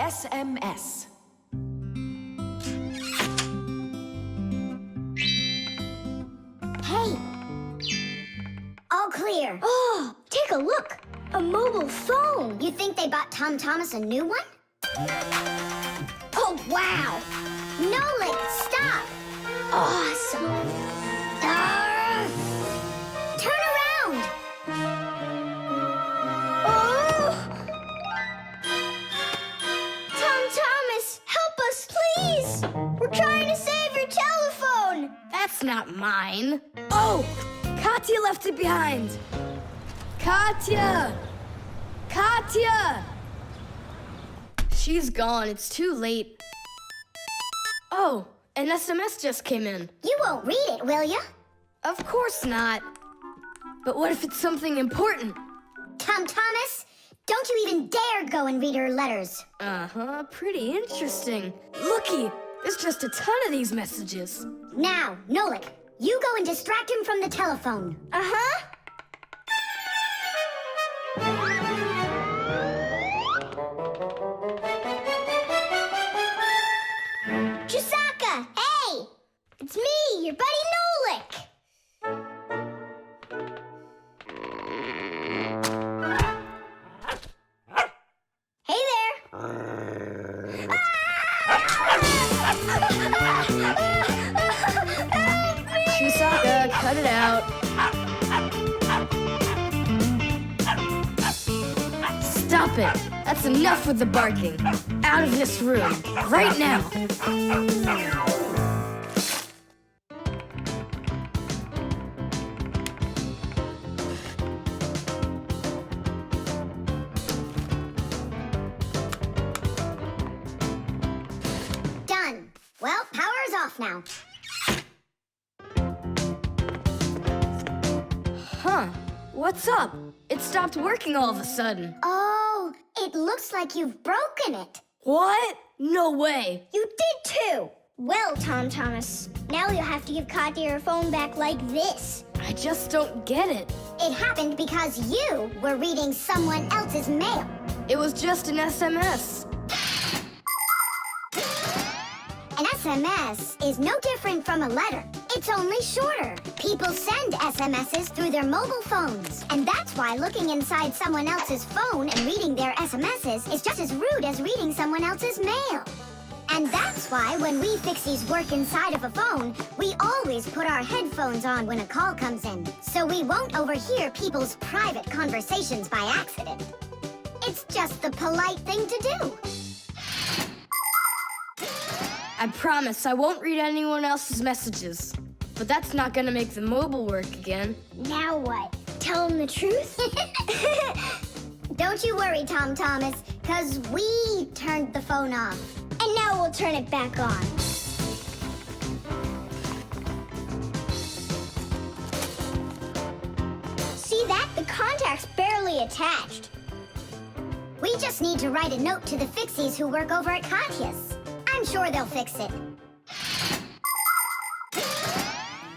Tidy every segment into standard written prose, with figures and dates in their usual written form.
SMS. Hey! All clear. Oh, take a look. A mobile phone. You think they bought Tom Thomas a new one? Oh, wow. Nolik, stop. Awesome. Turn around. Oh! Tom Thomas, help us, please. We're trying to save your telephone. That's not mine. Oh! Katya left it behind. Katya! Katya! She's gone. It's too late. Oh, an SMS just came in. You won't read it, will you? Of course not. But what if it's something important? Tom Thomas, don't you even dare go and read her letters. Uh-huh, pretty interesting. Looky, there's just a ton of these messages. Now, Nolik, you go and distract him from the telephone. Uh-huh. Chusaka, hey! It's me, your buddy Nolik. Hey there. Chusaka, cut it out. Stop it. That's enough with the barking. Out of this room. Right now. Done. Well, power's off now. Huh. What's up? It stopped working all of a sudden. Oh, it looks like you've broken it. What? No way. You did too. Well, Tom Thomas, now you'll have to give Katya her phone back like this. I just don't get it. It happened because you were reading someone else's mail. It was just an SMS. An SMS is no different from a letter. It's only shorter. People send SMSs through their mobile phones. And that's why looking inside someone else's phone and reading their SMSs is just as rude as reading someone else's mail. And that's why when we Fixies work inside of a phone, we always put our headphones on when a call comes in, so we won't overhear people's private conversations by accident. It's just the polite thing to do. I promise I won't read anyone else's messages. But that's not gonna make the mobile work again. Now what? Tell him the truth? Don't you worry, Tom Thomas, because we turned the phone off. And now we'll turn it back on. See that? The contact's barely attached. We just need to write a note to the Fixies who work over at Katya's. I'm sure they'll fix it.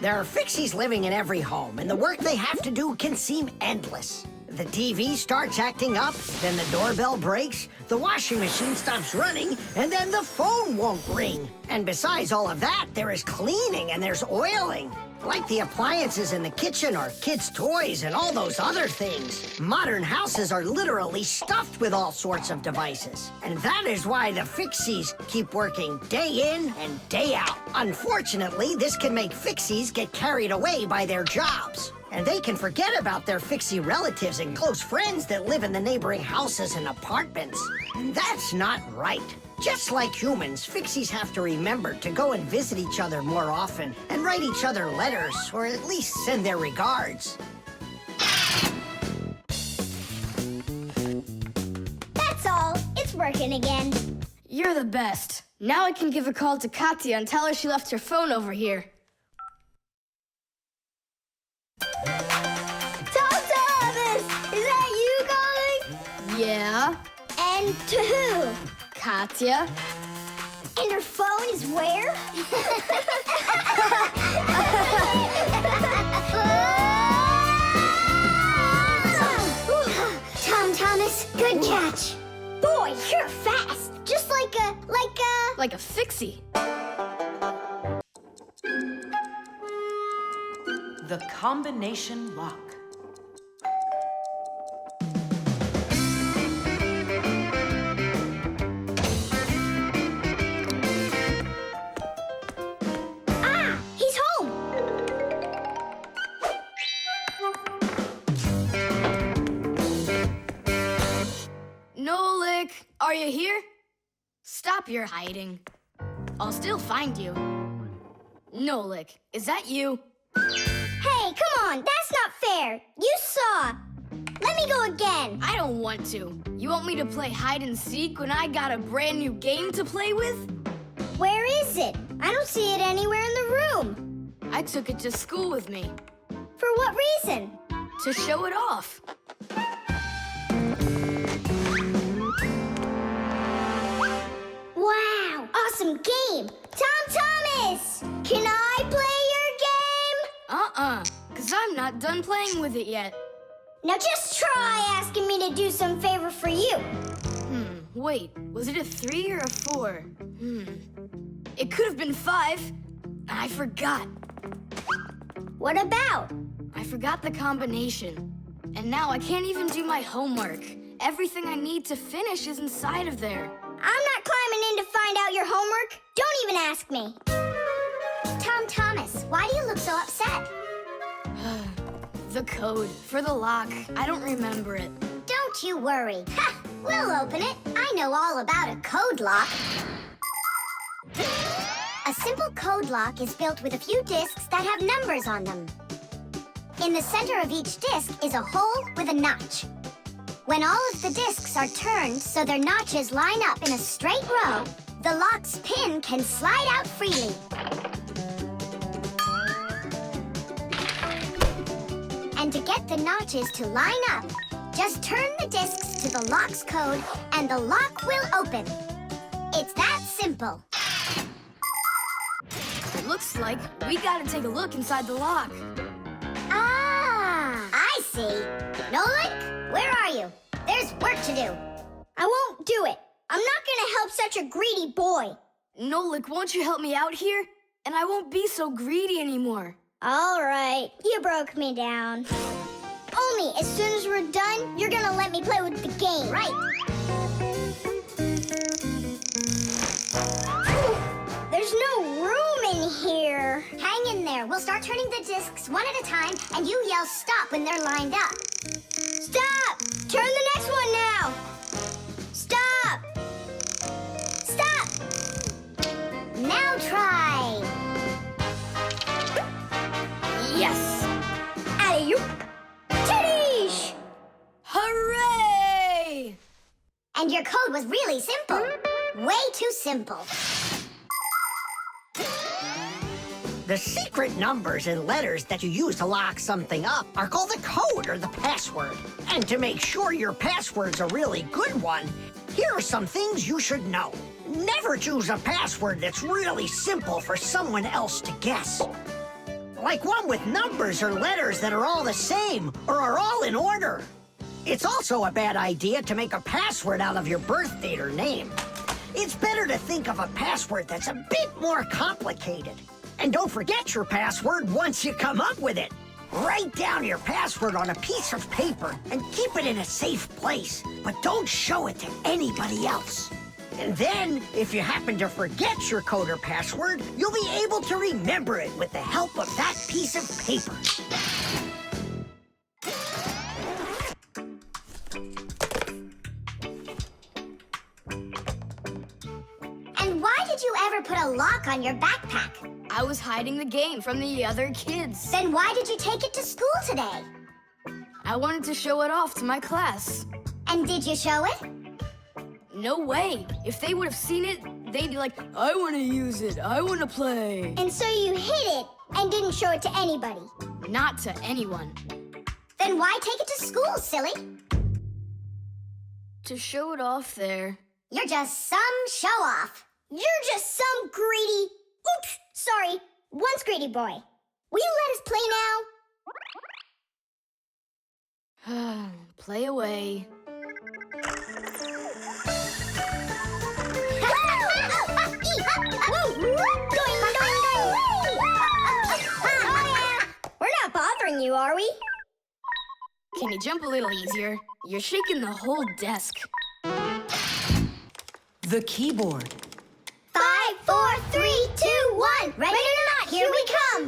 There are Fixies living in every home, and the work they have to do can seem endless. The TV starts acting up, then the doorbell breaks, the washing machine stops running, and then the phone won't ring. And besides all of that, there is cleaning and there's oiling. Like the appliances in the kitchen or kids' toys and all those other things. Modern houses are literally stuffed with all sorts of devices. And that is why the Fixies keep working day in and day out. Unfortunately, this can make Fixies get carried away by their jobs. And they can forget about their Fixie relatives and close friends that live in the neighboring houses and apartments. And that's not right. Just like humans, Fixies have to remember to go and visit each other more often and write each other letters, or at least send their regards. That's all. It's working again. You're the best. Now I can give a call to Katya and tell her she left her phone over here. Tom Thomas! Is that you calling? Yeah? And to who? Katya? And her phone is where? Tom Thomas, good catch. Boy, you're fast. Just Like a fixie. The combination lock. He's home! Nolik, are you here? Stop your hiding. I'll still find you. Nolik, is that you? Hey, come on, that's not fair. You saw. Let me go again. I don't want to. You want me to play hide and seek when I got a brand new game to play with? Where is it? I don't see it anywhere in the room. I took it to school with me For what reason? to show it off. Wow, awesome game. Tom Thomas, can I play your game? 'Cause I'm not done playing with it yet. Now just try asking me to do some favor for you. Wait, was it a 3 or a 4? It could have been 5. I forgot. What about? I forgot the combination. And now I can't even do my homework. Everything I need to finish is inside of there. I'm not climbing in to find out your homework. Don't even ask me. Tom Thomas, why do you look so upset? The code for the lock. I don't remember it. Don't you worry. Ha! We'll open it. I know all about a code lock. A simple code lock is built with a few discs that have numbers on them. In the center of each disc is a hole with a notch. When all of the discs are turned so their notches line up in a straight row, the lock's pin can slide out freely. And to get the notches to line up, just turn the discs to the lock's code and the lock will open. It's that simple. It looks like we gotta take a look inside the lock. Ah, I see. Nolik, where are you? There's work to do. I won't do it. I'm not gonna help such a greedy boy. Nolik, won't you help me out here? And I won't be so greedy anymore. All right, you broke me down. Only as soon as we're done, you're gonna let me play with the game, right? There's no room in here. Hang in there. We'll start turning the discs one at a time, and you yell stop when they're lined up. Stop! Turn the next one now. Stop! Stop! Now try. Yes! Alley-oop. Titties! Hooray! And your code was really simple. Way too simple. The secret numbers and letters that you use to lock something up are called the code or the password. And to make sure your password's a really good one, here are some things you should know. Never choose a password that's really simple for someone else to guess. Like one with numbers or letters that are all the same or are all in order. It's also a bad idea to make a password out of your birth date or name. It's better to think of a password that's a bit more complicated. And don't forget your password once you come up with it. Write down your password on a piece of paper and keep it in a safe place, but don't show it to anybody else. And then, if you happen to forget your code or password, you'll be able to remember it with the help of that piece of paper. And why did you ever put a lock on your backpack? I was hiding the game from the other kids. Then why did you take it to school today? I wanted to show it off to my class. And did you show it? No way. If they would have seen it, they'd be like, I want to use it. I want to play. And so you hid it and didn't show it to anybody. Not to anyone. Then why take it to school, silly? To show it off there. You're just some show-off. You're just some greedy... Oops, sorry. Once greedy boy. Will you let us play now? Play away. you, are we? Can you jump a little easier? You're shaking the whole desk. The keyboard. 5, 4, 3, 2, 1. Ready or not, here we come.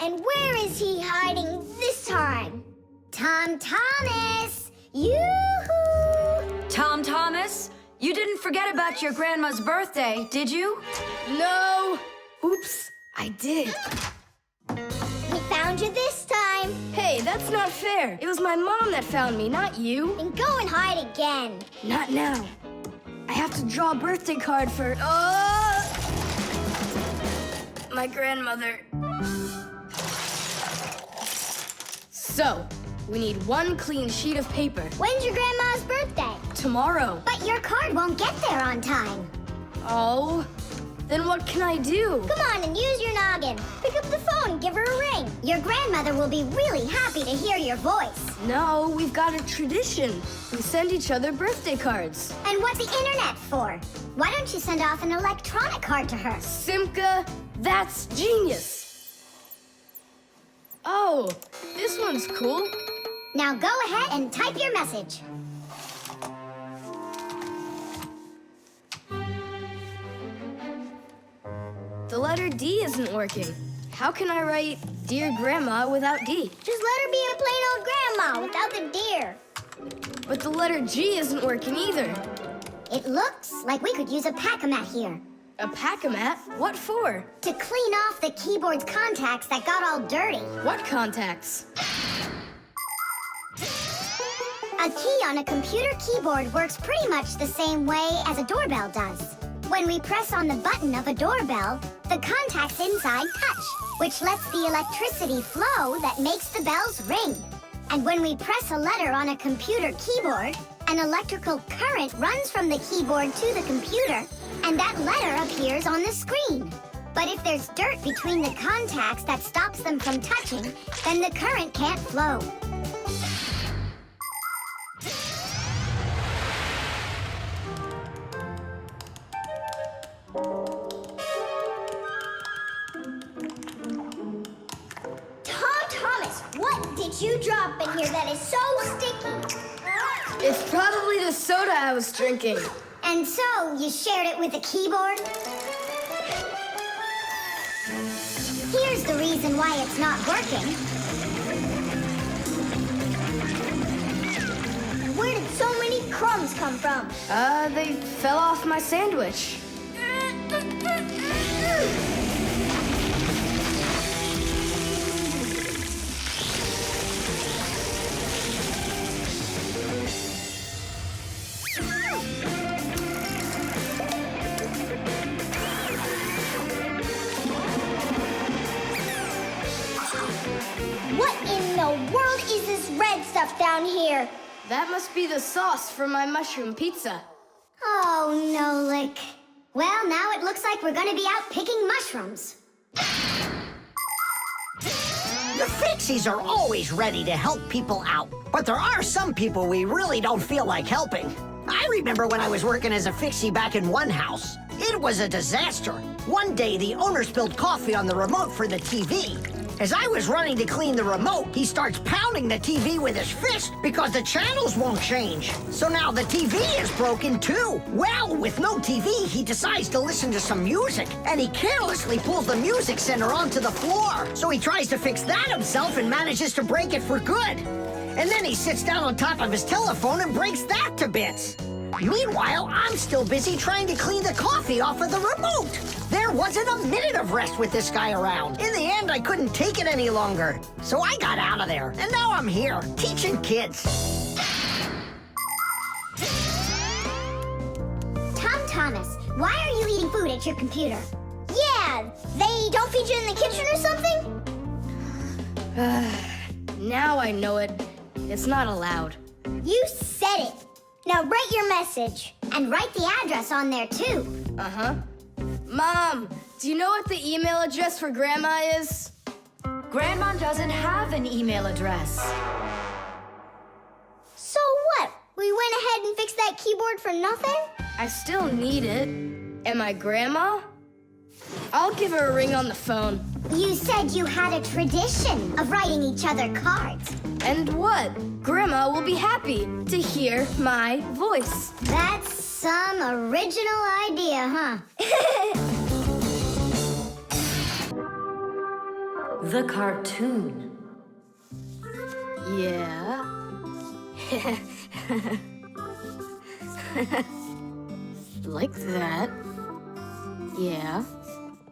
And where is he hiding this time? Tom Thomas! Yoo-hoo! Tom Thomas, you didn't forget about your grandma's birthday, did you? No! Oops, I did. We found you this time. Hey, that's not fair. It was my mom that found me, not you. Then go and hide again. Not now. I have to draw a birthday card for... my grandmother. So, we need one clean sheet of paper. When's your grandma's birthday? Tomorrow. But your card won't get there on time. Oh, then what can I do? Come on and use your noggin. Pick up the phone and give her a ring. Your grandmother will be really happy to hear your voice. No, we've got a tradition. We send each other birthday cards. And what's the internet for? Why don't you send off an electronic card to her? Simka, that's genius. Oh, this one's cool. Now go ahead and type your message. The letter D isn't working. How can I write Dear Grandma without D? Just let her be a plain old grandma without the dear. But the letter G isn't working either. It looks like we could use a pack-a-mat here. A pack-a-mat? What for? To clean off the keyboard's contacts that got all dirty. What contacts? A key on a computer keyboard works pretty much the same way as a doorbell does. When we press on the button of a doorbell, the contacts inside touch, which lets the electricity flow that makes the bells ring. And when we press a letter on a computer keyboard, an electrical current runs from the keyboard to the computer, and that letter appears on the screen. But if there's dirt between the contacts that stops them from touching, then the current can't flow. What did you drop in here that is so sticky? It's probably the soda I was drinking. And so, you shared it with the keyboard? Here's the reason why it's not working. Where did so many crumbs come from? They fell off my sandwich. What in the world is this red stuff down here? That must be the sauce for my mushroom pizza. Oh, Nolik. Well, now it looks like we're gonna be out picking mushrooms. The Fixies are always ready to help people out, but there are some people we really don't feel like helping. I remember when I was working as a Fixie back in one house. It was a disaster. One day, the owner spilled coffee on the remote for the TV. As I was running to clean the remote, he starts pounding the TV with his fist because the channels won't change. So now the TV is broken too. Well, with no TV, he decides to listen to some music, and he carelessly pulls the music center onto the floor. So he tries to fix that himself and manages to break it for good. And then he sits down on top of his telephone and breaks that to bits. Meanwhile, I'm still busy trying to clean the coffee off of the remote. There wasn't a minute of rest with this guy around. In the end, I couldn't take it any longer. So I got out of there, and now I'm here, teaching kids. Tom Thomas, why are you eating food at your computer? Yeah, they don't feed you in the kitchen or something? Now I know it. It's not allowed. You said it. Now write your message. And write the address on there, too. Uh-huh. Mom, do you know what the email address for Grandma is? Grandma doesn't have an email address. So what? We went ahead and fixed that keyboard for nothing? I still need it. Am I Grandma? I'll give her a ring on the phone. You said you had a tradition of writing each other cards. And what? Grandma will be happy to hear my voice. That's some original idea, huh? The cartoon. Yeah. Like that. Yeah.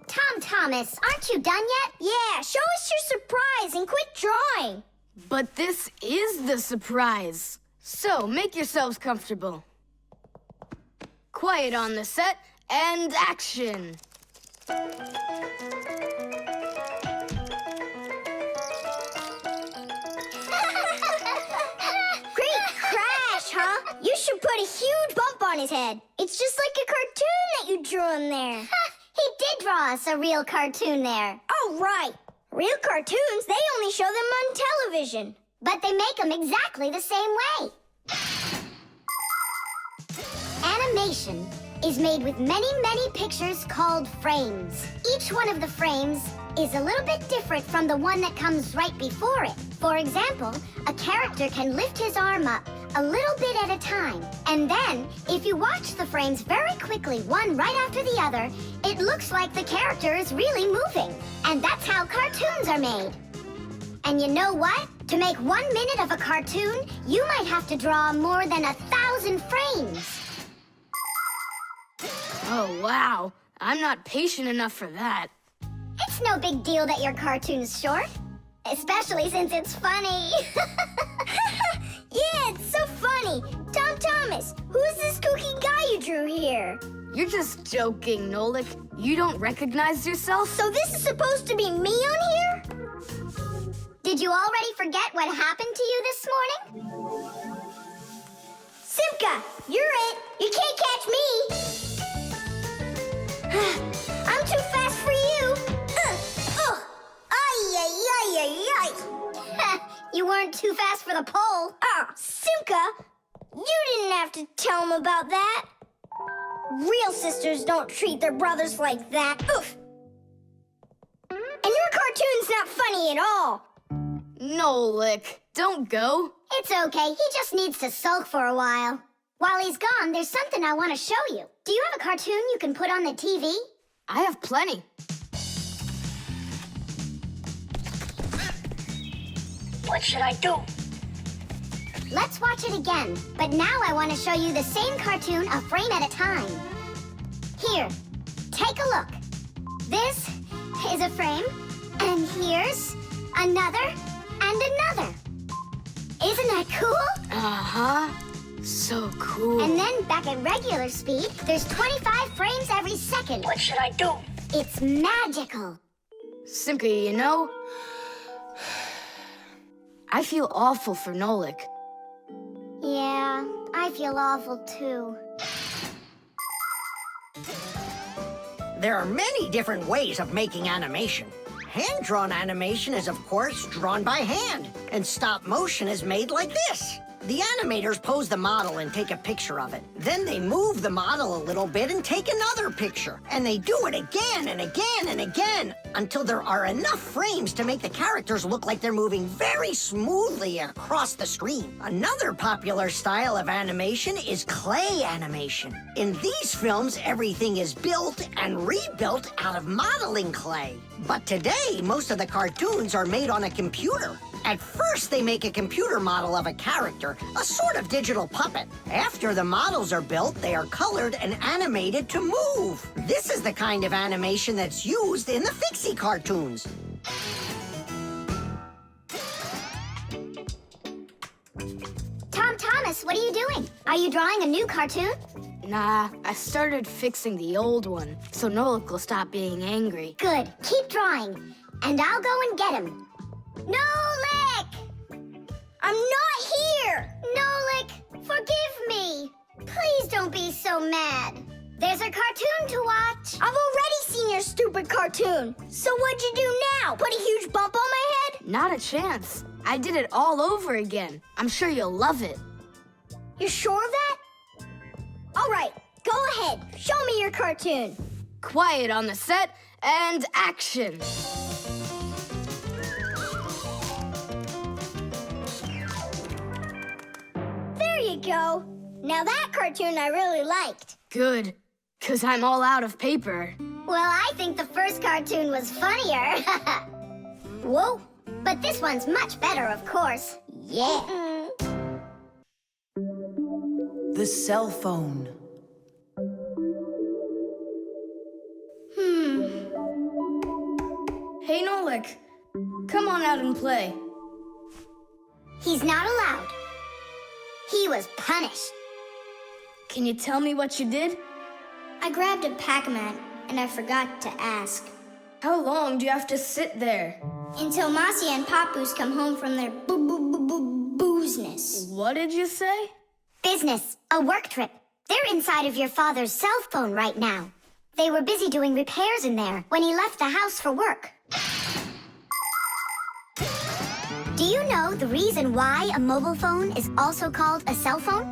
Tom Thomas, aren't you done yet? Yeah, show us your surprise and quit drawing. But this is the surprise. So make yourselves comfortable. Quiet on the set and action. Great crash, huh? You should put a huge bump on his head. It's just like a cartoon that you drew him there. He did draw us a real cartoon there. Oh, right. Real cartoons, they only show them on television. But they make them exactly the same way. Animation is made with many, many pictures called frames. Each one of the frames is a little bit different from the one that comes right before it. For example, a character can lift his arm up a little bit at a time. And then, if you watch the frames very quickly, one right after the other, it looks like the character is really moving. And that's how cartoons are made. And you know what? To make 1 minute of a cartoon, you might have to draw more than 1,000 frames. Oh, wow. I'm not patient enough for that. It's no big deal that your cartoon's short, especially since it's funny. Yeah, it's so funny. Tom Thomas, who's this kooky guy you drew here? You're just joking, Nolik. You don't recognize yourself? So this is supposed to be me on here? Did you already forget what happened to you this morning? Simka, you're it. You can't catch me. I'm too fast for you. You weren't too fast for the pole. Simka, you didn't have to tell him about that. Real sisters don't treat their brothers like that. Oof. And your cartoon's not funny at all. Nolik, don't go. It's okay. He just needs to sulk for a while. While he's gone, there's something I want to show you. Do you have a cartoon you can put on the TV? I have plenty. What should I do? Let's watch it again. But now I want to show you the same cartoon a frame at a time. Here, take a look. This is a frame, and here's another and another. Isn't that cool? Uh-huh. So cool. And then back at regular speed, there's 25 frames every second. What should I do? It's magical. Simka, you know, I feel awful for Nolik. Yeah, I feel awful too. There are many different ways of making animation. Hand-drawn animation is, of course, drawn by hand, and stop motion is made like this. The animators pose the model and take a picture of it. Then they move the model a little bit and take another picture. And they do it again and again and again until there are enough frames to make the characters look like they're moving very smoothly across the screen. Another popular style of animation is clay animation. In these films, everything is built and rebuilt out of modeling clay. But today, most of the cartoons are made on a computer. At first, they make a computer model of a character, a sort of digital puppet. After the models are built, they are colored and animated to move. This is the kind of animation that's used in the Fixie cartoons. Tom Thomas, what are you doing? Are you drawing a new cartoon? Nah, I started fixing the old one, so Nolik will stop being angry. Good. Keep drawing, and I'll go and get him. Nolik! I'm not here! Nolik, forgive me. Please don't be so mad. There's a cartoon to watch. I've already seen your stupid cartoon. So what'd you do now? Put a huge bump on my head? Not a chance. I did it all over again. I'm sure you'll love it. You're sure of that? All right, go ahead. Show me your cartoon. Quiet on the set and action! There you go. Now that cartoon I really liked. Good, 'cause I'm all out of paper. Well, I think the first cartoon was funnier. Whoa, but this one's much better, of course. Yeah. The cell phone. Hey, Nolik, come on out and play. He's not allowed. He was punished. Can you tell me what you did? I grabbed a Pac-Man, and I forgot to ask. How long do you have to sit there? Until Marcia and Papoose come home from their boozness. What did you say? Business, a work trip. They're inside of your father's cell phone right now. They were busy doing repairs in there when he left the house for work. Do you know the reason why a mobile phone is also called a cell phone?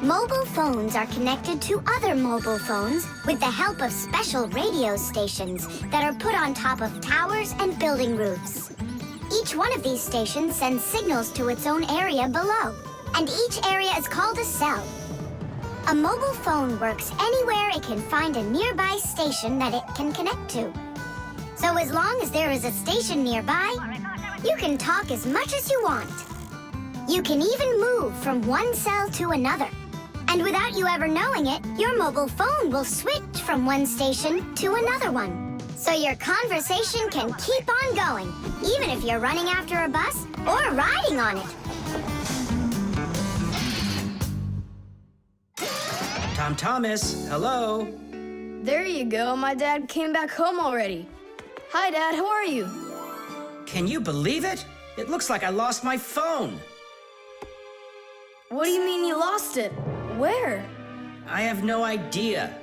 Mobile phones are connected to other mobile phones with the help of special radio stations that are put on top of towers and building roofs. Each one of these stations sends signals to its own area below, and each area is called a cell. A mobile phone works anywhere it can find a nearby station that it can connect to. So as long as there is a station nearby, you can talk as much as you want. You can even move from one cell to another. And without you ever knowing it, your mobile phone will switch from one station to another one. So your conversation can keep on going, even if you're running after a bus or riding on it. Tom Thomas, hello. There you go, my dad came back home already. Hi, Dad, how are you? Can you believe it? It looks like I lost my phone. What do you mean you lost it? Where? I have no idea.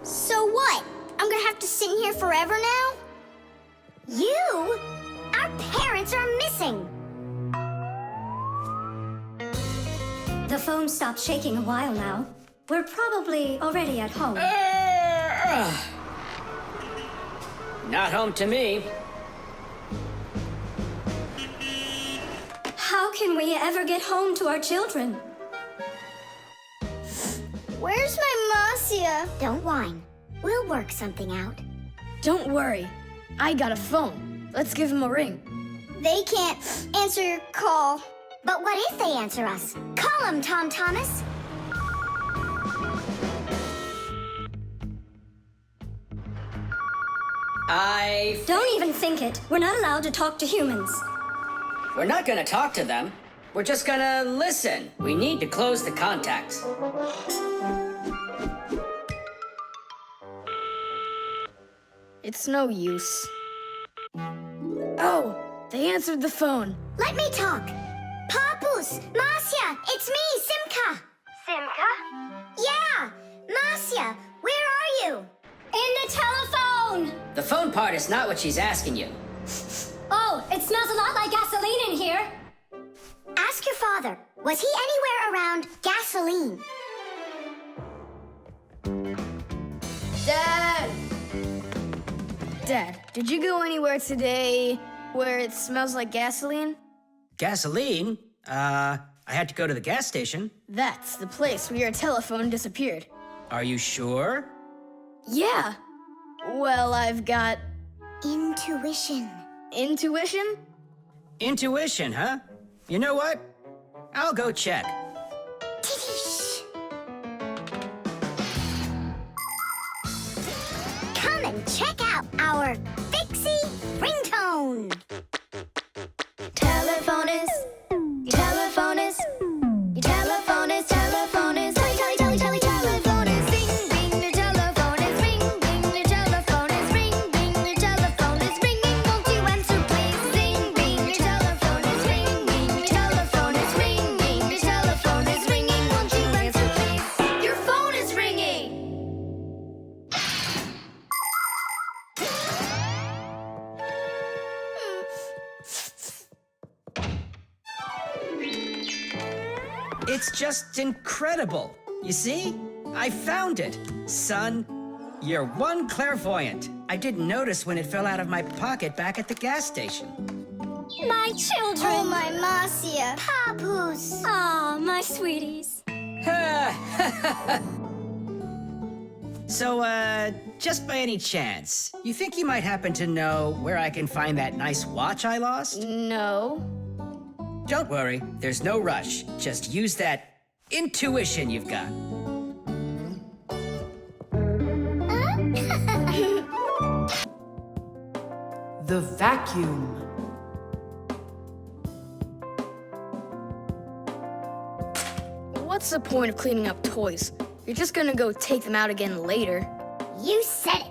So what? I'm gonna have to sit in here forever now? You? Our parents are missing. The phone stopped shaking a while now. We're probably already at home. Not home to me. How can we ever get home to our children? Where's my Marcia? Don't whine. We'll work something out. Don't worry, I got a phone. Let's give him a ring. They can't answer your call. But what if they answer us? Call them, Tom Thomas. Don't even think it. We're not allowed to talk to humans. We're not gonna talk to them. We're just gonna listen. We need to close the contacts. It's no use. Oh, they answered the phone. Let me talk. Papoose, Marcia, it's me, Simka. Simka? Yeah, Marcia, where are you? In the telephone! The phone part is not what she's asking you. Oh, it smells a lot like gasoline in here. Ask your father. Was he anywhere around gasoline? Dad! Dad, did you go anywhere today where it smells like gasoline? Gasoline? I had to go to the gas station. That's the place where your telephone disappeared. Are you sure? Yeah. Well, I've got Intuition. intuition. Intuition, huh? You know what? I'll go check. Tidish. Come and check out our Fixie ringtone. Telephone is, telephone is, telephone is, telephone is, telephone is, ring, ring, the telephone is, ring, ring, the telephone is, ring, ring, the telephone is ringing, won't you answer please? Ring, ring, the telephone is, ring, ring, the telephone is, ring, ring, the telephone is ringing, won't you answer please? Your phone is ringing! It's just incredible. You see? I found it. Son, You're one clairvoyant. I didn't notice when it fell out of my pocket back at the gas station. My children! Oh, my Marcia. Papoose. Aw, my sweeties. So, just by any chance, you think you might happen to know where I can find that nice watch I lost? No. Don't worry, there's no rush. Just use that intuition you've got. The vacuum. What's the point of cleaning up toys? You're just gonna go take them out again later. You said it.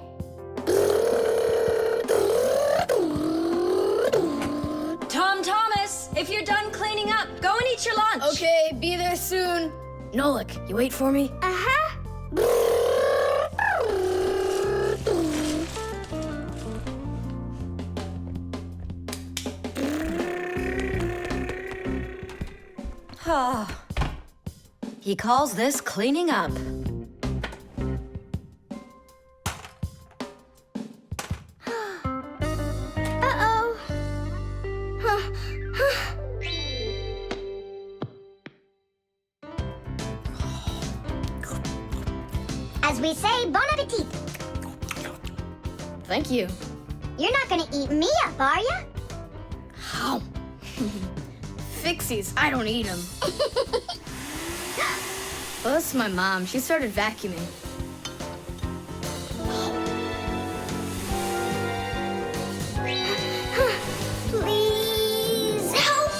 Tom Thomas, if you're done cleaning up, go and eat your lunch. Okay, be there soon. Nolik, you wait for me? Uh-huh. He calls this cleaning up. Uh-oh. As we say, bon appetit. Thank you. You're not gonna eat me up, are ya? How? Fixies, I don't eat them. Well, that's my mom. She started vacuuming. Please help!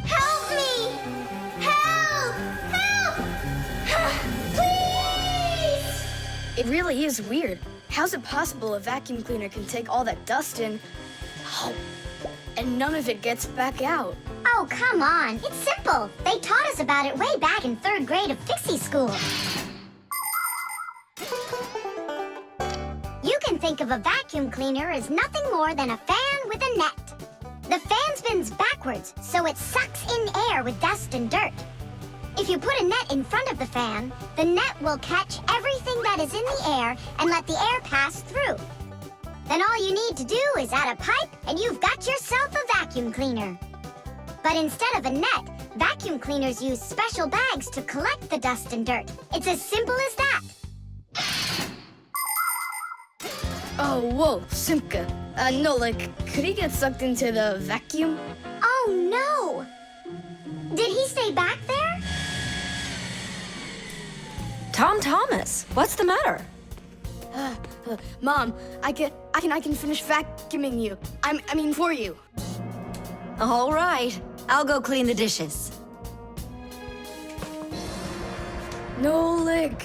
Help me! Help! Help! Please! It really is weird. How's it possible a vacuum cleaner can take all that dust in, and none of it gets back out? Oh, come on. It's simple. They taught us about it way back in 3rd grade of Fixie school. You can think of a vacuum cleaner as nothing more than a fan with a net. The fan spins backwards, so it sucks in air with dust and dirt. If you put a net in front of the fan, the net will catch everything that is in the air and let the air pass through. Then all you need to do is add a pipe and you've got yourself a vacuum cleaner. But instead of a net, vacuum cleaners use special bags to collect the dust and dirt. It's as simple as that. Oh, whoa, Simka. Nolik, could he get sucked into the vacuum? Oh, no! Did he stay back there? Tom Thomas, what's the matter? Mom, I can finish vacuuming you. I mean for you. All right, I'll go clean the dishes. Nolik!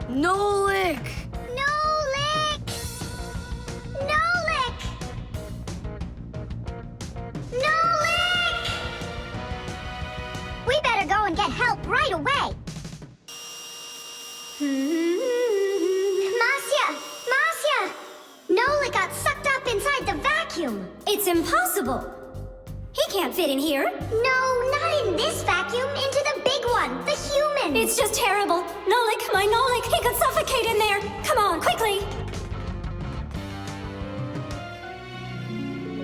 Nolik! Nolik! Nolik! Nolik! We better go and get help right away. Marcia! Nolik got sucked up inside the vacuum. It's impossible. He can't fit in here. No, not in this vacuum. Into the big one, the human. It's just terrible. Nolik, my Nolik, he could suffocate in there. Come on, quickly.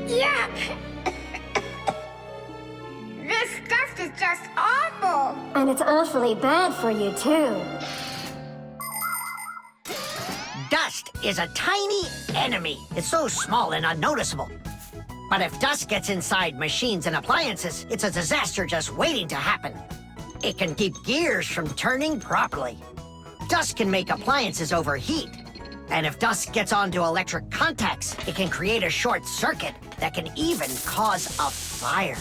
Yuck! This dust is just awful. And it's awfully bad for you, too. Dust is a tiny enemy. It's so small and unnoticeable. But if dust gets inside machines and appliances, it's a disaster just waiting to happen. It can keep gears from turning properly. Dust can make appliances overheat. And if dust gets onto electric contacts, it can create a short circuit that can even cause a fire.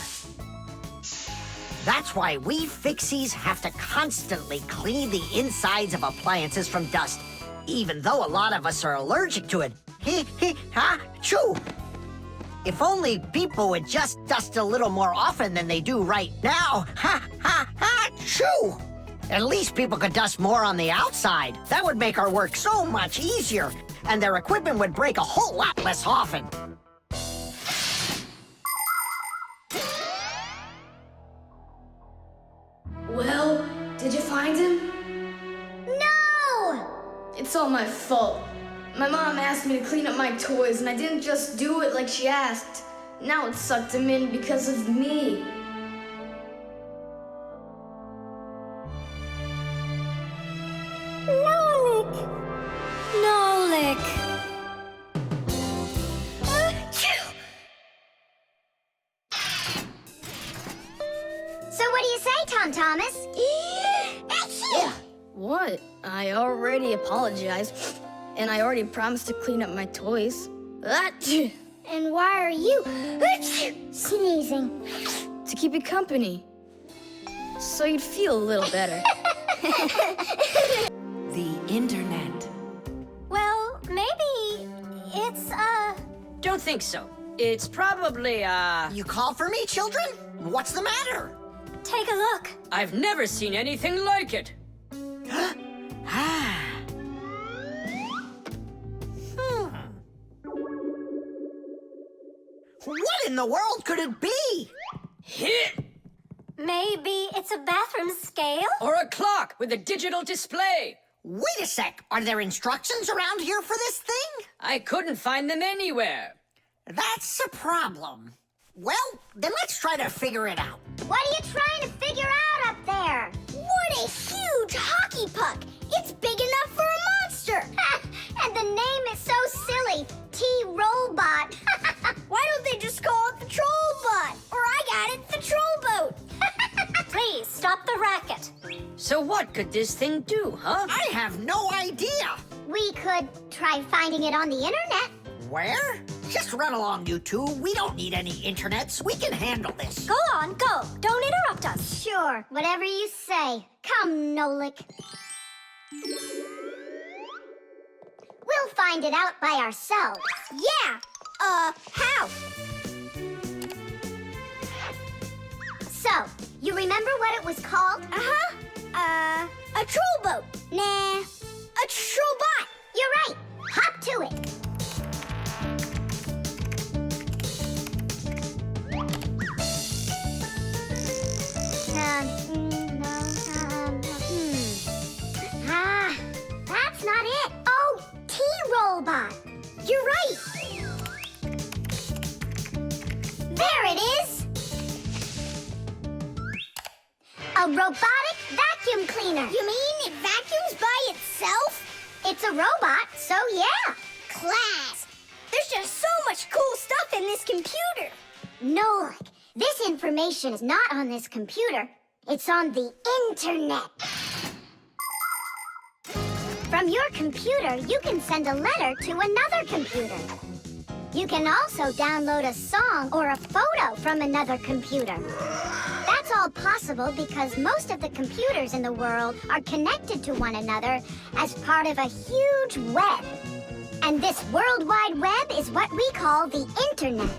That's why we Fixies have to constantly clean the insides of appliances from dust, even though a lot of us are allergic to it. Choo! If only people would just dust a little more often than they do right now. Choo! At least people could dust more on the outside. That would make our work so much easier, and their equipment would break a whole lot less often. Well, did you find him? No! It's all my fault. My mom asked me to clean up my toys, and I didn't just do it like she asked. Now it sucked them in because of me. Nolik! Nolik! So what do you say, Tom Thomas? What? I already apologized, and I already promised to clean up my toys. And why are you sneezing? To keep you company, so you'd feel a little better. The internet. Well, maybe it's, Don't think so. It's probably, You call for me, children? What's the matter? take a look. I've never seen anything like it. What in the world could it be? Hit! Maybe it's a bathroom scale? Or a clock with a digital display. Wait a sec. Are there instructions around here for this thing? I couldn't find them anywhere. That's a problem. Well, then let's try to figure it out. What are you trying to figure out up there? What a huge hockey puck! It's big enough for a monster! And the name is so silly, T-Robot. Why don't they just call it the Trollbot? Or I got it, the Trollboat. Please, stop the racket. So what could this thing do, huh? I have no idea. We could try finding it on the internet. Where? Just run along, you two. We don't need any internets. We can handle this. Go on, go. Don't interrupt us. Sure, whatever you say. Come, Nolik. We'll find it out by ourselves. Yeah. How? So, you remember what it was called? A trollboat. Nah, a trollbot. You're right. Hop to it. That's not it. Oh, T-Robot. You're right. There it is. A robotic vacuum cleaner. You mean it vacuums by itself? It's a robot, so yeah. Class. There's just so much cool stuff in this computer. Nolik, this information is not on this computer. It's on the internet. From your computer, you can send a letter to another computer. You can also download a song or a photo from another computer. That's all possible because most of the computers in the world are connected to one another as part of a huge web. And this World Wide Web is what we call the Internet.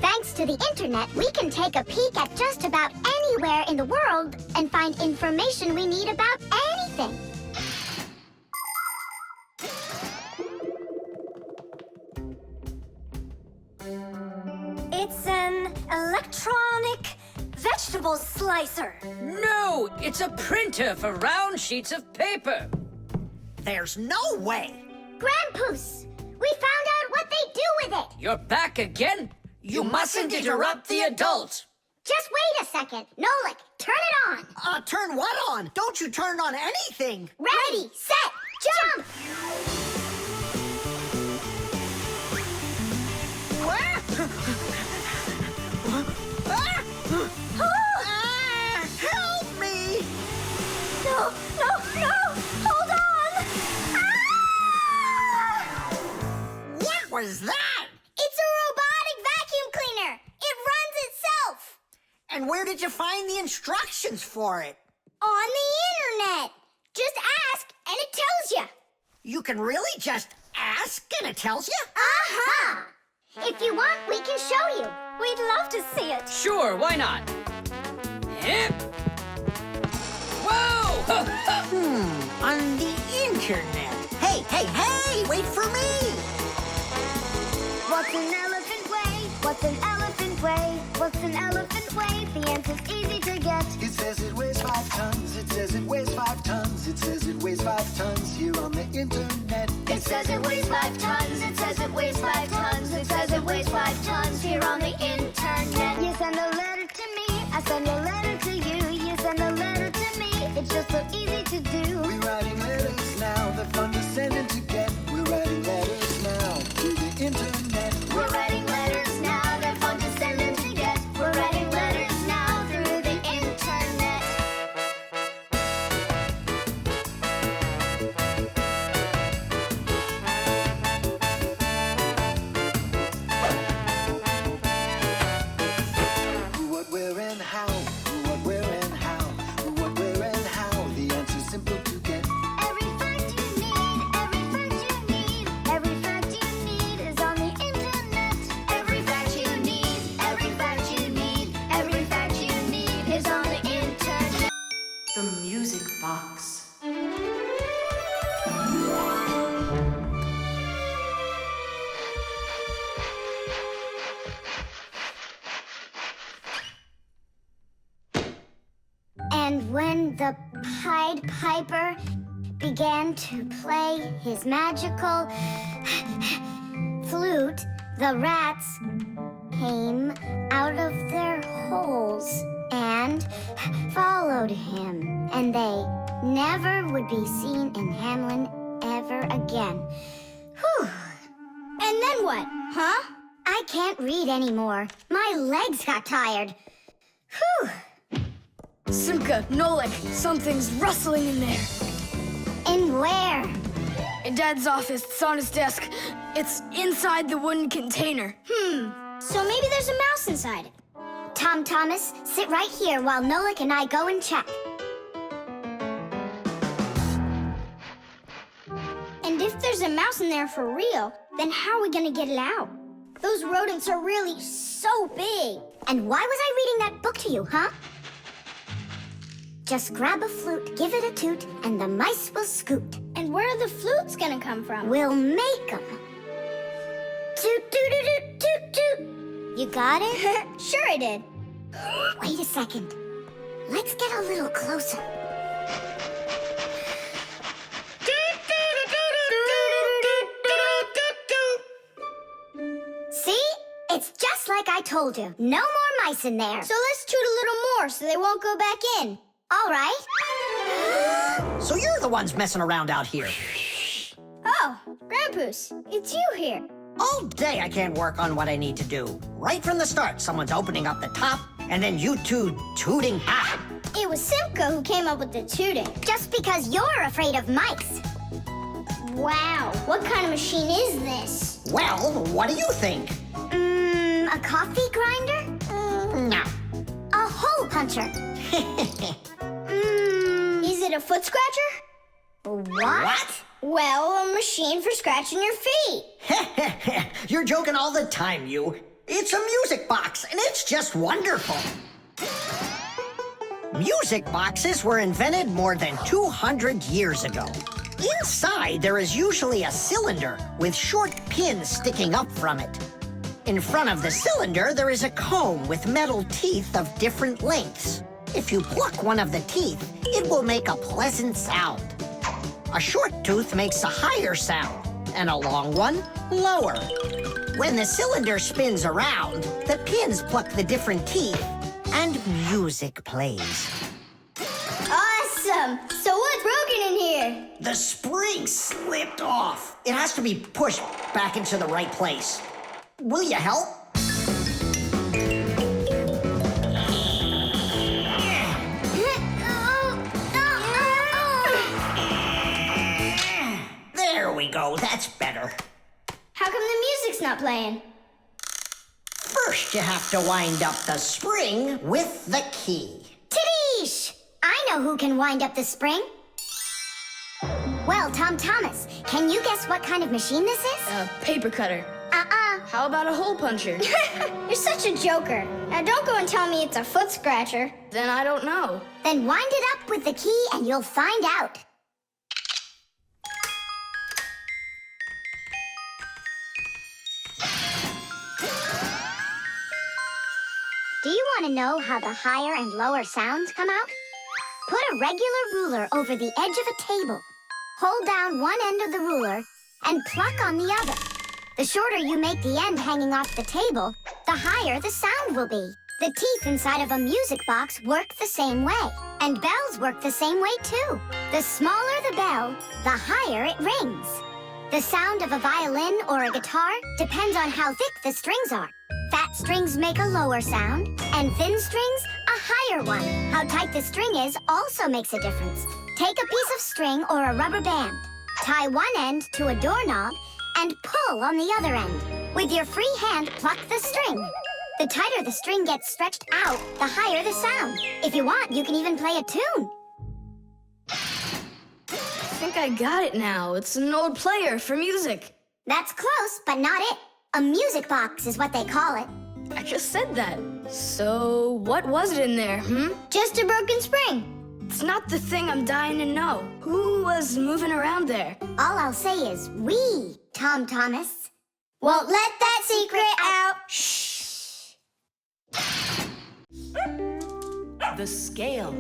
Thanks to the Internet, we can take a peek at just about anywhere in the world and find information we need about anything. It's an electronic vegetable slicer. No, it's a printer for round sheets of paper. There's no way. Grandpoos, we found out what they do with it. You're back again? You mustn't interrupt the adult. Just wait a second. Nolik, turn it on. Turn what on? Don't you turn on anything. Ready, set, jump! Help me! No, hold on! What was that? It's a robotic vacuum cleaner. It runs itself. And where did you find the instructions for it? On the internet. Just ask and it tells you. You can really just ask and it tells you? Aha! If you want, we can show you. We'd love to see it. Sure, why not? Hip. Whoa! On the internet. Hey, wait for me! What's an elephant weigh? What's an elephant weigh? What's an elephant weigh? The answer's easy to get. It says it weighs 5 tons. It says it weighs 5 5 tons. It says it weighs 5 tons here on the internet. It says it weighs 5 tons. It says it weighs 5 tons. It says it weighs 5 tons here on the internet. You send a letter to me, I send a letter to you. You send a letter to me, it's just so easy to do. We're writing letters now, they're fun to send and to get. We're writing letters now through the internet. We're writing letters now, they're fun to send and to get. We're writing letters now through the internet. Who, what, where, and how. Who, what, where, and how. Who, what, where, and how. The answer's simple to get. Every fact you need, every fact you need, every fact you need is on the internet. Every fact you need, every fact you need, every fact you need is on the internet. The music box. And when the Pied Piper began to play his magical flute, the rats came out of their holes and followed him. And they never would be seen in Hamlin ever again. Whew. And then what? Huh? I can't read anymore. My legs got tired. Whew. Simka, Nolik, something's rustling in there. In where? In Dad's office, it's on his desk. It's inside the wooden container. So maybe there's a mouse inside it. Tom Thomas, sit right here while Nolik and I go and check. And if there's a mouse in there for real, then how are we gonna get it out? Those rodents are really so big. And why was I reading that book to you, huh? Just grab a flute, give it a toot, and the mice will scoot. And where are the flutes gonna come from? We'll make 'em. Toot, toot, toot, toot, toot. You got it? Sure I did. Wait a second. Let's get a little closer. See? It's just like I told you. No more mice in there. So let's toot a little more so they won't go back in. All right. So you're the ones messing around out here. Oh, Grandpoos, it's you here. All day I can't work on what I need to do. Right from the start, someone's opening up the top, and then you two tooting out. It was Simka who came up with the tooting. Just because you're afraid of mice. Wow, what kind of machine is this? Well, what do you think? A coffee grinder? No. A hole puncher? Is it a foot scratcher? What? Well, a machine for scratching your feet. You're joking all the time, you. It's a music box, and it's just wonderful. Music boxes were invented more than 200 years ago. Inside, there is usually a cylinder with short pins sticking up from it. In front of the cylinder, there is a comb with metal teeth of different lengths. If you pluck one of the teeth, it will make a pleasant sound. A short tooth makes a higher sound, and a long one, lower. When the cylinder spins around, the pins pluck the different teeth, and music plays. Awesome! So what's broken in here? The spring slipped off. It has to be pushed back into the right place. Will you help? There we go. That's better. How come the music's not playing? First, you have to wind up the spring with the key. Tidish! I know who can wind up the spring. Well, Tom Thomas, can you guess what kind of machine this is? A paper cutter. How about a hole puncher? You're such a joker. Now don't go and tell me it's a foot scratcher. Then I don't know. Then wind it up with the key and you'll find out. Do you want to know how the higher and lower sounds come out? Put a regular ruler over the edge of a table. Hold down one end of the ruler and pluck on the other. The shorter you make the end hanging off the table, the higher the sound will be. The teeth inside of a music box work the same way, and bells work the same way too. The smaller the bell, the higher it rings. The sound of a violin or a guitar depends on how thick the strings are. Fat strings make a lower sound, and thin strings, a higher one. How tight the string is also makes a difference. Take a piece of string or a rubber band. Tie one end to a doorknob and pull on the other end. With your free hand, pluck the string. The tighter the string gets stretched out, the higher the sound. If you want, you can even play a tune. I think I got it now. It's an old player for music. That's close, but not it. A music box is what they call it. I just said that. So, what was it in there, Just a broken spring. It's not the thing I'm dying to know. Who was moving around there? All I'll say is we, Tom Thomas. Won't let that secret out. Shh. The scale.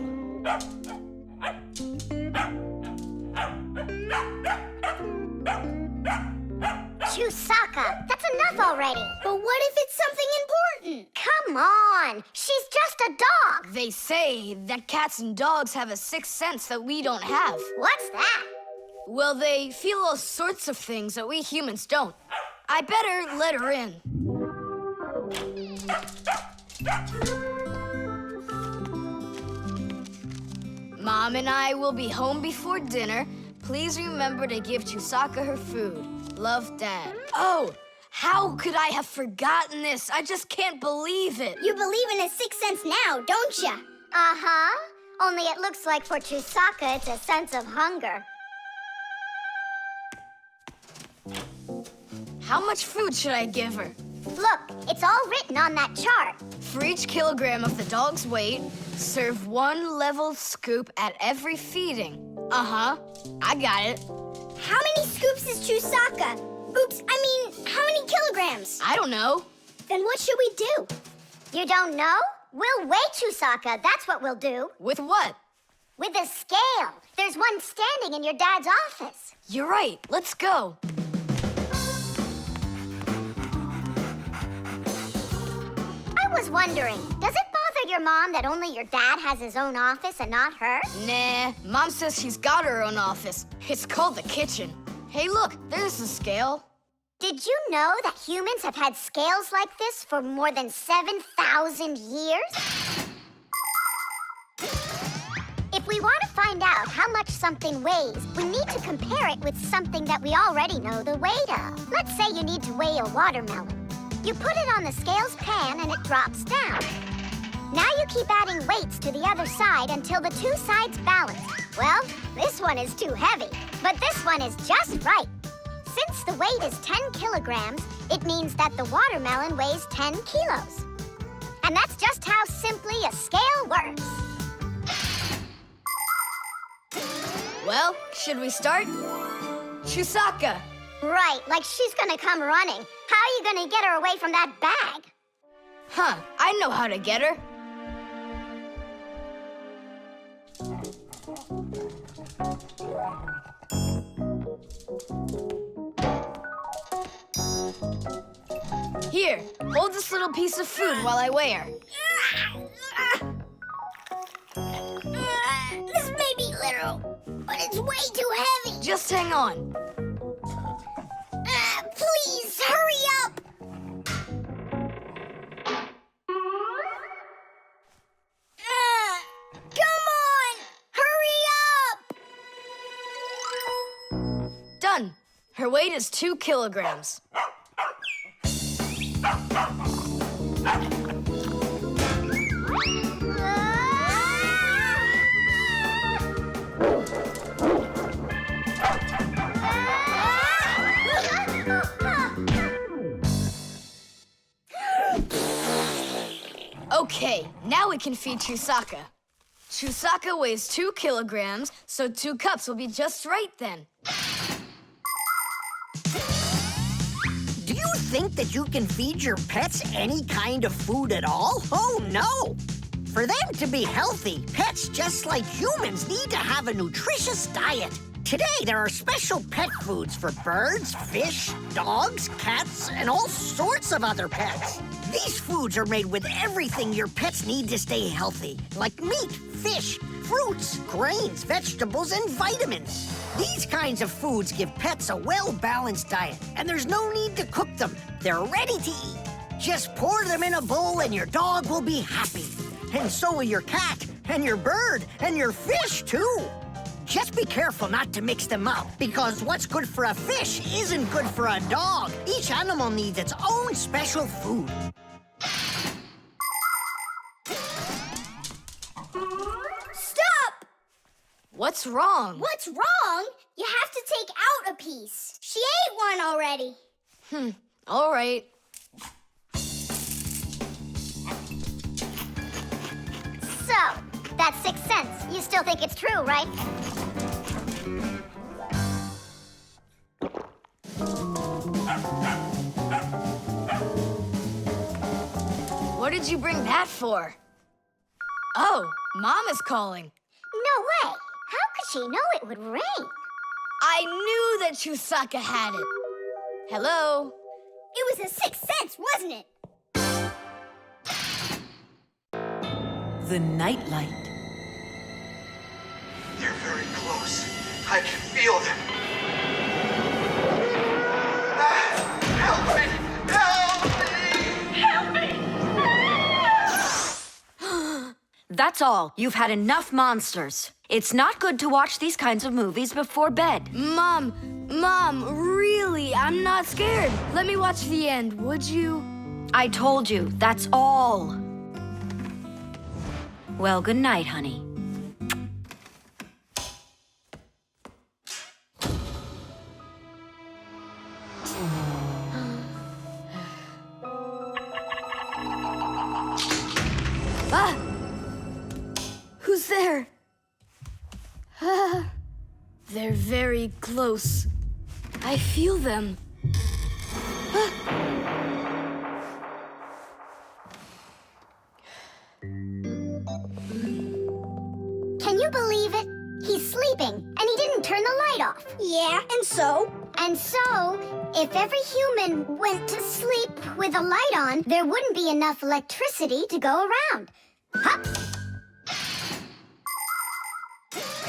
Chusaka, that's enough already. But what if it's something important? Come on, she's just a dog. They say that cats and dogs have a sixth sense that we don't have. What's that? Well, they feel all sorts of things that we humans don't. I better let her in. Mom and I will be home before dinner. Please remember to give Chusaka her food. Love, Dad. Oh, how could I have forgotten this? I just can't believe it. You believe in a sixth sense now, don't ya? Uh-huh. Only it looks like for Chusaka, it's a sense of hunger. How much food should I give her? Look, it's all written on that chart. For each kilogram of the dog's weight, serve 1 level scoop at every feeding. Uh-huh, I got it. How many scoops is Chusaka? Oops, I mean, how many kilograms? I don't know. Then what should we do? You don't know? We'll weigh Chusaka, that's what we'll do. With what? With a scale. There's one standing in your dad's office. You're right, let's go. I was wondering, does it bother your mom that only your dad has his own office and not her? Nah, Mom says she's got her own office. It's called the kitchen. Hey, look, there's the scale. Did you know that humans have had scales like this for more than 7,000 years? If we want to find out how much something weighs, we need to compare it with something that we already know the weight of. Let's say you need to weigh a watermelon. You put it on the scales pan and it drops down. Now you keep adding weights to the other side until the two sides balance. Well, this one is too heavy, but this one is just right. Since the weight is 10 kilograms, it means that the watermelon weighs 10 kilos. And that's just how simply a scale works. Well, should we start? Chusaka! Right, like she's gonna come running. How are you gonna get her away from that bag? Huh, I know how to get her. Here, hold this little piece of food while I weigh her. This may be literal, but it's way too heavy. Just hang on. Please, hurry up. Come on, hurry up. Done. Her weight is 2 kilograms. Okay, now we can feed Chusaka. Chusaka weighs 2 kilograms, so 2 cups will be just right then. Do you think that you can feed your pets any kind of food at all? Oh, no! For them to be healthy, pets just like humans need to have a nutritious diet. Today, there are special pet foods for birds, fish, dogs, cats, and all sorts of other pets. These foods are made with everything your pets need to stay healthy, like meat, fish, fruits, grains, vegetables, and vitamins. These kinds of foods give pets a well-balanced diet, and there's no need to cook them. They're ready to eat. Just pour them in a bowl and your dog will be happy. And so will your cat, and your bird, and your fish, too. Just be careful not to mix them up, because what's good for a fish isn't good for a dog. Each animal needs its own special food. Stop! What's wrong? What's wrong? You have to take out a piece. She ate one already. All right. So, that's 6 cents. You still think it's true, right? What did you bring that for? Oh, Mom is calling. No way. How could she know it would rain? I knew that Chusaka had it. Hello? It was a 6 cents, wasn't it? The nightlight. They're very close. I can feel them. Help me! Help me! Help me! That's all. You've had enough monsters. It's not good to watch these kinds of movies before bed. Mom, really, I'm not scared. Let me watch the end, would you? I told you, that's all. Well, good night, honey. Ah! Who's there? They're very close. I feel them. Can you believe it? He's sleeping, and he didn't turn the light off. Yeah, and so? And so, if every human went to sleep with a light on, there wouldn't be enough electricity to go around. Hup!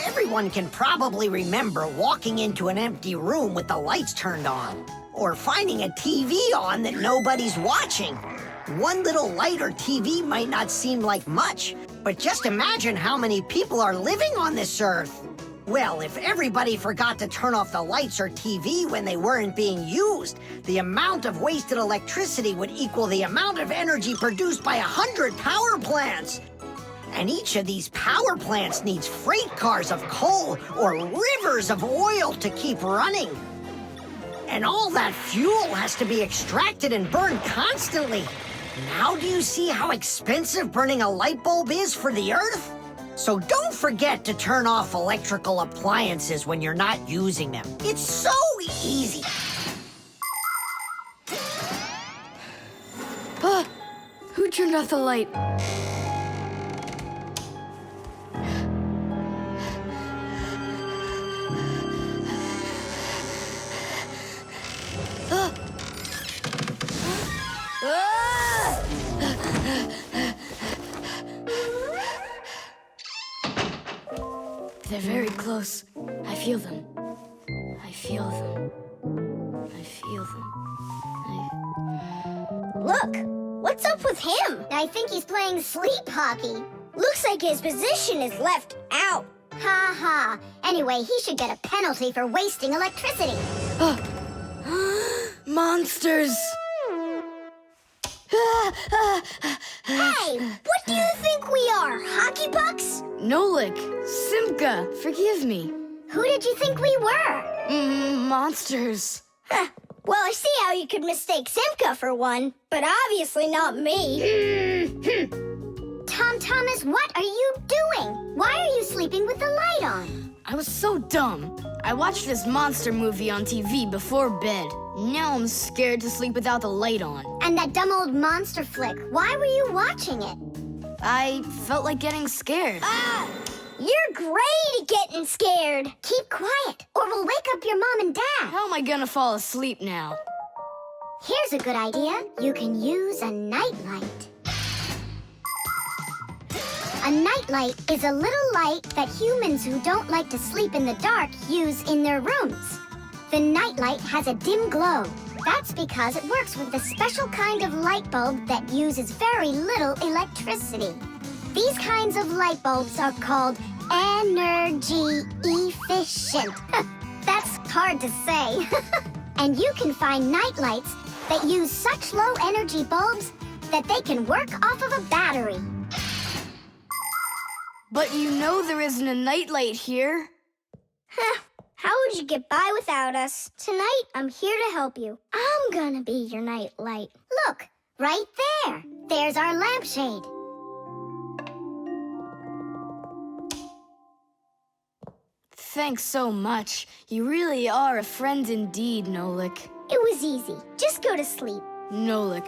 Everyone can probably remember walking into an empty room with the lights turned on, or finding a TV on that nobody's watching. One little light or TV might not seem like much, but just imagine how many people are living on this earth. Well, if everybody forgot to turn off the lights or TV when they weren't being used, the amount of wasted electricity would equal the amount of energy produced by 100 power plants. And each of these power plants needs freight cars of coal or rivers of oil to keep running. And all that fuel has to be extracted and burned constantly. Now do you see how expensive burning a light bulb is for the Earth? So don't forget to turn off electrical appliances when you're not using them. It's so easy. Who turned off the light? They're very close. I feel them. I feel them. I feel them. Look, what's up with him? I think he's playing sleep hockey. Looks like his position is left out. Ha ha. Anyway, he should get a penalty for wasting electricity. Monsters! Hey, what do you think we are, hockey pucks? Nolik, Simka, forgive me. Who did you think we were? Monsters. Well, I see how you could mistake Simka for one, but obviously not me. Tom Thomas, what are you doing? Why are you sleeping with the light on? I was so dumb. I watched this monster movie on TV before bed. Now I'm scared to sleep without the light on. And that dumb old monster flick, why were you watching it? I felt like getting scared. Ah! You're great at getting scared. Keep quiet, or we'll wake up your mom and dad. How am I gonna fall asleep now? Here's a good idea. You can use a nightlight. A nightlight is a little light that humans who don't like to sleep in the dark use in their rooms. The nightlight has a dim glow. That's because it works with a special kind of light bulb that uses very little electricity. These kinds of light bulbs are called energy efficient. That's hard to say. And you can find nightlights that use such low energy bulbs that they can work off of a battery. But you know there isn't a nightlight here. How would you get by without us? Tonight, I'm here to help you. I'm gonna be your nightlight. Look, right there. There's our lampshade. Thanks so much. You really are a friend indeed, Nolik. It was easy. Just go to sleep. Nolik,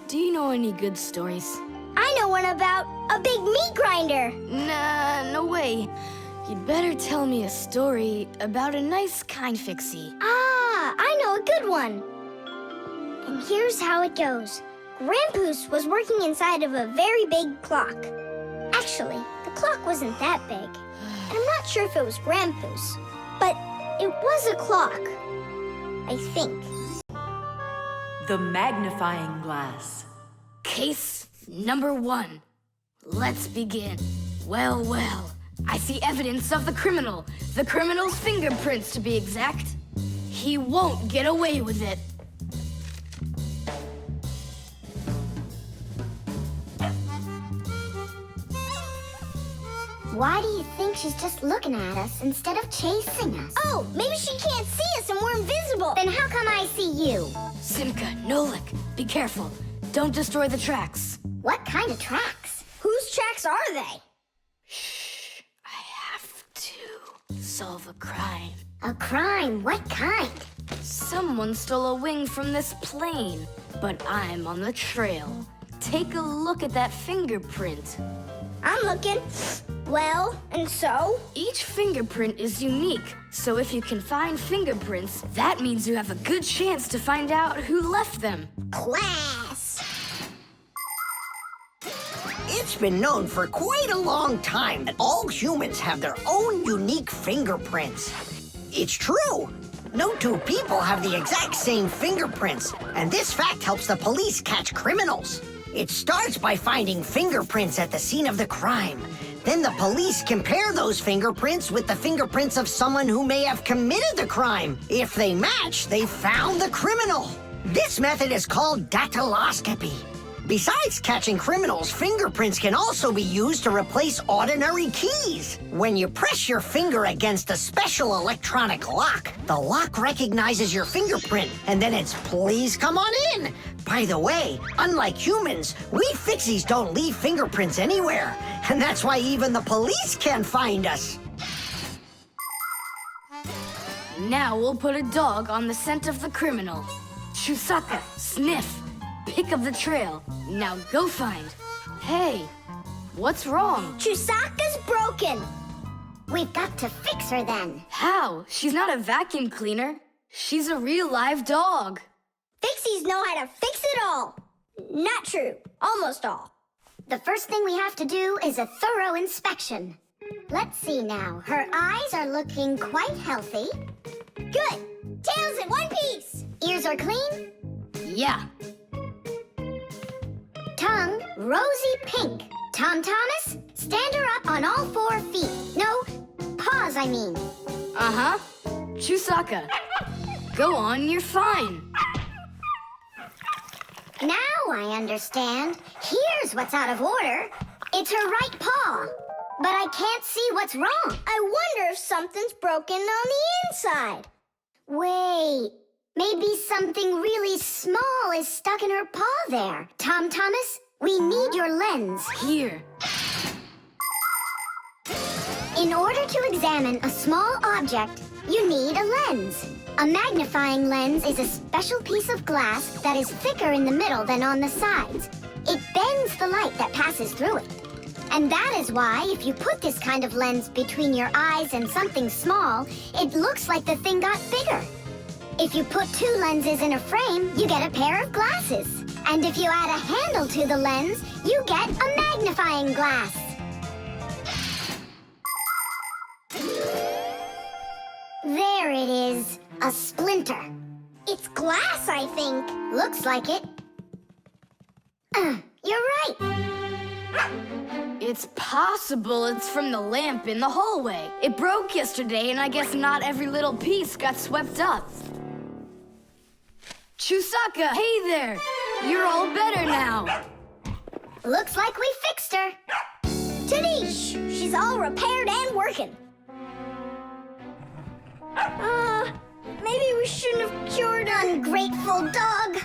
do you know any good stories? I know one about a big meat grinder. Nah, no way. You'd better tell me a story about a nice, kind Fixie. Ah, I know a good one. And here's how it goes. Grandpoos was working inside of a very big clock. Actually, the clock wasn't that big. And I'm not sure if it was Grandpoos, but it was a clock, I think. The magnifying glass. Case number 1. Let's begin. Well, well. I see evidence of the criminal. The criminal's fingerprints, to be exact. He won't get away with it. Why do you think she's just looking at us instead of chasing us? Oh, maybe she can't see us and we're invisible. Then how come I see you? Simka, Nolik, be careful. Don't destroy the tracks. What kind of tracks? Whose tracks are they? Shh. I have to solve a crime. A crime? What kind? Someone stole a wing from this plane, but I'm on the trail. Take a look at that fingerprint. I'm looking. Well, and so? Each fingerprint is unique, so if you can find fingerprints, that means you have a good chance to find out who left them. Class! It's been known for quite a long time that all humans have their own unique fingerprints. It's true. No two people have the exact same fingerprints, and this fact helps the police catch criminals. It starts by finding fingerprints at the scene of the crime. Then the police compare those fingerprints with the fingerprints of someone who may have committed the crime. If they match, they found the criminal. This method is called dactyloscopy. Besides catching criminals, fingerprints can also be used to replace ordinary keys. When you press your finger against a special electronic lock, the lock recognizes your fingerprint, and then it's "please come on in." By the way, unlike humans, we Fixies don't leave fingerprints anywhere, and that's why even the police can't find us. Now we'll put a dog on the scent of the criminal. Chusaka, sniff. Pick up the trail. Now go find. Hey, what's wrong? Chusaka's broken. We've got to fix her then. How? She's not a vacuum cleaner. She's a real live dog. Fixies know how to fix it all. Not true. Almost all. The first thing we have to do is a thorough inspection. Let's see now. Her eyes are looking quite healthy. Good. Tails in one piece. Ears are clean. Yeah. Tongue, rosy pink. Tom Thomas, stand her up on all 4 feet. No, paws, I mean. Uh-huh. Chusaka, go on, you're fine. Now I understand. Here's what's out of order. It's her right paw. But I can't see what's wrong. I wonder if something's broken on the inside. Wait. Maybe something really small is stuck in her paw there. Tom Thomas, we need your lens. Here. In order to examine a small object, you need a lens. A magnifying lens is a special piece of glass that is thicker in the middle than on the sides. It bends the light that passes through it. And that is why, if you put this kind of lens between your eyes and something small, it looks like the thing got bigger. If you put two lenses in a frame, you get a pair of glasses. And if you add a handle to the lens, you get a magnifying glass. There it is, a splinter. It's glass, I think. Looks like it. You're right. It's possible it's from the lamp in the hallway. It broke yesterday, and I guess not every little piece got swept up. Chusaka, hey there! You're all better now. Looks like we fixed her. Tadish! She's all repaired and working. Maybe we shouldn't have cured her. Ungrateful dog.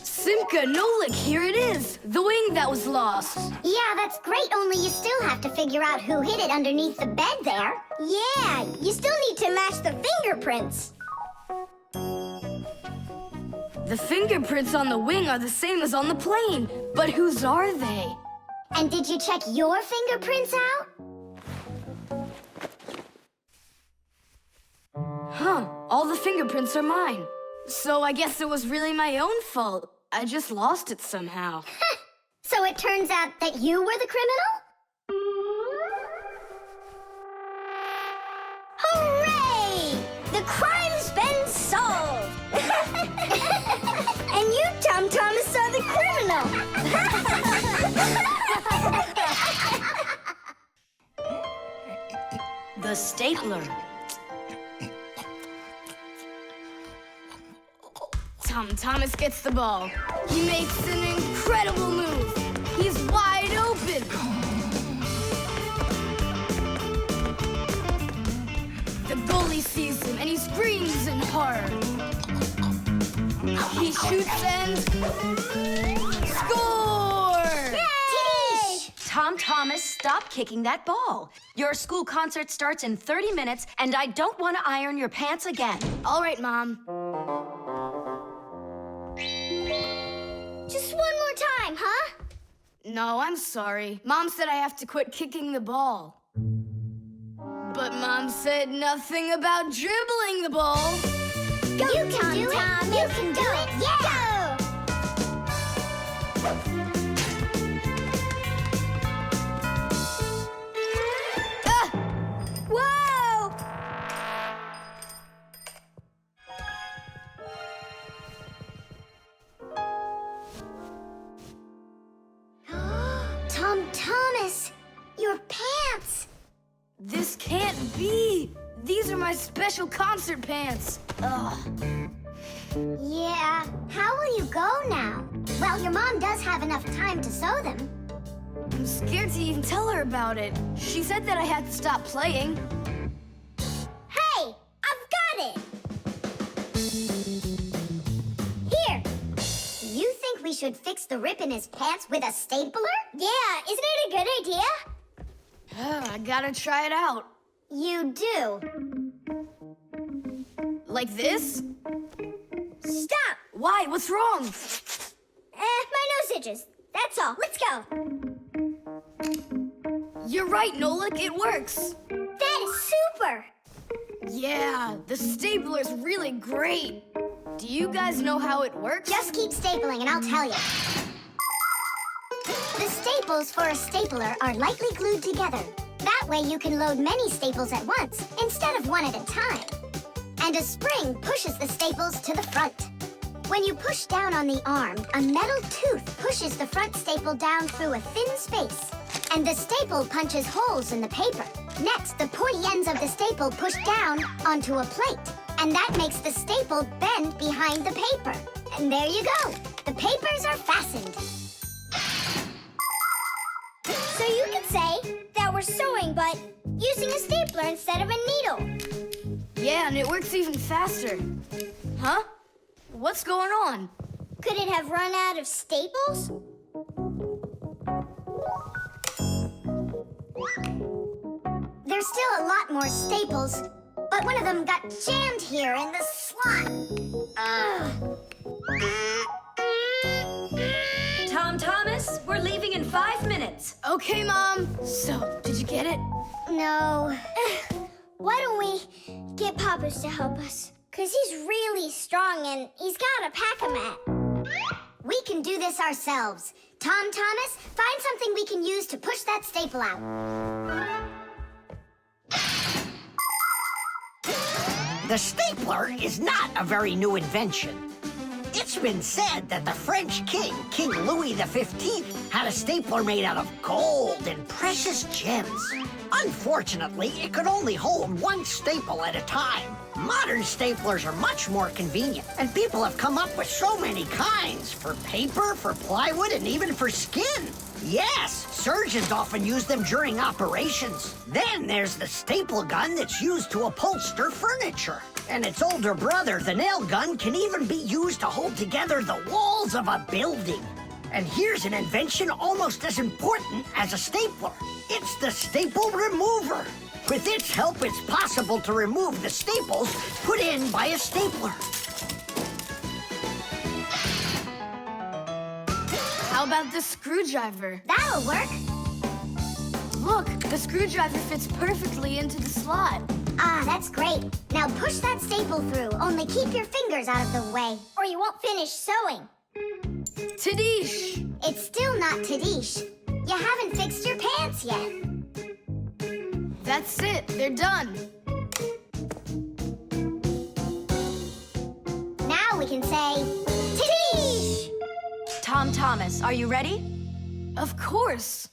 Simka and Nolik, here it is! The wing that was lost. Yeah, that's great, only you still have to figure out who hid it underneath the bed there. Yeah, you still need to match the fingerprints. The fingerprints on the wing are the same as on the plane, but whose are they? And did you check your fingerprints out? Huh, all the fingerprints are mine. So I guess it was really my own fault. I just lost it somehow. So it turns out that you were the criminal? Hooray! The crime's been solved! And you, Tom Thomas, are the criminal! The stapler. Tom Thomas gets the ball. He makes an incredible move. He's wide open. The goalie sees him and he screams in horror. He shoots and score! Yay! Tom Thomas, stop kicking that ball. Your school concert starts in 30 minutes, and I don't want to iron your pants again. All right, Mom. Just one more time, huh? No, I'm sorry. Mom said I have to quit kicking the ball. But Mom said nothing about dribbling the ball. Go, You can do it! Tom. You can do it! Yeah! Ah! Whoa! Tom Thomas, your pants! This can't be! These are my special concert pants. Ugh. Yeah, how will you go now? Well, your mom does have enough time to sew them. I'm scared to even tell her about it. She said that I had to stop playing. Hey, I've got it! Here! You think we should fix the rip in his pants with a stapler? Yeah, isn't it a good idea? I gotta try it out. You do. Like this? Stop! Why? What's wrong? My nose itches. That's all. Let's go. You're right, Nolik. It works. That is super! Yeah, the stapler's really great. Do you guys know how it works? Just keep stapling and I'll tell you. The staples for a stapler are lightly glued together. That way you can load many staples at once instead of one at a time. And a spring pushes the staples to the front. When you push down on the arm, a metal tooth pushes the front staple down through a thin space. And the staple punches holes in the paper. Next, the pointy ends of the staple push down onto a plate. And that makes the staple bend behind the paper. And there you go. The papers are fastened. So you could say that we're sewing, but using a stapler instead of a needle. Yeah, and it works even faster. Huh? What's going on? Could it have run out of staples? There's still a lot more staples, but one of them got jammed here in the slot. Ugh. Tom Thomas, we're leaving in 5 minutes. Okay, Mom. So, did you get it? No. Why don't we get Papa's to help us? Because he's really strong and he's got a pack-a-mat. We can do this ourselves. Tom Thomas, find something we can use to push that staple out. The stapler is not a very new invention. It's been said that the French king, King Louis XV, had a stapler made out of gold and precious gems. Unfortunately, it could only hold one staple at a time. Modern staplers are much more convenient, and people have come up with so many kinds for paper, for plywood, and even for skin. Yes, surgeons often use them during operations. Then there's the staple gun that's used to upholster furniture. And its older brother, the nail gun, can even be used to hold together the walls of a building. And here's an invention almost as important as a stapler. It's the staple remover. With its help, it's possible to remove the staples put in by a stapler. How about the screwdriver? That'll work. Look, the screwdriver fits perfectly into the slot. Ah, that's great. Now push that staple through, only keep your fingers out of the way. Or you won't finish sewing. Tadish! It's still not Tadish. You haven't fixed your pants yet. That's it, they're done. Now we can say, Tadish! Tom Thomas, are you ready? Of course.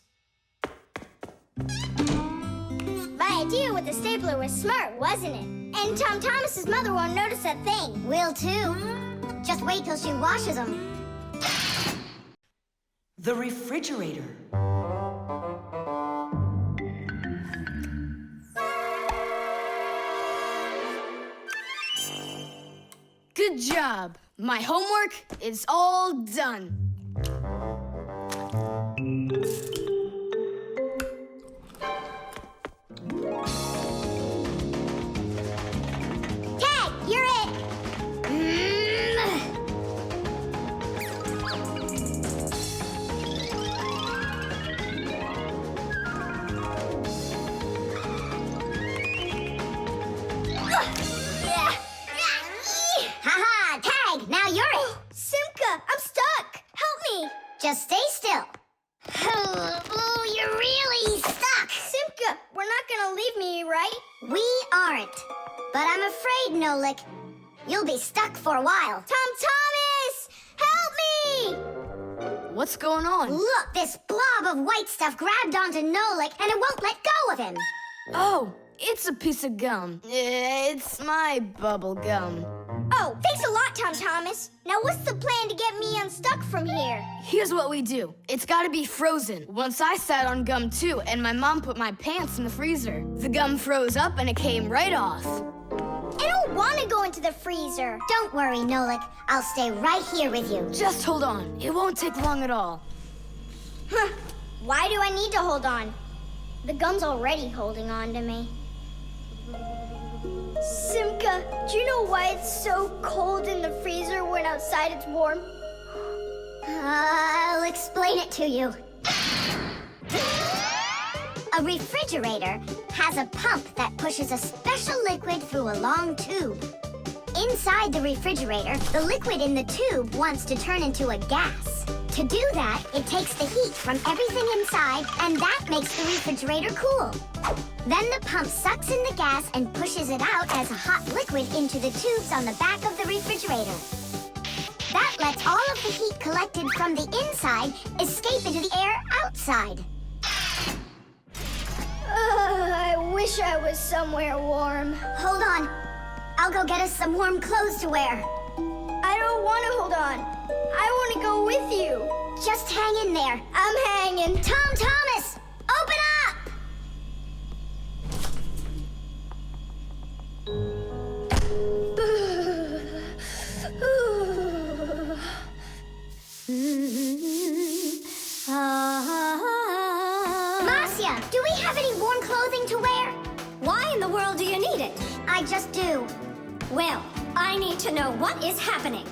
My idea with the stapler was smart, wasn't it? And Tom Thomas's mother won't notice a thing. Will too. Just wait till she washes them. The refrigerator. Good job. My homework is all done. Tag, you're it! Haha, Tag, now you're it. Simka, I'm stuck! Help me! Just stay still. Oh, you're really stuck. Simka, we're not gonna leave me, right? We aren't. But I'm afraid, Nolik, you'll be stuck for a while. Tom Thomas! Help me! What's going on? Look, this blob of white stuff grabbed onto Nolik and it won't let go of him. Oh, it's a piece of gum. It's my bubble gum. Oh, thanks a lot, Tom Thomas. Now what's the plan to get me unstuck from here? Here's what we do. It's gotta be frozen. Once I sat on gum too, and my mom put my pants in the freezer. The gum froze up and it came right off. I don't want to go into the freezer. Don't worry, Nolik. I'll stay right here with you. Just hold on. It won't take long at all. Huh. Why do I need to hold on? The gum's already holding on to me. Simka, do you know why it's so cold in the freezer when outside it's warm? I'll explain it to you. A refrigerator has a pump that pushes a special liquid through a long tube. Inside the refrigerator, the liquid in the tube wants to turn into a gas. To do that, it takes the heat from everything inside, and that makes the refrigerator cool. Then the pump sucks in the gas and pushes it out as a hot liquid into the tubes on the back of the refrigerator. That lets all of the heat collected from the inside escape into the air outside. I wish I was somewhere warm. Hold on. I'll go get us some warm clothes to wear. I don't want to hold on. I want to go with you. Just hang in there. I'm hanging. Tom Thomas, open up! Marcia, do we have any warm clothing to wear? Why in the world do you need it? I just do. Well, I need to know what is happening.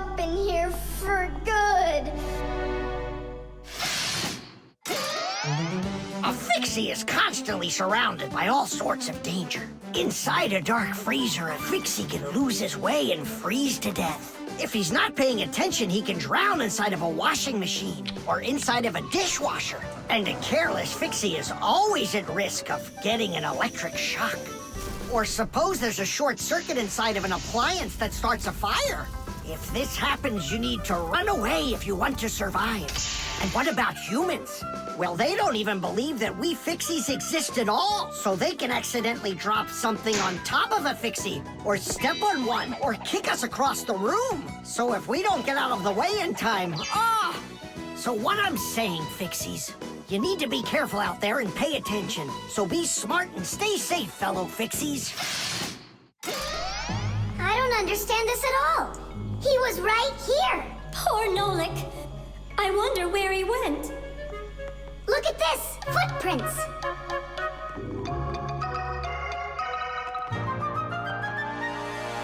up in here for good. A Fixie is constantly surrounded by all sorts of danger. Inside a dark freezer, a Fixie can lose his way and freeze to death. If he's not paying attention, he can drown inside of a washing machine or inside of a dishwasher. And a careless Fixie is always at risk of getting an electric shock. Or suppose there's a short circuit inside of an appliance that starts a fire. If this happens, you need to run away if you want to survive. And what about humans? Well, they don't even believe that we Fixies exist at all, so they can accidentally drop something on top of a Fixie, or step on one, or kick us across the room. So if we don't get out of the way in time, So what I'm saying, Fixies, you need to be careful out there and pay attention. So be smart and stay safe, fellow Fixies. I don't understand this at all. He was right here. Poor Nolik. I wonder where he went. Look at this, footprints.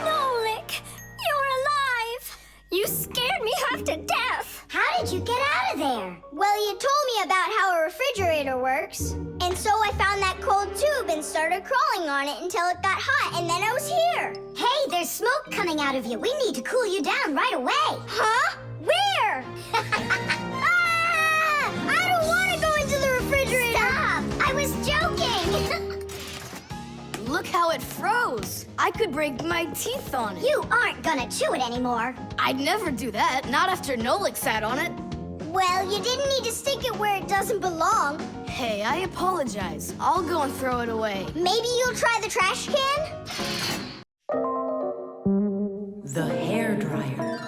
Nolik, you're alive. You scared me half to death. How did you get out of there? Well, you told me about how a refrigerator works. And so I found that cold tube and started crawling on it until it got hot, and then I was here. Hey, there's smoke coming out of you. We need to cool you down right away. Huh? Where? I don't want to go into the refrigerator. Stop! I was joking. Look how it froze. I could break my teeth on it. You aren't gonna chew it anymore. I'd never do that, not after Nolik sat on it. Well, you didn't need to stick it where it doesn't belong. Hey, I apologize. I'll go and throw it away. Maybe you'll try the trash can? The hairdryer.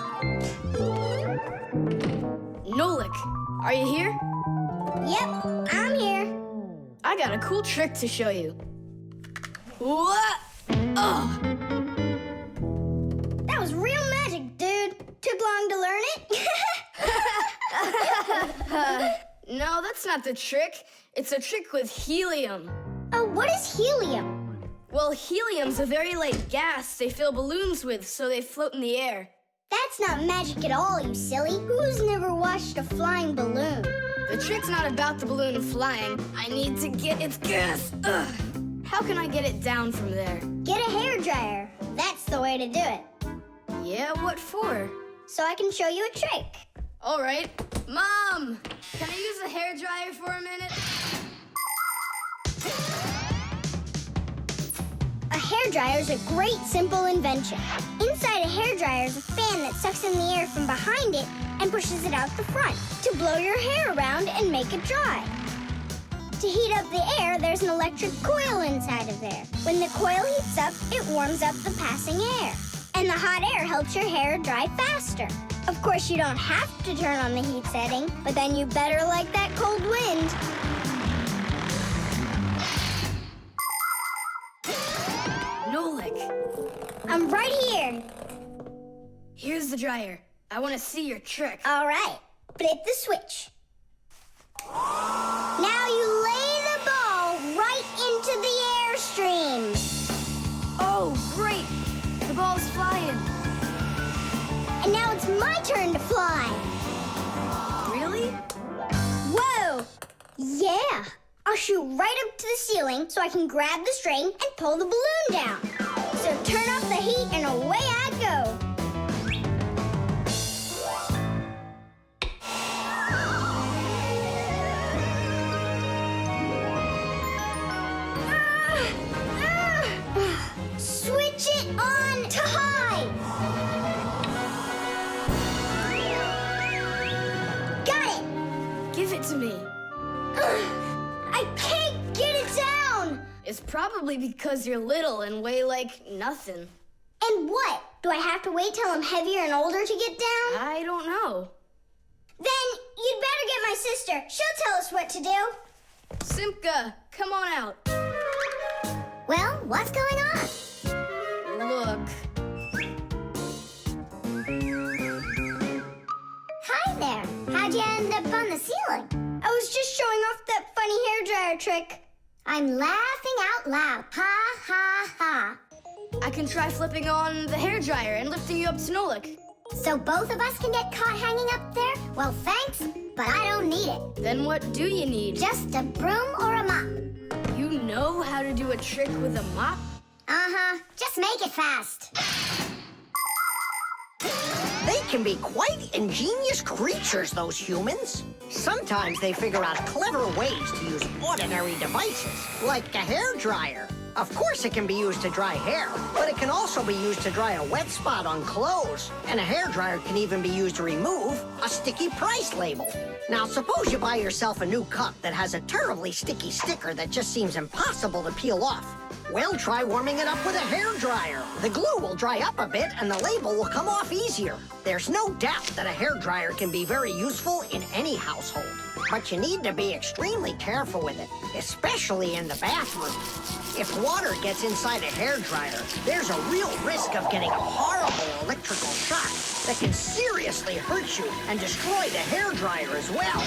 Nolik, are you here? Yep, I'm here. I got a cool trick to show you. What? Oh, That was real magic, dude. Took long to learn it? no, that's not the trick. It's a trick with helium. Oh, what is helium? Well, helium's a very light gas they fill balloons with so they float in the air. That's not magic at all, you silly. Who's never watched a flying balloon? The trick's not about the balloon flying. I need to get its gas. Ugh. How can I get it down from there? Get a hairdryer. That's the way to do it. Yeah, what for? So I can show you a trick. All right. Mom, can I use the hairdryer for a minute? A hairdryer is a great, simple invention. Inside a hairdryer is a fan that sucks in the air from behind it and pushes it out the front to blow your hair around and make it dry. To heat up the air, there's an electric coil inside of there. When the coil heats up, it warms up the passing air. And the hot air helps your hair dry faster. Of course, you don't have to turn on the heat setting, but then you better like that cold wind. Nolik, I'm right here. here's the dryer. I want to see your trick. All right, flip the switch. Now you lay the ball right into the airstream. Oh, great. The ball's flying. And now it's my turn to fly. Really? Whoa! Yeah! I'll shoot right up to the ceiling so I can grab the string and pull the balloon down. So turn off the heat and away I go. Switch it on to high. Got it. Give it to me. I can't get it down. It's probably because you're little and weigh like nothing. And what? Do I have to wait till I'm heavier and older to get down? I don't know. Then you'd better get my sister. She'll tell us what to do. Simka, come on out. Well, what's going on? Look. Hi there. How'd you end up on the ceiling? I was just showing off that funny hairdryer trick. I'm laughing out loud. Ha, ha, ha. I can try flipping on the hairdryer and lifting you up to Nolik. So both of us can get caught hanging up there? Well, thanks, but I don't need it. Then what do you need? Just a broom or a mop. You know how to do a trick with a mop? Uh-huh. Just make it fast. They can be quite ingenious creatures, those humans. Sometimes they figure out clever ways to use ordinary devices, like a hairdryer. Of course it can be used to dry hair, but it can also be used to dry a wet spot on clothes. And a hairdryer can even be used to remove a sticky price label. Now, suppose you buy yourself a new cup that has a terribly sticky sticker that just seems impossible to peel off. Well, try warming it up with a hairdryer. The glue will dry up a bit and the label will come off easier. There's no doubt that a hairdryer can be very useful in any household. But you need to be extremely careful with it, especially in the bathroom. If water gets inside a hairdryer, there's a real risk of getting a horrible electrical shock that can seriously hurt you and destroy the hairdryer as well.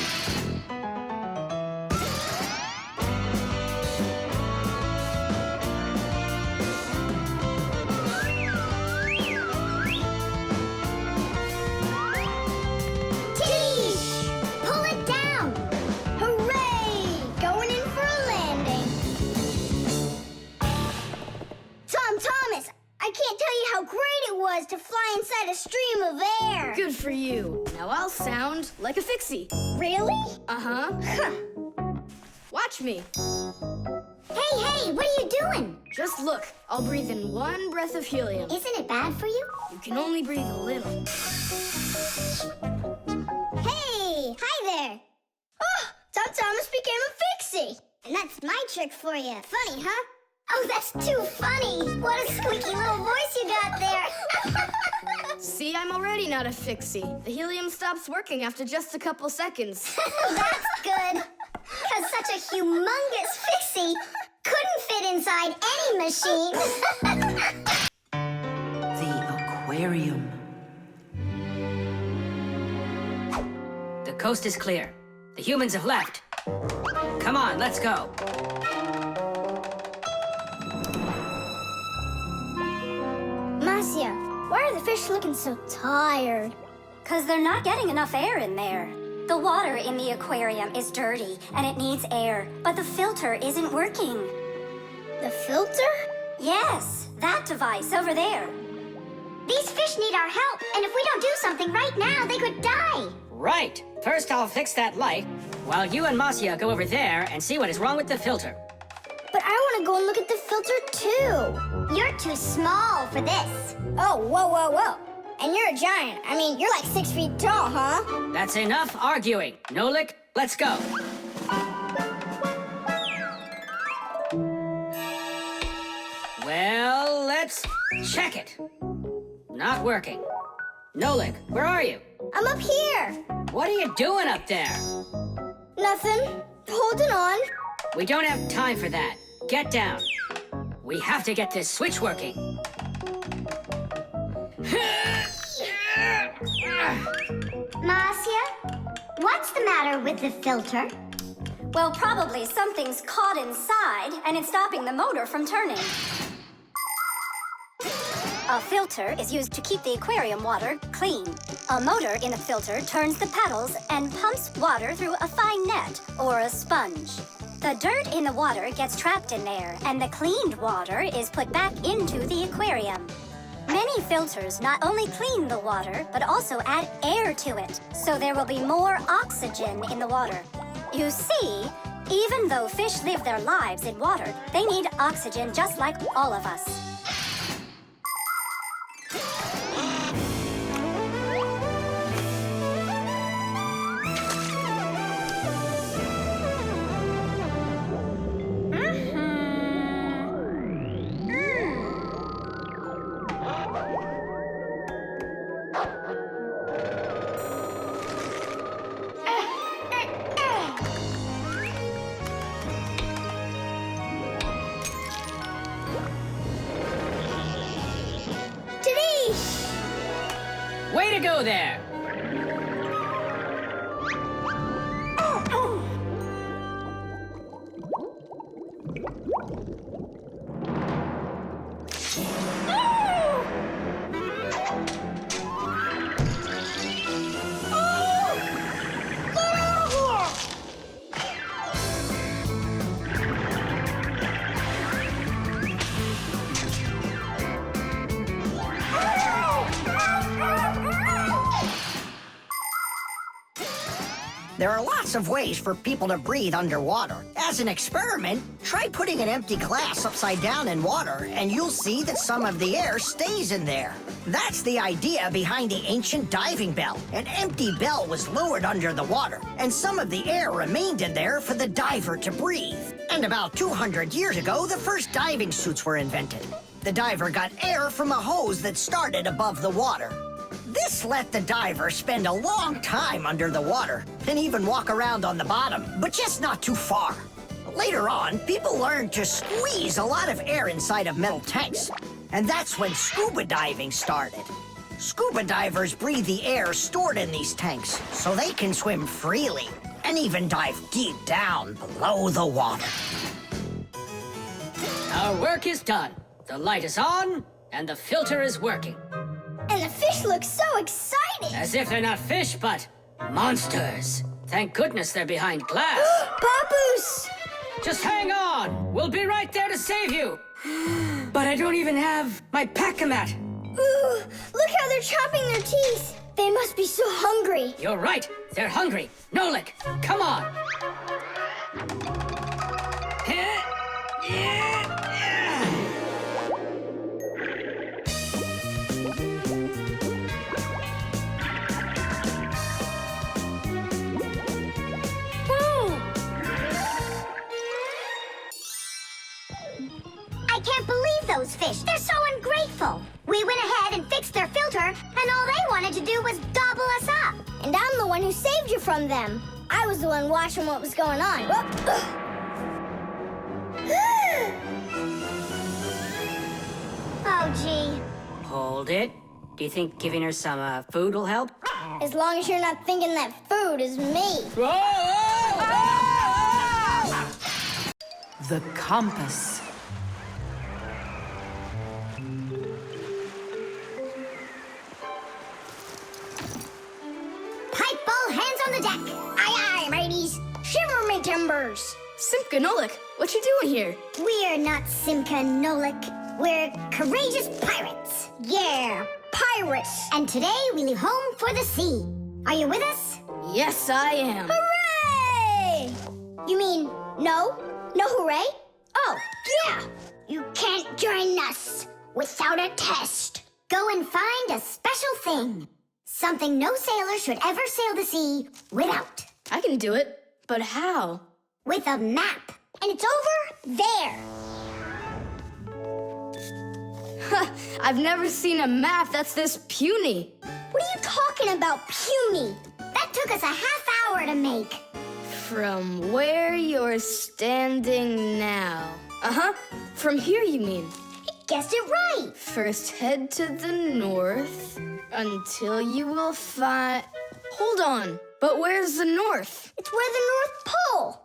To fly inside a stream of air. Good for you. Now I'll sound like a Fixie. Really? Uh-huh. Huh. Watch me. Hey, what are you doing? Just look. I'll breathe in one breath of helium. Isn't it bad for you? You can only breathe a little. Hey, hi there. Oh, Tom Thomas became a Fixie. And that's my trick for you. Funny, huh? Oh, that's too funny. What a squeaky little voice you got there. See, I'm already not a Fixie. The helium stops working after just a couple seconds. That's good. Because such a humongous Fixie couldn't fit inside any machine. The aquarium. The coast is clear. The humans have left. Come on, let's go. Marcia, why are the fish looking so tired? 'Cause they're not getting enough air in there. The water in the aquarium is dirty and it needs air, but the filter isn't working. The filter? Yes, that device over there. These fish need our help, and if we don't do something right now, they could die. Right. First, I'll fix that light, while you and Marcia go over there and see what is wrong with the filter. But I want to go and look at the filter, too. You're too small for this. Oh, whoa. And you're a giant. I mean, you're like 6 feet tall, huh? That's enough arguing. Nolik, let's go. Well, let's check it. Not working. Nolik, where are you? I'm up here. What are you doing up there? Nothing. Holding on. We don't have time for that. Get down. We have to get this switch working. Marcia, what's the matter with the filter? Well, probably something's caught inside and it's stopping the motor from turning. A filter is used to keep the aquarium water clean. A motor in the filter turns the paddles and pumps water through a fine net or a sponge. The dirt in the water gets trapped in there, and the cleaned water is put back into the aquarium. Many filters not only clean the water, but also add air to it, so there will be more oxygen in the water. You see, even though fish live their lives in water, they need oxygen just like all of us. Way to go there! There are lots of ways for people to breathe underwater. As an experiment, try putting an empty glass upside down in water, and you'll see that some of the air stays in there. That's the idea behind the ancient diving bell. An empty bell was lowered under the water, and some of the air remained in there for the diver to breathe. And about 200 years ago, the first diving suits were invented. The diver got air from a hose that started above the water. This let the diver spend a long time under the water and even walk around on the bottom, but just not too far. Later on, people learned to squeeze a lot of air inside of metal tanks, and that's when scuba diving started. Scuba divers breathe the air stored in these tanks so they can swim freely and even dive deep down below the water. Our work is done. The light is on, and the filter is working. And the fish look so excited! As if they're not fish, but monsters. Thank goodness they're behind glass. Papoose! Just hang on. We'll be right there to save you. But I don't even have my pack-a-mat. Ooh, look how they're chopping their teeth. They must be so hungry. You're right. They're hungry. Nolik, come on. I can't believe those fish. They're so ungrateful. We went ahead and fixed their filter, and all they wanted to do was gobble us up. And I'm the one who saved you from them. I was the one watching what was going on. Oh, gee. Hold it. Do you think giving her some food will help? As long as you're not thinking that food is me. The compass. Pipe ball, hands on the deck. Aye, aye, mateys. Shiver me timbers. Simka and Nolik, what you doing here? We're not Simka and Nolik. We're courageous pirates. Yeah, pirates. And today we leave home for the sea. Are you with us? Yes, I am. Hooray! You mean no? No hooray? Oh, yeah. You can't join us without a test. Go and find a special thing. Something no sailor should ever sail the sea without. I can do it, but how? With a map. And it's over there. I've never seen a map that's this puny. What are you talking about, puny? That took us a half hour to make. From where you're standing now. Uh-huh. From here, you mean? Guessed it right. First head to the north until you will find... Hold on. But where's the north? It's where the North Pole.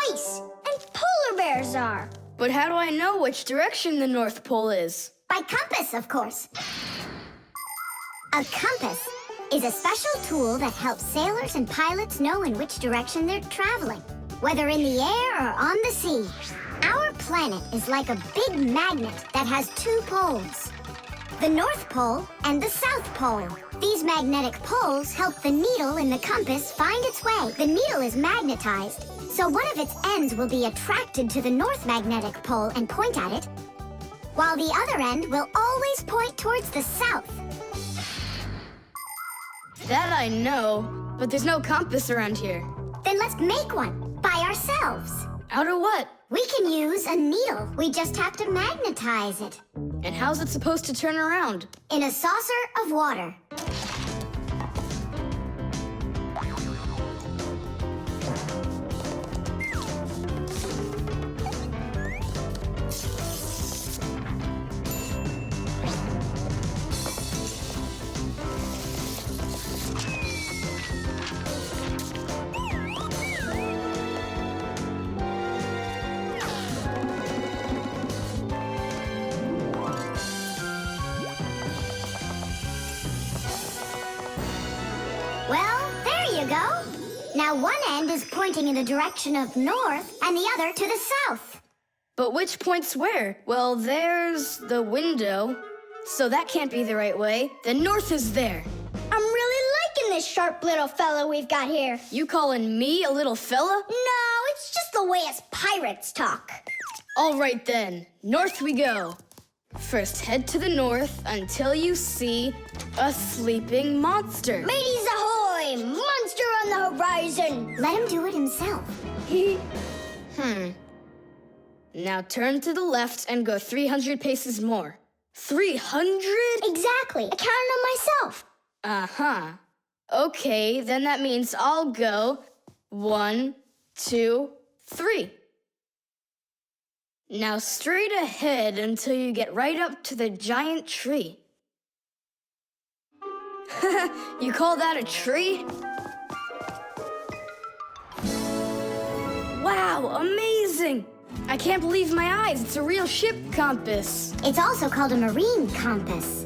Ice and polar bears are. But how do I know which direction the North Pole is? By compass, of course. A compass is a special tool that helps sailors and pilots know in which direction they're traveling, whether in the air or on the sea. Our planet is like a big magnet that has two poles, the North Pole and the South Pole. These magnetic poles help the needle in the compass find its way. The needle is magnetized, so one of its ends will be attracted to the North Magnetic Pole and point at it, while the other end will always point towards the South. That I know, but there's no compass around here. Then let's make one by ourselves. Out of what? We can use a needle. We just have to magnetize it. And how's it supposed to turn around? In a saucer of water. Well, there you go. Now one end is pointing in the direction of north and the other to the south. But which points where? Well, there's the window, so that can't be the right way. The north is there. I'm really liking this sharp little fella we've got here. You calling me a little fella? No, it's just the way us pirates talk. All right then, north we go. First head to the north until you see a sleeping monster. Mateys ahoy! Monster on the horizon! Let him do it himself. Now turn to the left and go 300 paces more. 300? Exactly. I counted on myself. Uh-huh. Okay, then that means I'll go 1, 2, 3. Now straight ahead until you get right up to the giant tree. You call that a tree? Wow, amazing! I can't believe my eyes. It's a real ship compass. It's also called a marine compass.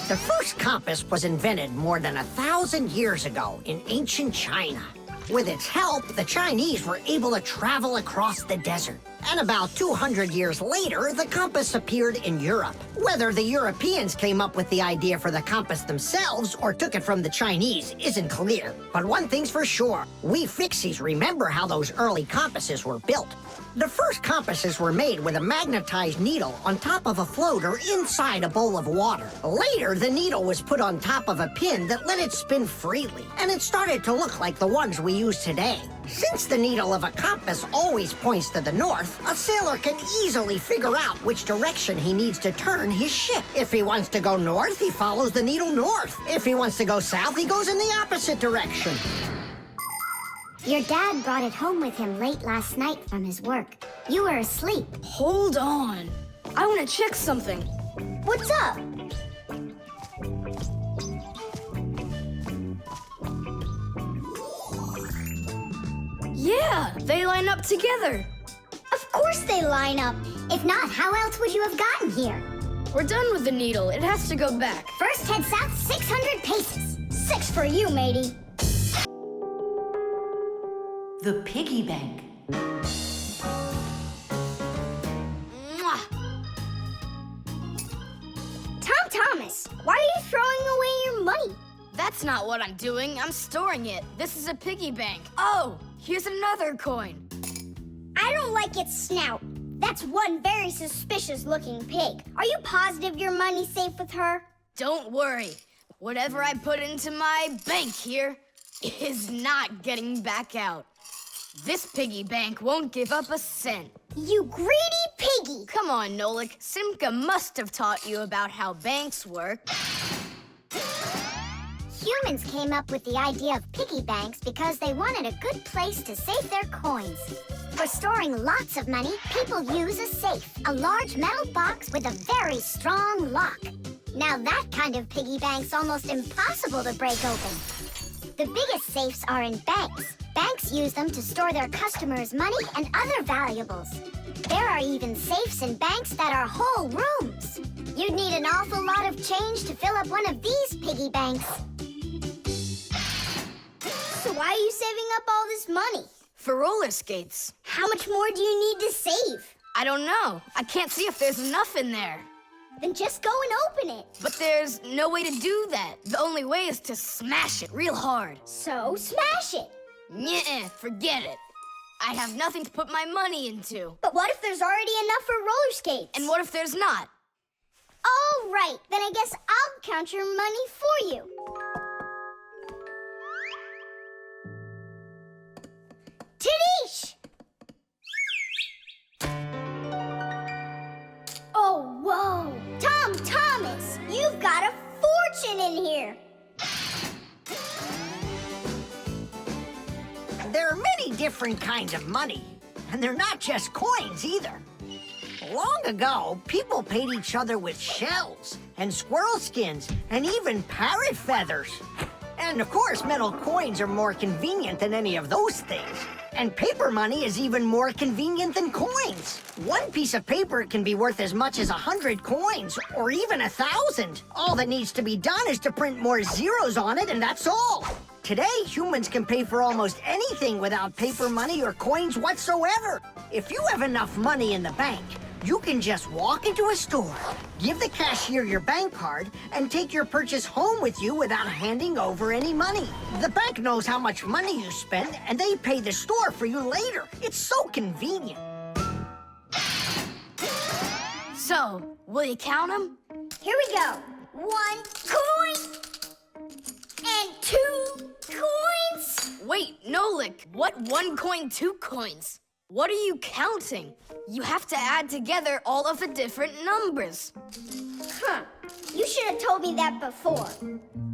The first compass was invented more than 1,000 years ago in ancient China. With its help, the Chinese were able to travel across the desert. And about 200 years later, the compass appeared in Europe. Whether the Europeans came up with the idea for the compass themselves or took it from the Chinese isn't clear. But one thing's for sure, we Fixies remember how those early compasses were built. The first compasses were made with a magnetized needle on top of a floater inside a bowl of water. Later, the needle was put on top of a pin that let it spin freely, and it started to look like the ones we use today. Since the needle of a compass always points to the north, a sailor can easily figure out which direction he needs to turn his ship. If he wants to go north, he follows the needle north. If he wants to go south, he goes in the opposite direction. Your dad brought it home with him late last night from his work. You were asleep. Hold on. I want to check something. What's up? Yeah, they line up together. Of course they line up. If not, how else would you have gotten here? We're done with the needle. It has to go back. First head south 600 paces. 6 for you, matey. The piggy bank. Mwah! Tom Thomas, why are you throwing away your money? That's not what I'm doing. I'm storing it. This is a piggy bank. Oh, here's another coin. I don't like its snout. That's one very suspicious-looking pig. Are you positive your money's safe with her? Don't worry. Whatever I put into my bank here is not getting back out. This piggy bank won't give up a cent. You greedy piggy! Come on, Nolik. Simka must have taught you about how banks work. Humans came up with the idea of piggy banks because they wanted a good place to save their coins. For storing lots of money, people use a safe, a large metal box with a very strong lock. Now that kind of piggy bank's almost impossible to break open. The biggest safes are in banks. Banks use them to store their customers' money and other valuables. There are even safes in banks that are whole rooms. You'd need an awful lot of change to fill up one of these piggy banks. So why are you saving up all this money? For roller skates. How much more do you need to save? I don't know. I can't see if there's enough in there. Then just go and open it. But there's no way to do that. The only way is to smash it real hard. So smash it. Nyeh, forget it. I have nothing to put my money into. But what if there's already enough for roller skates? And what if there's not? All right, then I guess I'll count your money for you. Tadish! Oh, whoa. Tom Thomas, you've got a fortune in here. There are many different kinds of money, and they're not just coins either. Long ago, people paid each other with shells and squirrel skins and even parrot feathers. And of course, metal coins are more convenient than any of those things. And paper money is even more convenient than coins. One piece of paper can be worth as much as 100 coins, or even 1,000. All that needs to be done is to print more zeros on it, and that's all. Today, humans can pay for almost anything without paper money or coins whatsoever. If you have enough money in the bank, You can just walk into a store, give the cashier your bank card, and take your purchase home with you without handing over any money. The bank knows how much money you spend, and they pay the store for you later. It's so convenient. So, will you count them? Here we go. 1 coin and 2 coins. Wait, Nolik, what 1 coin, 2 coins? What are you counting? You have to add together all of the different numbers. Huh. You should have told me that before.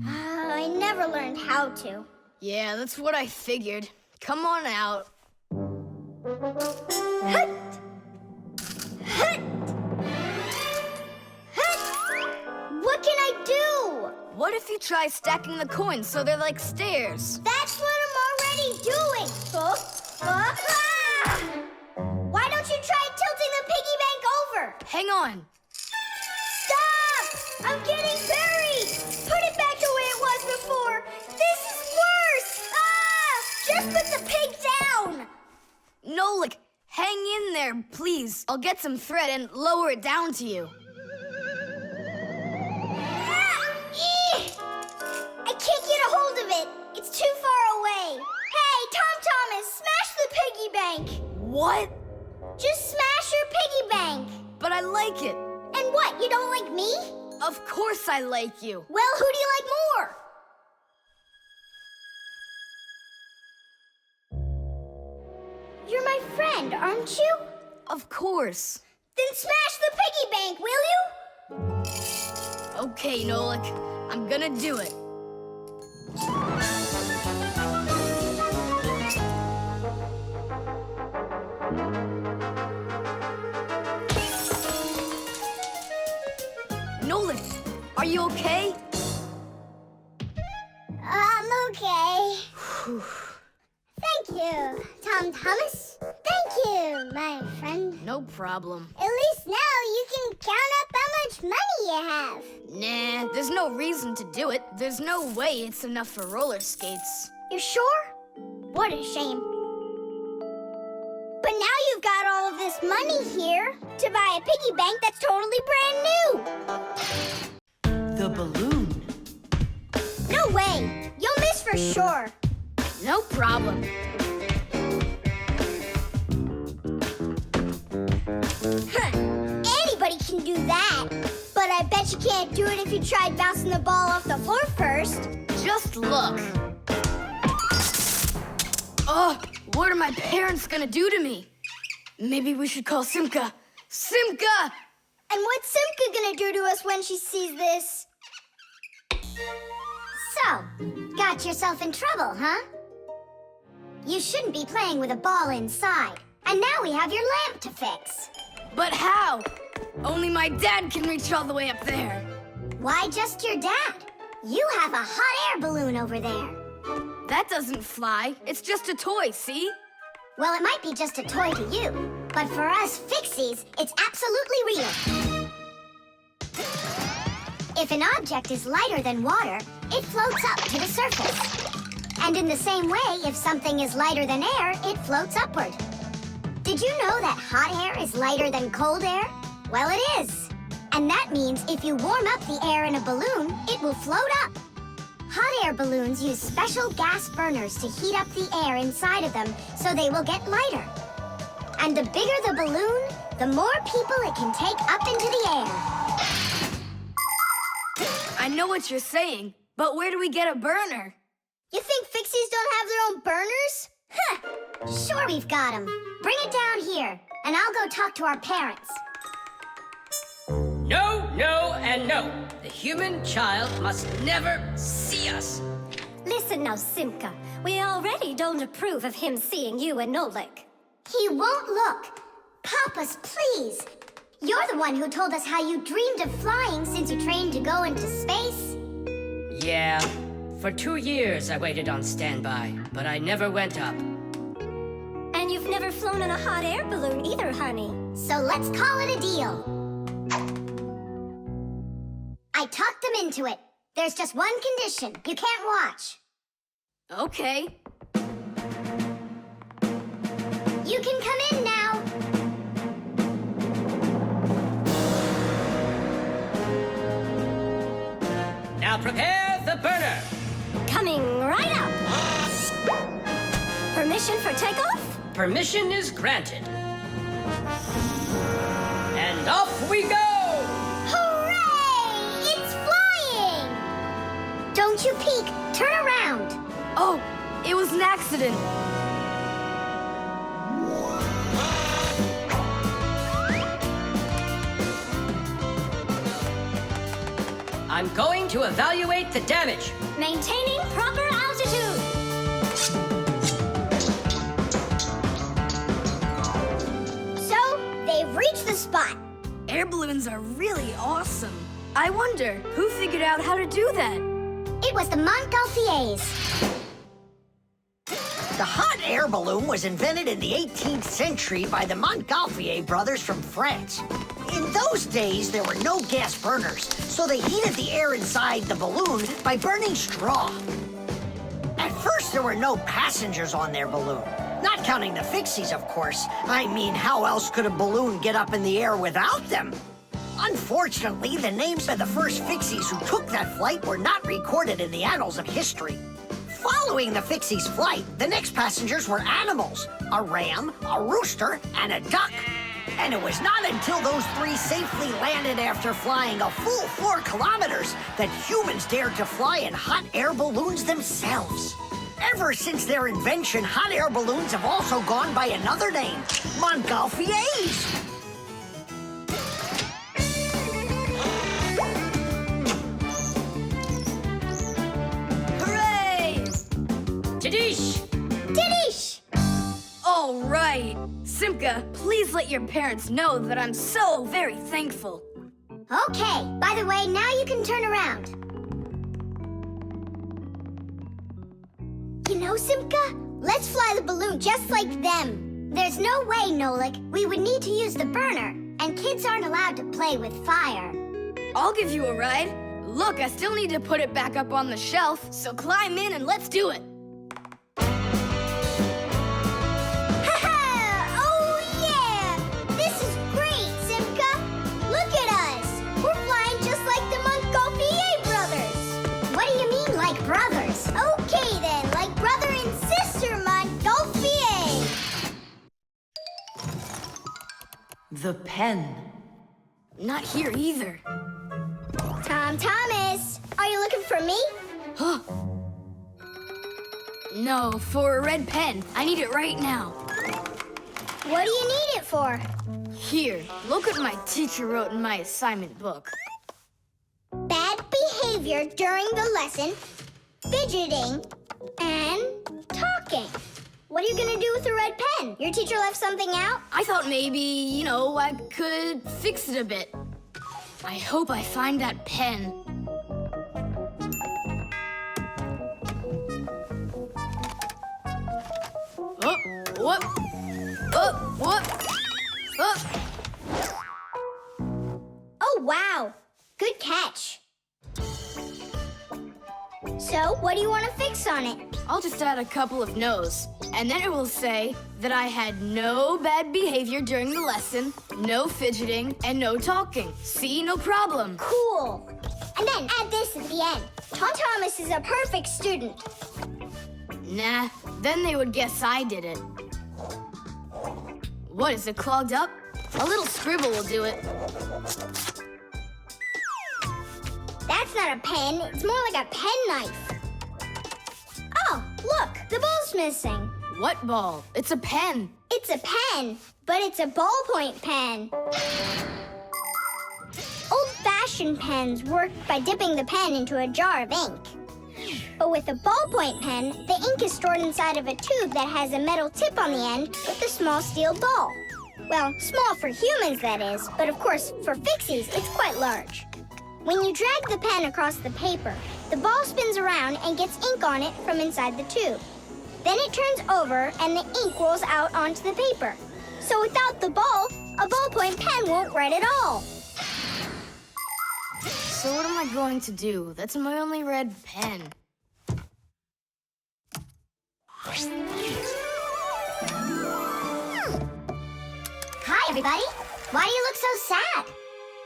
I never learned how to. Yeah, that's what I figured. Come on out. Hut! Hut! Hut! What can I do? What if you try stacking the coins so they're like stairs? That's what I'm already doing. Ah! Why don't you try tilting the piggy bank over? Hang on. Stop! I'm getting buried! Put it back the way it was before! This is worse! Ah! Just put the pig down! Nolik, hang in there, please. I'll get some thread and lower it down to you. I can't get a hold of it. It's too far away. Hey, Tom Thomas, smash the piggy bank. What? Just smash your piggy bank. But I like it. And what, you don't like me? Of course I like you. Well, who do you like more? You're my friend, aren't you? Of course. Then smash the piggy bank, will you? Okay, Nolik, I'm gonna do it. Nolik, are you okay? I'm okay. Thank you, Tom Thomas. Thank you, my friend. No problem. At least now you can count up how much money you have. Nah, there's no reason to do it. There's no way it's enough for roller skates. You sure? What a shame. But now you've got all of this money here to buy a piggy bank that's totally brand new. The balloon. No way. You'll miss for sure. No problem. Anybody can do that. But I bet you can't do it if you tried bouncing the ball off the floor first. Just look. Oh, what are my parents gonna do to me? Maybe we should call Simka. Simka! And what's Simka gonna do to us when she sees this? So, got yourself in trouble, huh? You shouldn't be playing with a ball inside. And now we have your lamp to fix. But how? Only my dad can reach all the way up there. Why just your dad? You have a hot air balloon over there. That doesn't fly. It's just a toy, see? Well, it might be just a toy to you, but for us Fixies, it's absolutely real. If an object is lighter than water, it floats up to the surface. And in the same way, if something is lighter than air, it floats upward. Did you know that hot air is lighter than cold air? Well, it is. And that means if you warm up the air in a balloon, it will float up. Hot air balloons use special gas burners to heat up the air inside of them so they will get lighter. And the bigger the balloon, the more people it can take up into the air. I know what you're saying, but where do we get a burner? You think Fixies don't have their own burners? Huh! Sure we've got them. Bring it down here, and I'll go talk to our parents. No, no, and no. The human child must never see us. Listen now, Simka. We already don't approve of him seeing you and Nolik. He won't look. Papas, please. You're the one who told us how you dreamed of flying since you trained to go into space. Yeah. For 2 years I waited on standby, but I never went up. And you've never flown in a hot air balloon either, honey. So let's call it a deal. I talked them into it. There's just one condition. You can't watch. Okay. You can come in now. Now prepare the burner. Coming right up. Permission for takeoff? Permission is granted. And off we go! Hooray! It's flying! Don't you peek. Turn around. Oh, it was an accident. I'm going to evaluate the damage. Maintaining proper altitude. So, they've reached the spot. Air balloons are really awesome. I wonder, who figured out how to do that? It was the Montgolfiers. The hot air balloon was invented in the 18th century by the Montgolfier brothers from France. In those days, there were no gas burners, so they heated the air inside the balloon by burning straw. At first, there were no passengers on their balloon. Not counting the Fixies, of course. I mean, how else could a balloon get up in the air without them? Unfortunately, the names of the first Fixies who took that flight were not recorded in the annals of history. Following the Fixies' flight, the next passengers were animals: a ram, a rooster, and a duck. And it was not until those three safely landed after flying a full 4 kilometers that humans dared to fly in hot air balloons themselves. Ever since their invention, hot air balloons have also gone by another name: Montgolfiers. Hooray! Tadish! Didish! All right. Simka, please let your parents know that I'm so very thankful. Okay, by the way, now you can turn around. You know, Simka, let's fly the balloon just like them. There's no way, Nolik. We would need to use the burner, and kids aren't allowed to play with fire. I'll give you a ride. Look, I still need to put it back up on the shelf, so climb in and let's do it. Brothers. Okay then, like brother and sister, Montgolfier. The pen. Not here either. Tom Thomas, are you looking for me? Huh? No, for a red pen. I need it right now. What do you need it for? Here, look what my teacher wrote in my assignment book. Bad behavior during the lesson, fidgeting, and talking. What are you gonna do with the red pen? Your teacher left something out? I thought maybe, I could fix it a bit. I hope I find that pen. Oh, whoop. Oh, whoop. Oh. Oh, wow. Good catch. So, what do you want to fix on it? I'll just add a couple of no's, and then it will say that I had no bad behavior during the lesson, no fidgeting, and no talking. See, no problem. Cool. And then add this at the end. Tom Thomas is a perfect student. Nah, then they would guess I did it. What, is it clogged up? A little scribble will do it. That's not a pen, it's more like a penknife. Oh, look, the ball's missing. What ball? It's a pen. It's a pen, but it's a ballpoint pen. Old-fashioned pens work by dipping the pen into a jar of ink. But with a ballpoint pen, the ink is stored inside of a tube that has a metal tip on the end with a small steel ball. Well, small for humans, that is, but of course, for Fixies, it's quite large. When you drag the pen across the paper, the ball spins around and gets ink on it from inside the tube. Then it turns over and the ink rolls out onto the paper. So without the ball, a ballpoint pen won't write at all. So what am I going to do? That's my only red pen. Hi, everybody. Why do you look so sad?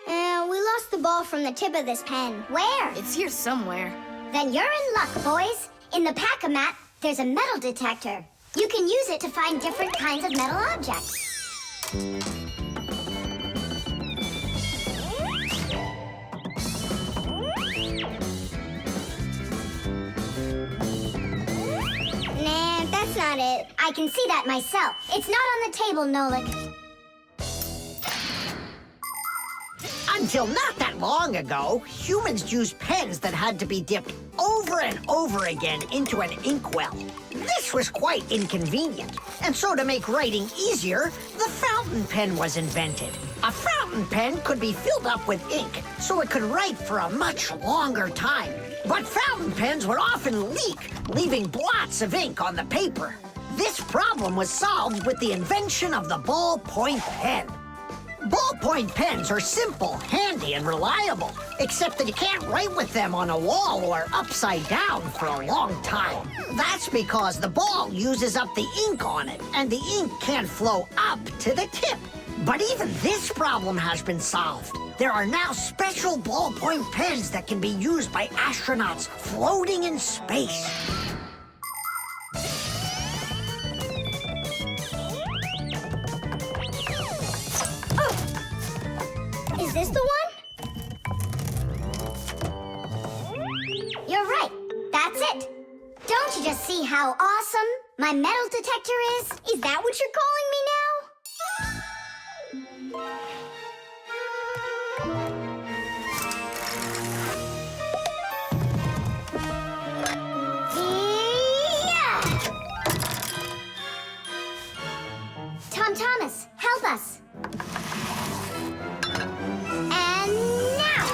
We lost the ball from the tip of this pen. Where? It's here somewhere. Then you're in luck, boys. In the pack-a-mat, there's a metal detector. You can use it to find different kinds of metal objects. Nah, that's not it. I can see that myself. It's not on the table, Nolik. Until not that long ago, humans used pens that had to be dipped over and over again into an inkwell. This was quite inconvenient, and so to make writing easier, the fountain pen was invented. A fountain pen could be filled up with ink, so it could write for a much longer time. But fountain pens would often leak, leaving blots of ink on the paper. This problem was solved with the invention of the ballpoint pen. Ballpoint pens are simple, handy, and reliable, except that you can't write with them on a wall or upside down for a long time. That's because the ball uses up the ink on it, and the ink can't flow up to the tip. But even this problem has been solved. There are now special ballpoint pens that can be used by astronauts floating in space. Is this the one? You're right. That's it. Don't you just see how awesome my metal detector is? Is that what you're calling me now? Yeah! Tom Thomas, help us. And now!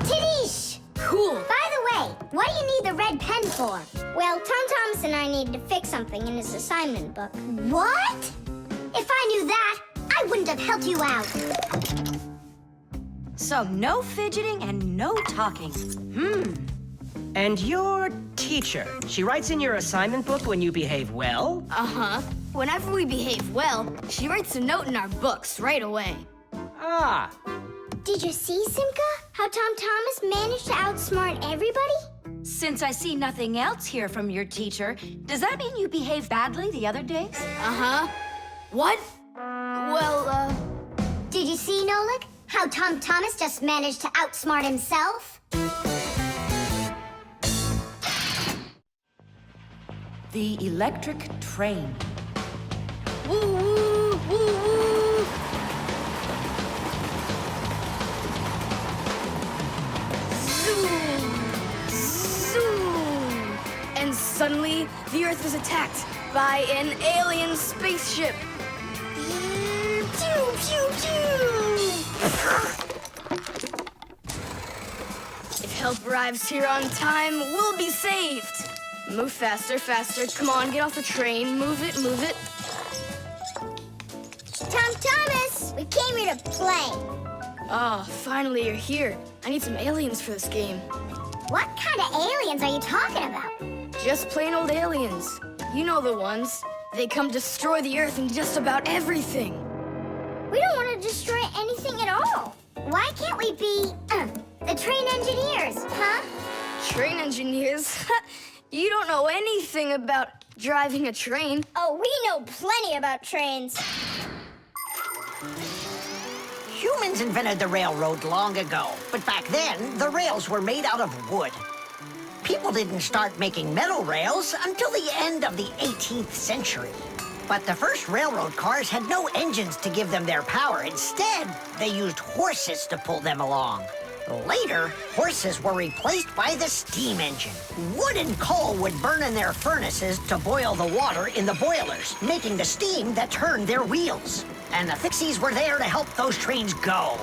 Tidish! Cool. By the way, what do you need the red pen for? Well, Tom Thomas and I need to fix something in his assignment book. What? If I knew that, I wouldn't have helped you out. So no fidgeting and no talking. And your teacher, she writes in your assignment book when you behave well? Uh-huh. Whenever we behave well, she writes a note in our books right away. Ah, Did you see, Simka? How Tom Thomas managed to outsmart everybody? Since I see nothing else here from your teacher, does that mean you behaved badly the other days? Uh-huh. What? Well, Did you see, Nolik? How Tom Thomas just managed to outsmart himself? The electric train. woo, woo, woo, woo. Zoom! Zoom! And suddenly, the Earth is attacked by an alien spaceship. Pew, pew, pew! If help arrives here on time, we'll be saved. Move faster, faster. Come on, get off the train. Move it, move it. Tom Thomas, we came here to play. Oh, finally you're here. I need some aliens for this game. What kind of aliens are you talking about? Just plain old aliens. You know the ones. They come destroy the Earth and just about everything. We don't want to destroy anything at all. Why can't we be, the train engineers, huh? Train engineers? You don't know anything about driving a train. Oh, we know plenty about trains. Humans invented the railroad long ago, but back then, the rails were made out of wood. People didn't start making metal rails until the end of the 18th century. But the first railroad cars had no engines to give them their power. Instead, they used horses to pull them along. Later, horses were replaced by the steam engine. Wood and coal would burn in their furnaces to boil the water in the boilers, making the steam that turned their wheels. And the Fixies were there to help those trains go,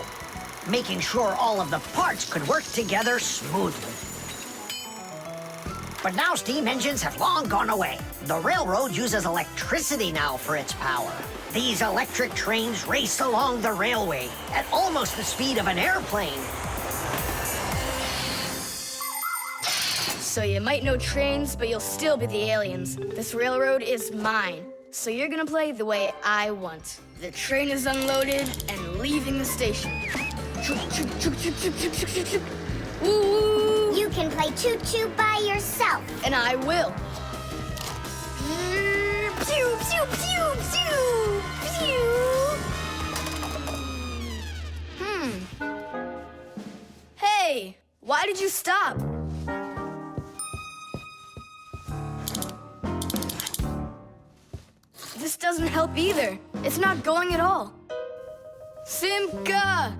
making sure all of the parts could work together smoothly. But now steam engines have long gone away. The railroad uses electricity now for its power. These electric trains race along the railway at almost the speed of an airplane. So you might know trains, but you'll still be the aliens. This railroad is mine. So you're gonna play the way I want. The train is unloaded and leaving the station. Woo! You can play choo-choo by yourself. And I will. Pew, pew, pew, pew, pew. Hey, why did you stop? This doesn't help either. It's not going at all. Simka!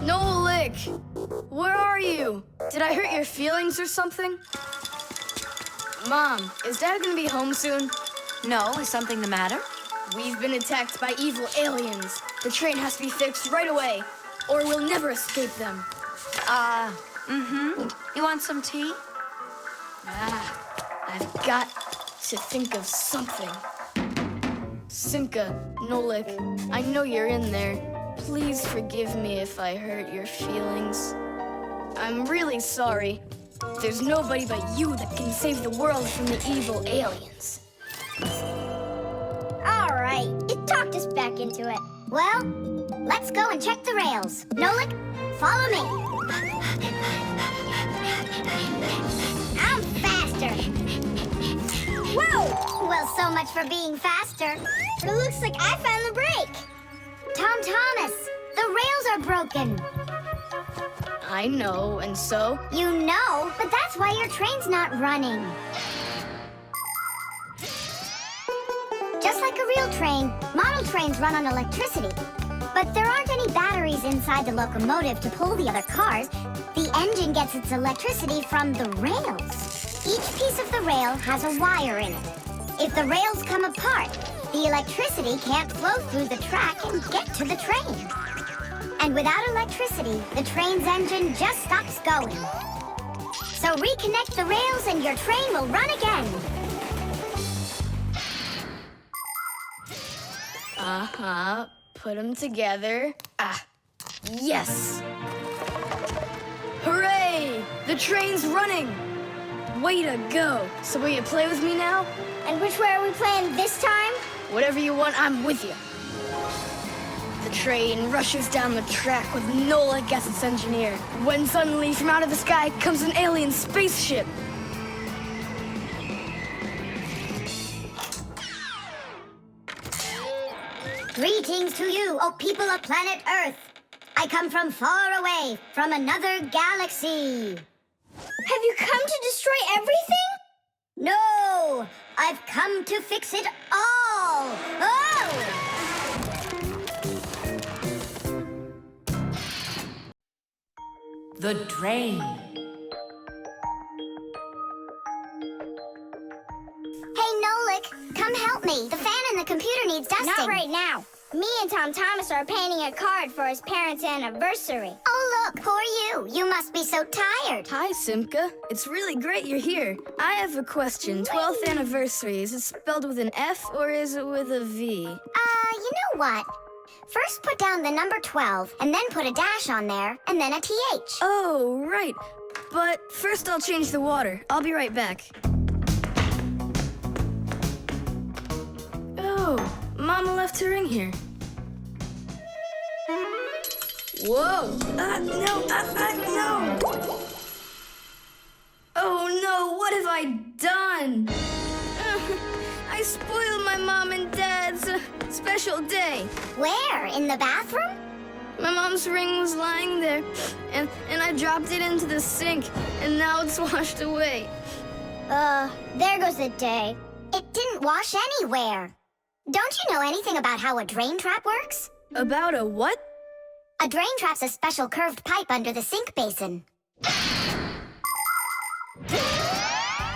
Nolik! Where are you? Did I hurt your feelings or something? Mom, is Dad gonna be home soon? No, is something the matter? We've been attacked by evil aliens. The train has to be fixed right away, or we'll never escape them. You want some tea? I've got to think of something. Simka, Nolik, I know you're in there. Please forgive me if I hurt your feelings. I'm really sorry. There's nobody but you that can save the world from the evil aliens. All right, it talked us back into it. Well, let's go and check the rails. Nolik, follow me. I'm faster. Whoa! Well, so much for being faster. It looks like I found the brake. Tom Thomas, the rails are broken. I know, and so? You know, but that's why your train's not running. Just like a real train, model trains run on electricity. But there aren't any batteries inside the locomotive to pull the other cars. The engine gets its electricity from the rails. Each piece of the rail has a wire in it. If the rails come apart, the electricity can't flow through the track and get to the train. And without electricity, the train's engine just stops going. So reconnect the rails and your train will run again. Put them together. Yes! Hooray! The train's running! Way to go! So will you play with me now? And which way are we playing this time? Whatever you want, I'm with you. The train rushes down the track with Nolik as its engineer, when suddenly from out of the sky comes an alien spaceship. Greetings to you, O people of planet Earth. I come from far away, from another galaxy. Have you come to destroy everything? No, I've come to fix it all. Oh! The drain. Hey, Nolik, come help me. The fan in the computer needs dusting. Not right now. Me and Tom Thomas are painting a card for his parents' anniversary. Oh, look, poor you. You must be so tired. Hi, Simka. It's really great you're here. I have a question. 12th anniversary, is it spelled with an F or is it with a V? You know what? First put down the number 12, and then put a dash on there, and then a TH. Oh, right. But first I'll change the water. I'll be right back. Oh, Mama left her in here. Whoa! No! Oh no, what have I done? I spoiled my mom and dad's special day. Where? In the bathroom? My mom's ring was lying there, and I dropped it into the sink, and now it's washed away. There goes the day. It didn't wash anywhere. Don't you know anything about how a drain trap works? About a what? A drain trap's a special curved pipe under the sink basin.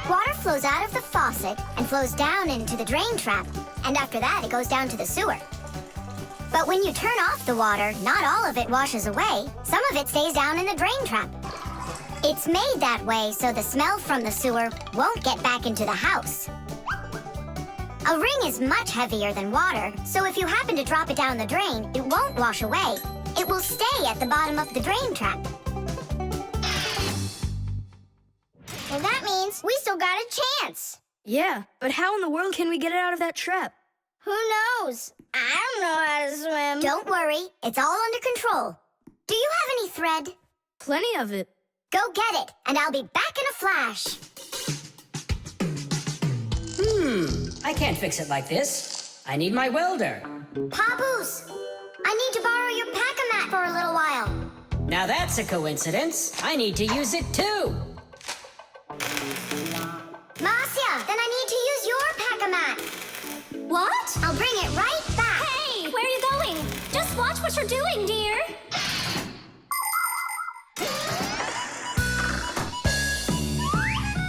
Water flows out of the faucet and flows down into the drain trap, and after that it goes down to the sewer. But when you turn off the water, not all of it washes away. Some of it stays down in the drain trap. It's made that way so the smell from the sewer won't get back into the house. A ring is much heavier than water, so if you happen to drop it down the drain, it won't wash away. It will stay at the bottom of the drain trap. Well, that means we still got a chance. Yeah, but how in the world can we get it out of that trap? Who knows? I don't know how to swim. Don't worry, it's all under control. Do you have any thread? Plenty of it. Go get it, and I'll be back in a flash. I can't fix it like this. I need my welder. Papoose, I need to borrow your pack-a-mat for a little while. Now that's a coincidence. I need to use it too. Marcia, then I need to use your pack-a-mat. What? I'll bring it right back. Hey, where are you going? Just watch what you're doing, dear.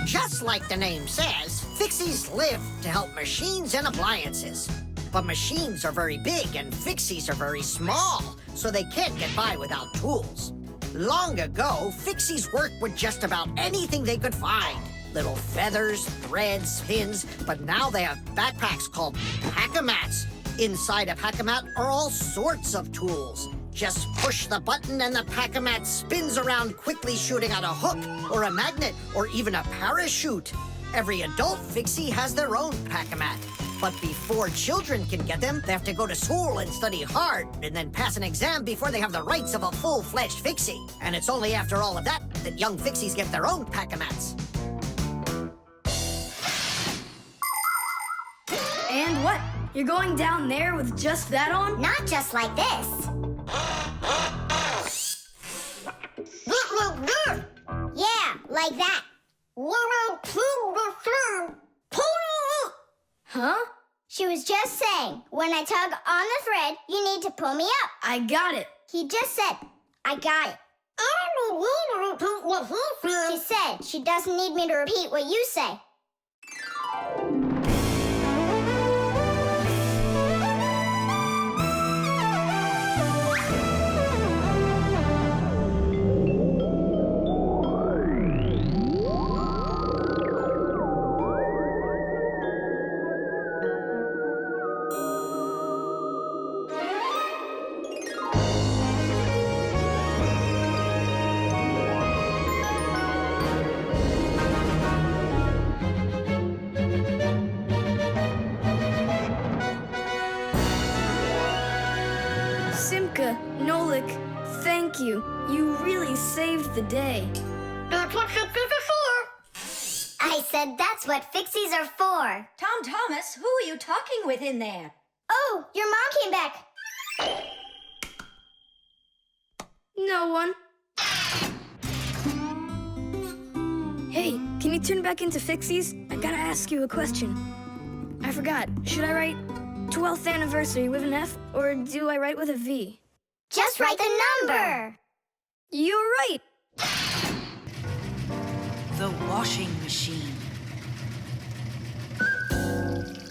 Just like the name says, Fixies live to help machines and appliances. But machines are very big and Fixies are very small, so they can't get by without tools. Long ago, Fixies worked with just about anything they could find. Little feathers, threads, pins, but now they have backpacks called pack-a-mats. Inside a pack-a-mat are all sorts of tools. Just push the button and the pack-a-mat spins around, quickly shooting out a hook or a magnet or even a parachute. Every adult Fixie has their own pack-a-mat. But before children can get them, they have to go to school and study hard and then pass an exam before they have the rights of a full-fledged Fixie. And it's only after all of that that young Fixies get their own pack-a-mats. And what? You're going down there with just that on? Not just like this. Yeah, like that. Huh? She was just saying, when I tug on the thread, you need to pull me up. I got it. He just said, I got it. She said she doesn't need me to repeat what you say. Simka, Nolik, thank you. You really saved the day. That's what Fixies are for. I said that's what Fixies are for. Tom Thomas, who are you talking with in there? Oh, your mom came back. No one. Hey, can you turn back into Fixies? I gotta ask you a question. I forgot. Should I write 12th anniversary with an F, or do I write with a V? Just write the number. You're right. The washing machine.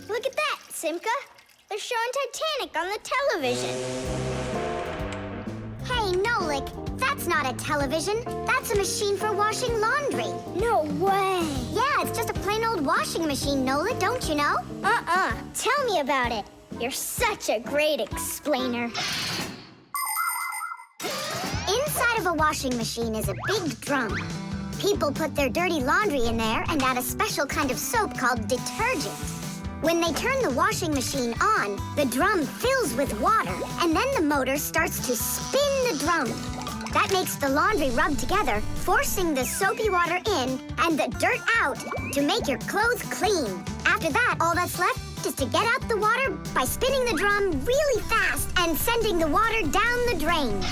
Look at that, Simka. They're showing Titanic on the television. Hey, Nolik, that's not a television. That's a machine for washing laundry. No way. Yeah, it's just a plain old washing machine, Nolik, don't you know? Tell me about it. You're such a great explainer. Inside of a washing machine is a big drum. People put their dirty laundry in there and add a special kind of soap called detergent. When they turn the washing machine on, the drum fills with water, and then the motor starts to spin the drum. That makes the laundry rub together, forcing the soapy water in and the dirt out to make your clothes clean. After that, all that's left is to get out the water by spinning the drum really fast and sending the water down the drain.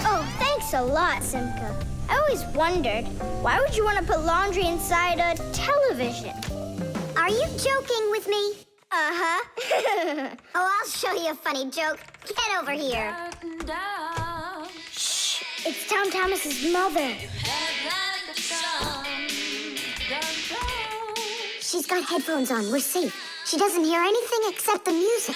Oh, thanks a lot, Simka. I always wondered, why would you want to put laundry inside a television? Are you joking with me? Uh-huh. Oh, I'll show you a funny joke. Get over here. Shh, it's Tom Thomas's mother. She's got headphones on. We're safe. She doesn't hear anything except the music.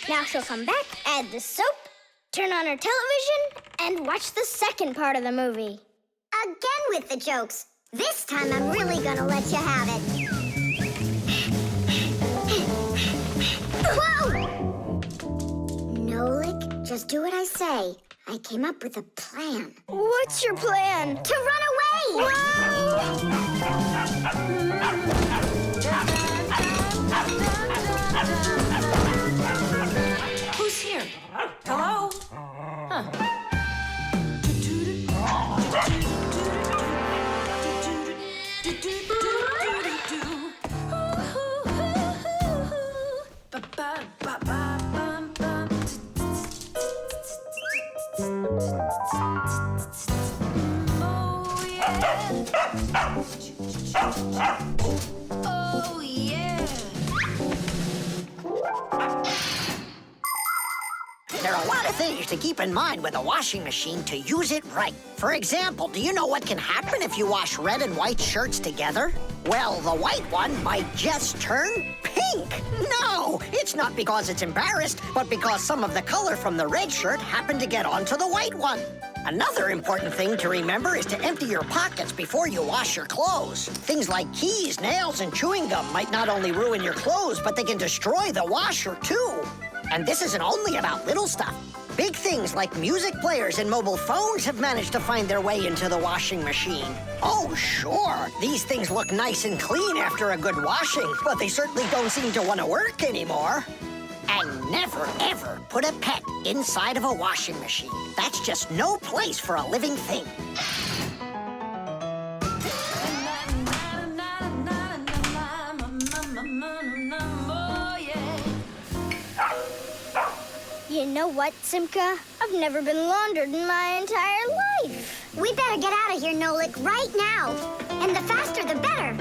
Now she'll come back, add the soap, turn on her television, and watch the second part of the movie. Again with the jokes. This time I'm really gonna let you have it. Whoa! Nolik, just do what I say. I came up with a plan. What's your plan? To run away! Who's here? Hello? Oh, yeah. There are a lot of things to keep in mind with a washing machine to use it right. For example, do you know what can happen if you wash red and white shirts together? Well, the white one might just turn pink. No, it's not because it's embarrassed, but because some of the color from the red shirt happened to get onto the white one. Another important thing to remember is to empty your pockets before you wash your clothes. Things like keys, nails, and chewing gum might not only ruin your clothes, but they can destroy the washer, too. And this isn't only about little stuff. Big things like music players and mobile phones have managed to find their way into the washing machine. Oh, sure, these things look nice and clean after a good washing, but they certainly don't seem to want to work anymore. And never, ever put a pet inside of a washing machine. That's just no place for a living thing. You know what, Simka? I've never been laundered in my entire life. We better get out of here, Nolik, right now. And the faster, the better.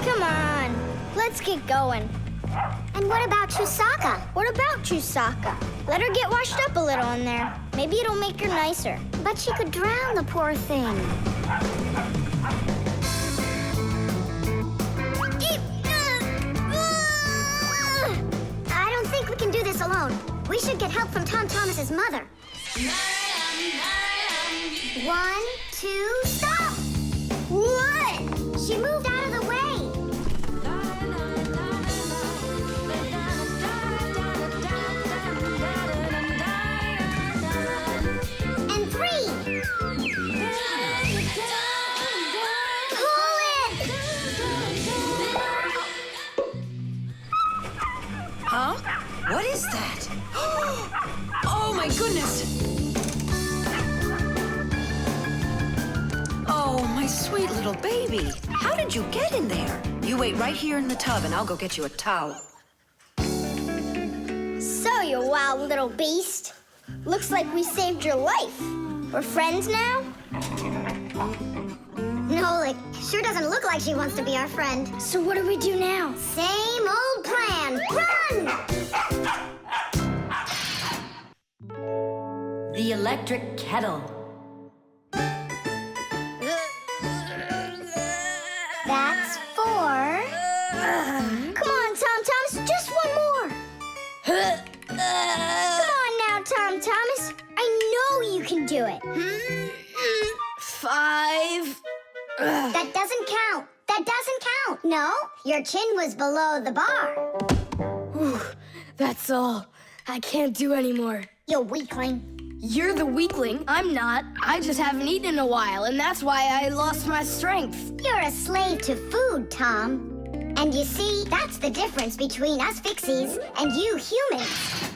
Come on, let's get going. And what about Chusaka? What about Chusaka? Let her get washed up a little in there. Maybe it'll make her nicer. But she could drown the poor thing. I don't think we can do this alone. We should get help from Tom Thomas's mother. 1, 2, stop! What? She moved out of the way. And 3. Pull it! Huh? What is that? Oh, my goodness! Oh, my sweet little baby. How did you get in there? You wait right here in the tub and I'll go get you a towel. So, you wild little beast. Looks like we saved your life. We're friends now? Nolik, sure doesn't look like she wants to be our friend. So what do we do now? Same old plan. Run! The electric kettle. That's 4. Come on, Tom Thomas, just one more. Come on now, Tom Thomas. I know you can do it. 5. That doesn't count. That doesn't count. No, your chin was below the bar. Whew, that's all. I can't do anymore. You weakling. You're the weakling. I'm not. I just haven't eaten in a while, and that's why I lost my strength. You're a slave to food, Tom. And you see, that's the difference between us Fixies and you humans.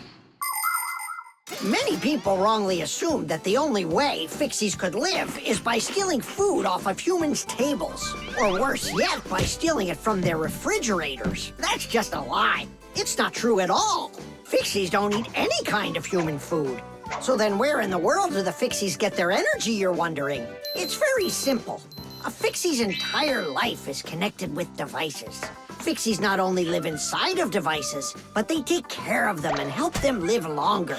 Many people wrongly assume that the only way Fixies could live is by stealing food off of humans' tables. Or worse yet, by stealing it from their refrigerators. That's just a lie. It's not true at all. Fixies don't eat any kind of human food. So then where in the world do the Fixies get their energy, you're wondering? It's very simple. A Fixie's entire life is connected with devices. Fixies not only live inside of devices, but they take care of them and help them live longer.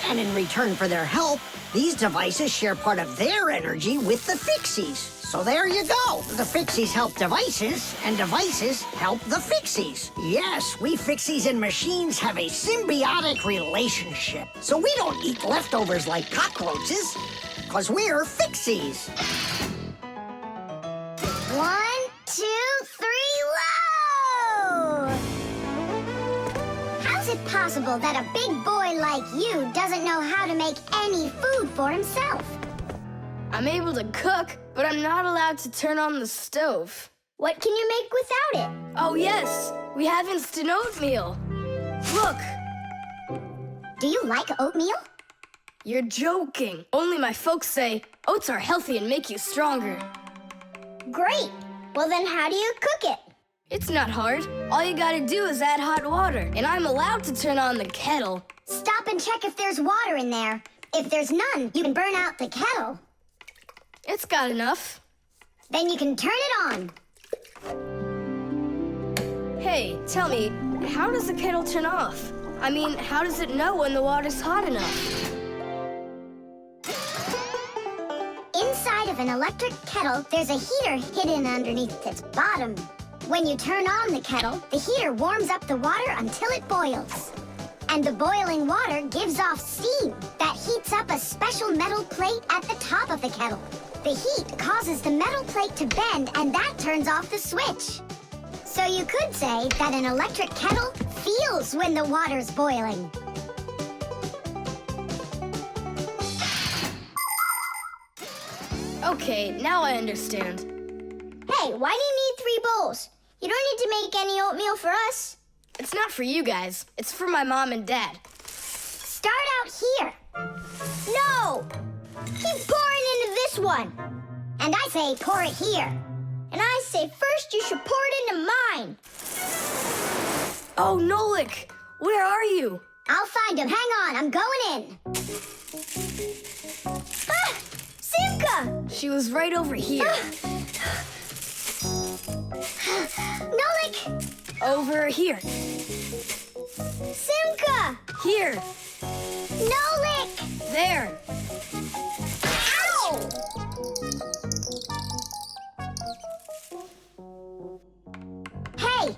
And in return for their help, these devices share part of their energy with the Fixies. So there you go. The Fixies help devices, and devices help the Fixies. Yes, we Fixies and machines have a symbiotic relationship. So we don't eat leftovers like cockroaches, because we're Fixies. 1, 2, possible that a big boy like you doesn't know how to make any food for himself? I'm able to cook, but I'm not allowed to turn on the stove. What can you make without it? Oh, yes. We have instant oatmeal. Look. Do you like oatmeal? You're joking. Only my folks say oats are healthy and make you stronger. Great. Well, then how do you cook it? It's not hard. All you gotta do is add hot water, and I'm allowed to turn on the kettle. Stop and check if there's water in there. If there's none, you can burn out the kettle. It's got enough. Then you can turn it on. Hey, tell me, how does the kettle turn off? I mean, how does it know when the water's hot enough? Inside of an electric kettle, there's a heater hidden underneath its bottom. When you turn on the kettle, the heater warms up the water until it boils. And the boiling water gives off steam that heats up a special metal plate at the top of the kettle. The heat causes the metal plate to bend, and that turns off the switch. So you could say that an electric kettle feels when the water's boiling. Okay, now I understand. Hey, why do you need 3 bowls? You don't need to make any oatmeal for us. It's not for you guys. It's for my mom and dad. Start out here. No! Keep pouring into this one. And I say pour it here. And I say first you should pour it into mine. Oh, Nolik! Where are you? I'll find him. Hang on, I'm going in. Ah! Simka! She was right over here. Nolik! Over here. Simka! Here. Nolik! There. Ow! Hey,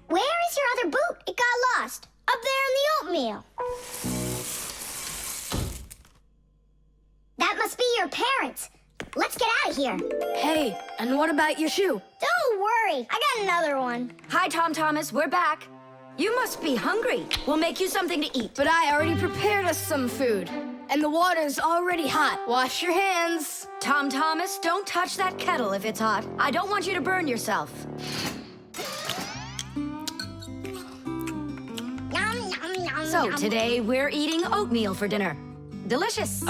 where is your other boot? It got lost. Up there in the oatmeal. That must be your parents. Let's get out of here. Hey, and what about your shoe? Don't worry. I got another one. Hi, Tom Thomas. We're back. You must be hungry. We'll make you something to eat. But I already prepared us some food. And the water's already hot. Wash your hands. Tom Thomas, don't touch that kettle if it's hot. I don't want you to burn yourself. So today we're eating oatmeal for dinner. Delicious.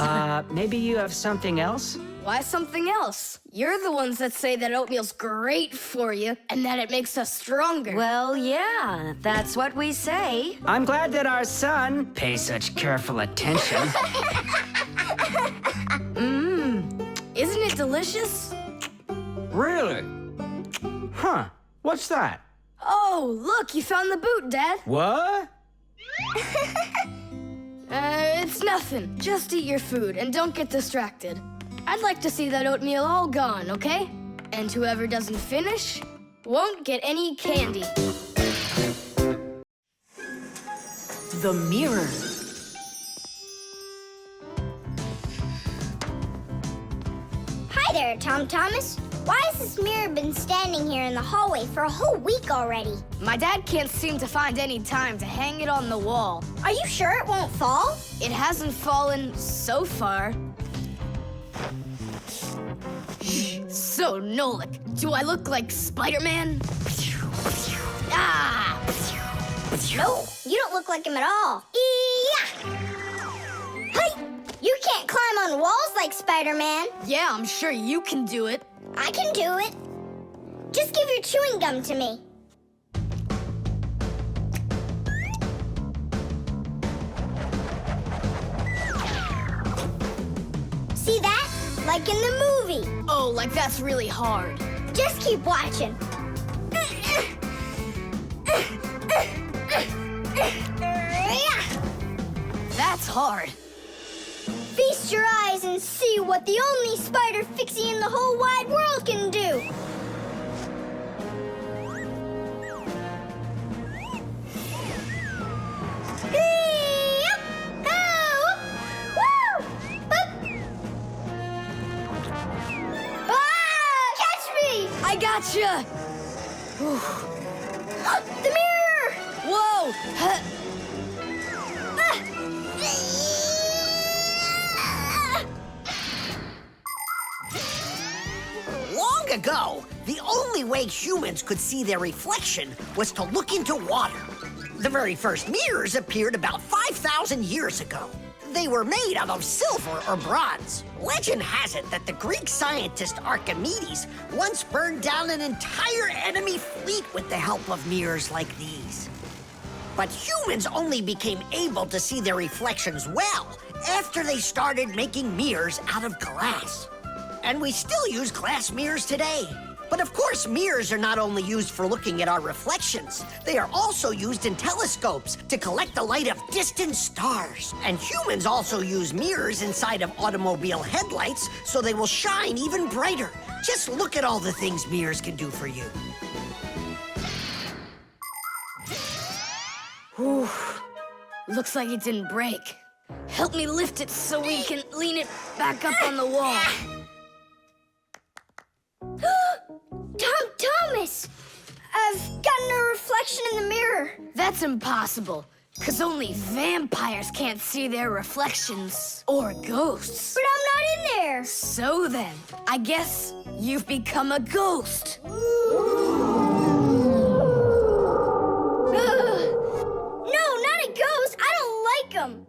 Maybe you have something else? Why something else? You're the ones that say that oatmeal's great for you and that it makes us stronger. Well, yeah, that's what we say. I'm glad that our son pays such careful attention. Isn't it delicious? Really? Huh. What's that? Oh, look, you found the boot, Dad. What? It's nothing. Just eat your food and don't get distracted. I'd like to see that oatmeal all gone, okay? And whoever doesn't finish won't get any candy. The mirror. Hi there, Tom Thomas. Why has this mirror been standing here in the hallway for a whole week already? My dad can't seem to find any time to hang it on the wall. Are you sure it won't fall? It hasn't fallen so far. So, Nolik, do I look like Spider-Man? Ah! No, you don't look like him at all. Yeah! Hey! You can't climb on walls like Spider-Man. Yeah, I'm sure you can do it. I can do it. Just give your chewing gum to me. See that? Like in the movie. Oh, like that's really hard. Just keep watching. That's hard. Feast your eyes and see what the only spider Fixie in the whole wide world can do. Catch me! I gotcha! The mirror! Whoa! ago, the only way humans could see their reflection was to look into water. The very first mirrors appeared about 5,000 years ago. They were made out of silver or bronze. Legend has it that the Greek scientist Archimedes once burned down an entire enemy fleet with the help of mirrors like these. But humans only became able to see their reflections well after they started making mirrors out of glass. And we still use glass mirrors today. But of course, mirrors are not only used for looking at our reflections, they are also used in telescopes to collect the light of distant stars. And humans also use mirrors inside of automobile headlights so they will shine even brighter. Just look at all the things mirrors can do for you. Whew. Looks like it didn't break. Help me lift it so we can lean it back up on the wall. Tom Thomas! I've gotten a reflection in the mirror. That's impossible, because only vampires can't see their reflections. Or ghosts. But I'm not in there. So then, I guess you've become a ghost. No, not a ghost. I don't like them.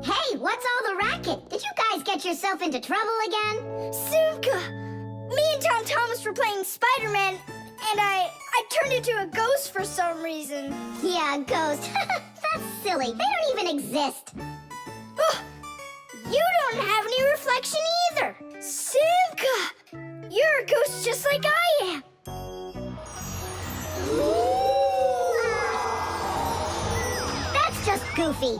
Hey, what's all the racket? Did you guys get yourself into trouble again? Simka! Me and Tom Thomas were playing Spider-Man, and I turned into a ghost for some reason. Yeah, ghost. That's silly. They don't even exist. Oh, you don't have any reflection either. Simka! You're a ghost just like I am. That's just goofy.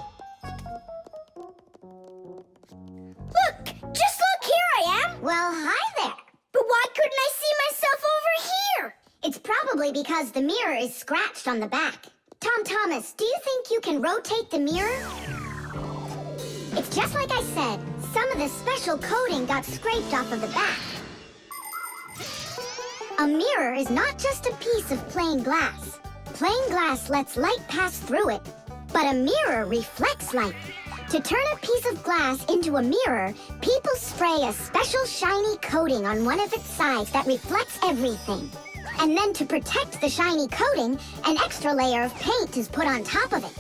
Look! Just look! Here I am! Well, hi there. But why couldn't I see myself over here? It's probably because the mirror is scratched on the back. Tom Thomas, do you think you can rotate the mirror? It's just like I said. Some of the special coating got scraped off of the back. A mirror is not just a piece of plain glass. Plain glass lets light pass through it, but a mirror reflects light. To turn a piece of glass into a mirror, people spray a special shiny coating on one of its sides that reflects everything. And then to protect the shiny coating, an extra layer of paint is put on top of it.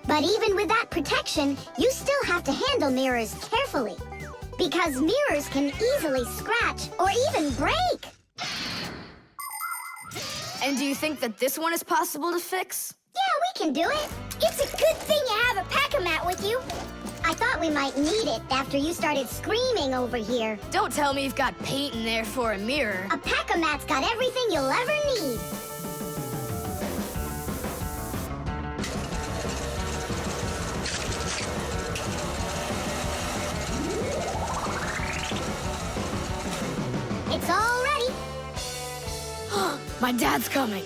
But even with that protection, you still have to handle mirrors carefully. Because mirrors can easily scratch or even break. And do you think that this one is possible to fix? Yeah, we can do it. It's a good thing you have a pack-a-mat with you. I thought we might need it after you started screaming over here. Don't tell me you've got paint in there for a mirror. A pack-a-mat's got everything you'll ever need. It's all ready. My dad's coming.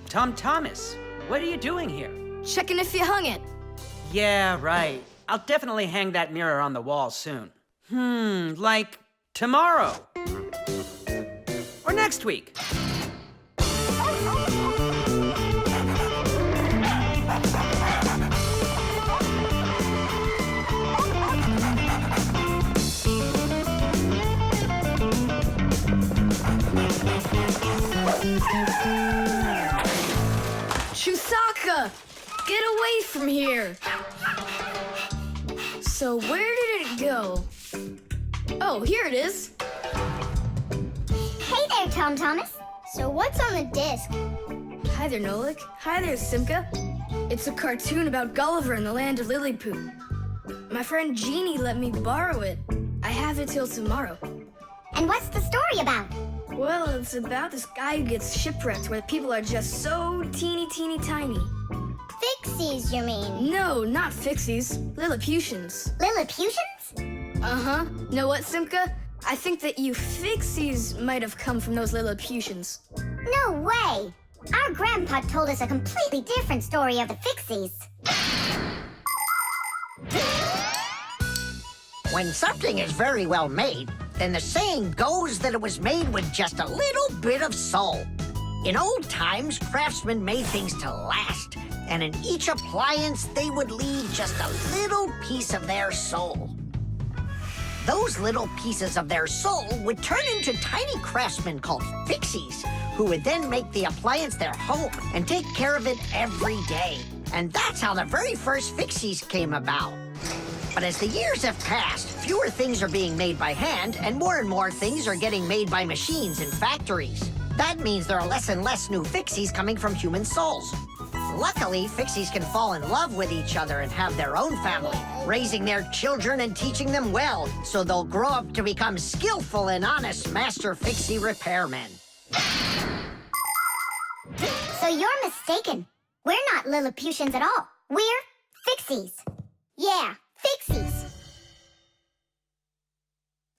Tom Thomas, what are you doing here? Checking if you hung it. Yeah, right. I'll definitely hang that mirror on the wall soon. Like tomorrow. Or next week. Chusaka! Get away from here! So where did it go? Oh, here it is. Hey there, Tom Thomas. So what's on the disc? Hi there, Nolik. Hi there, Simka. It's a cartoon about Gulliver in the land of Lilliput. My friend Jeannie let me borrow it. I have it till tomorrow. And what's the story about? Well, it's about this guy who gets shipwrecked where people are just so teeny tiny. Fixies, you mean? No, not Fixies. Lilliputians. Lilliputians? Uh-huh. Know what, Simka? I think that you Fixies might have come from those Lilliputians. No way. Our grandpa told us a completely different story of the Fixies. When something is very well made, then the saying goes that it was made with just a little bit of soul. In old times, craftsmen made things to last, and in each appliance, they would leave just a little piece of their soul. those little pieces of their soul would turn into tiny craftsmen called Fixies, who would then make the appliance their home and take care of it every day. And that's how the very first Fixies came about. But as the years have passed, fewer things are being made by hand, and more things are getting made by machines in factories. That means there are less and less new Fixies coming from human souls. Luckily, Fixies can fall in love with each other and have their own family, raising their children and teaching them well, so they'll grow up to become skillful and honest master Fixie repairmen. So you're mistaken. We're not Lilliputians at all. We're Fixies. Yeah, Fixies.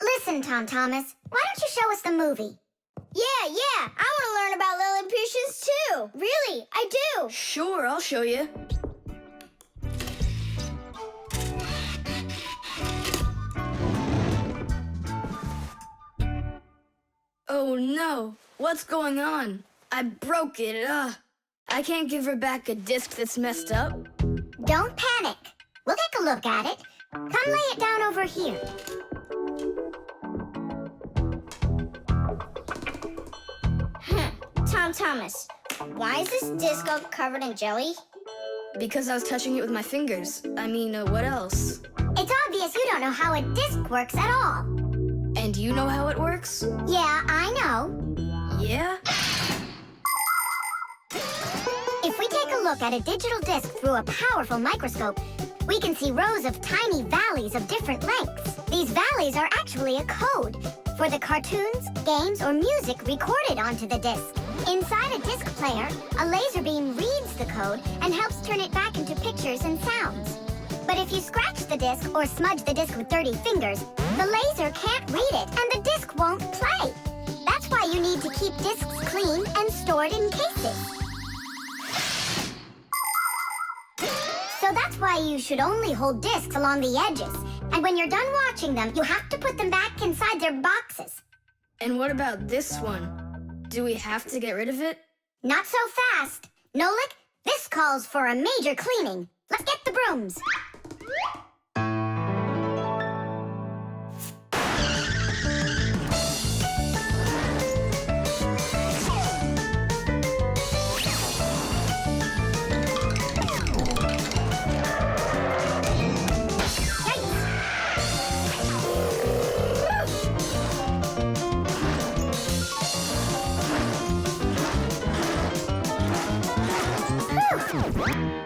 Listen, Tom Thomas, why don't you show us the movie? Yeah, I want to learn about Lilliputians too. Really, I do. Sure, I'll show you. Oh no, what's going on? I broke it. I can't give her back a disc that's messed up. Don't panic. We'll take a look at it. Come lay it down over here. Tom Thomas, why is this disc all covered in jelly? Because I was touching it with my fingers. I mean, what else? It's obvious you don't know how a disc works at all. And you know how it works? Yeah, I know. Yeah? If we take a look at a digital disc through a powerful microscope, we can see rows of tiny valleys of different lengths. These valleys are actually a code for the cartoons, games, or music recorded onto the disc. Inside a disc player, a laser beam reads the code and helps turn it back into pictures and sounds. But if you scratch the disc or smudge the disc with dirty fingers, the laser can't read it and the disc won't play. That's why you need to keep discs clean and stored in cases. So that's why you should only hold discs along the edges. And when you're done watching them, you have to put them back inside their boxes. And what about this one? Do we have to get rid of it? Not so fast. Nolik, this calls for a major cleaning. Let's get the brooms.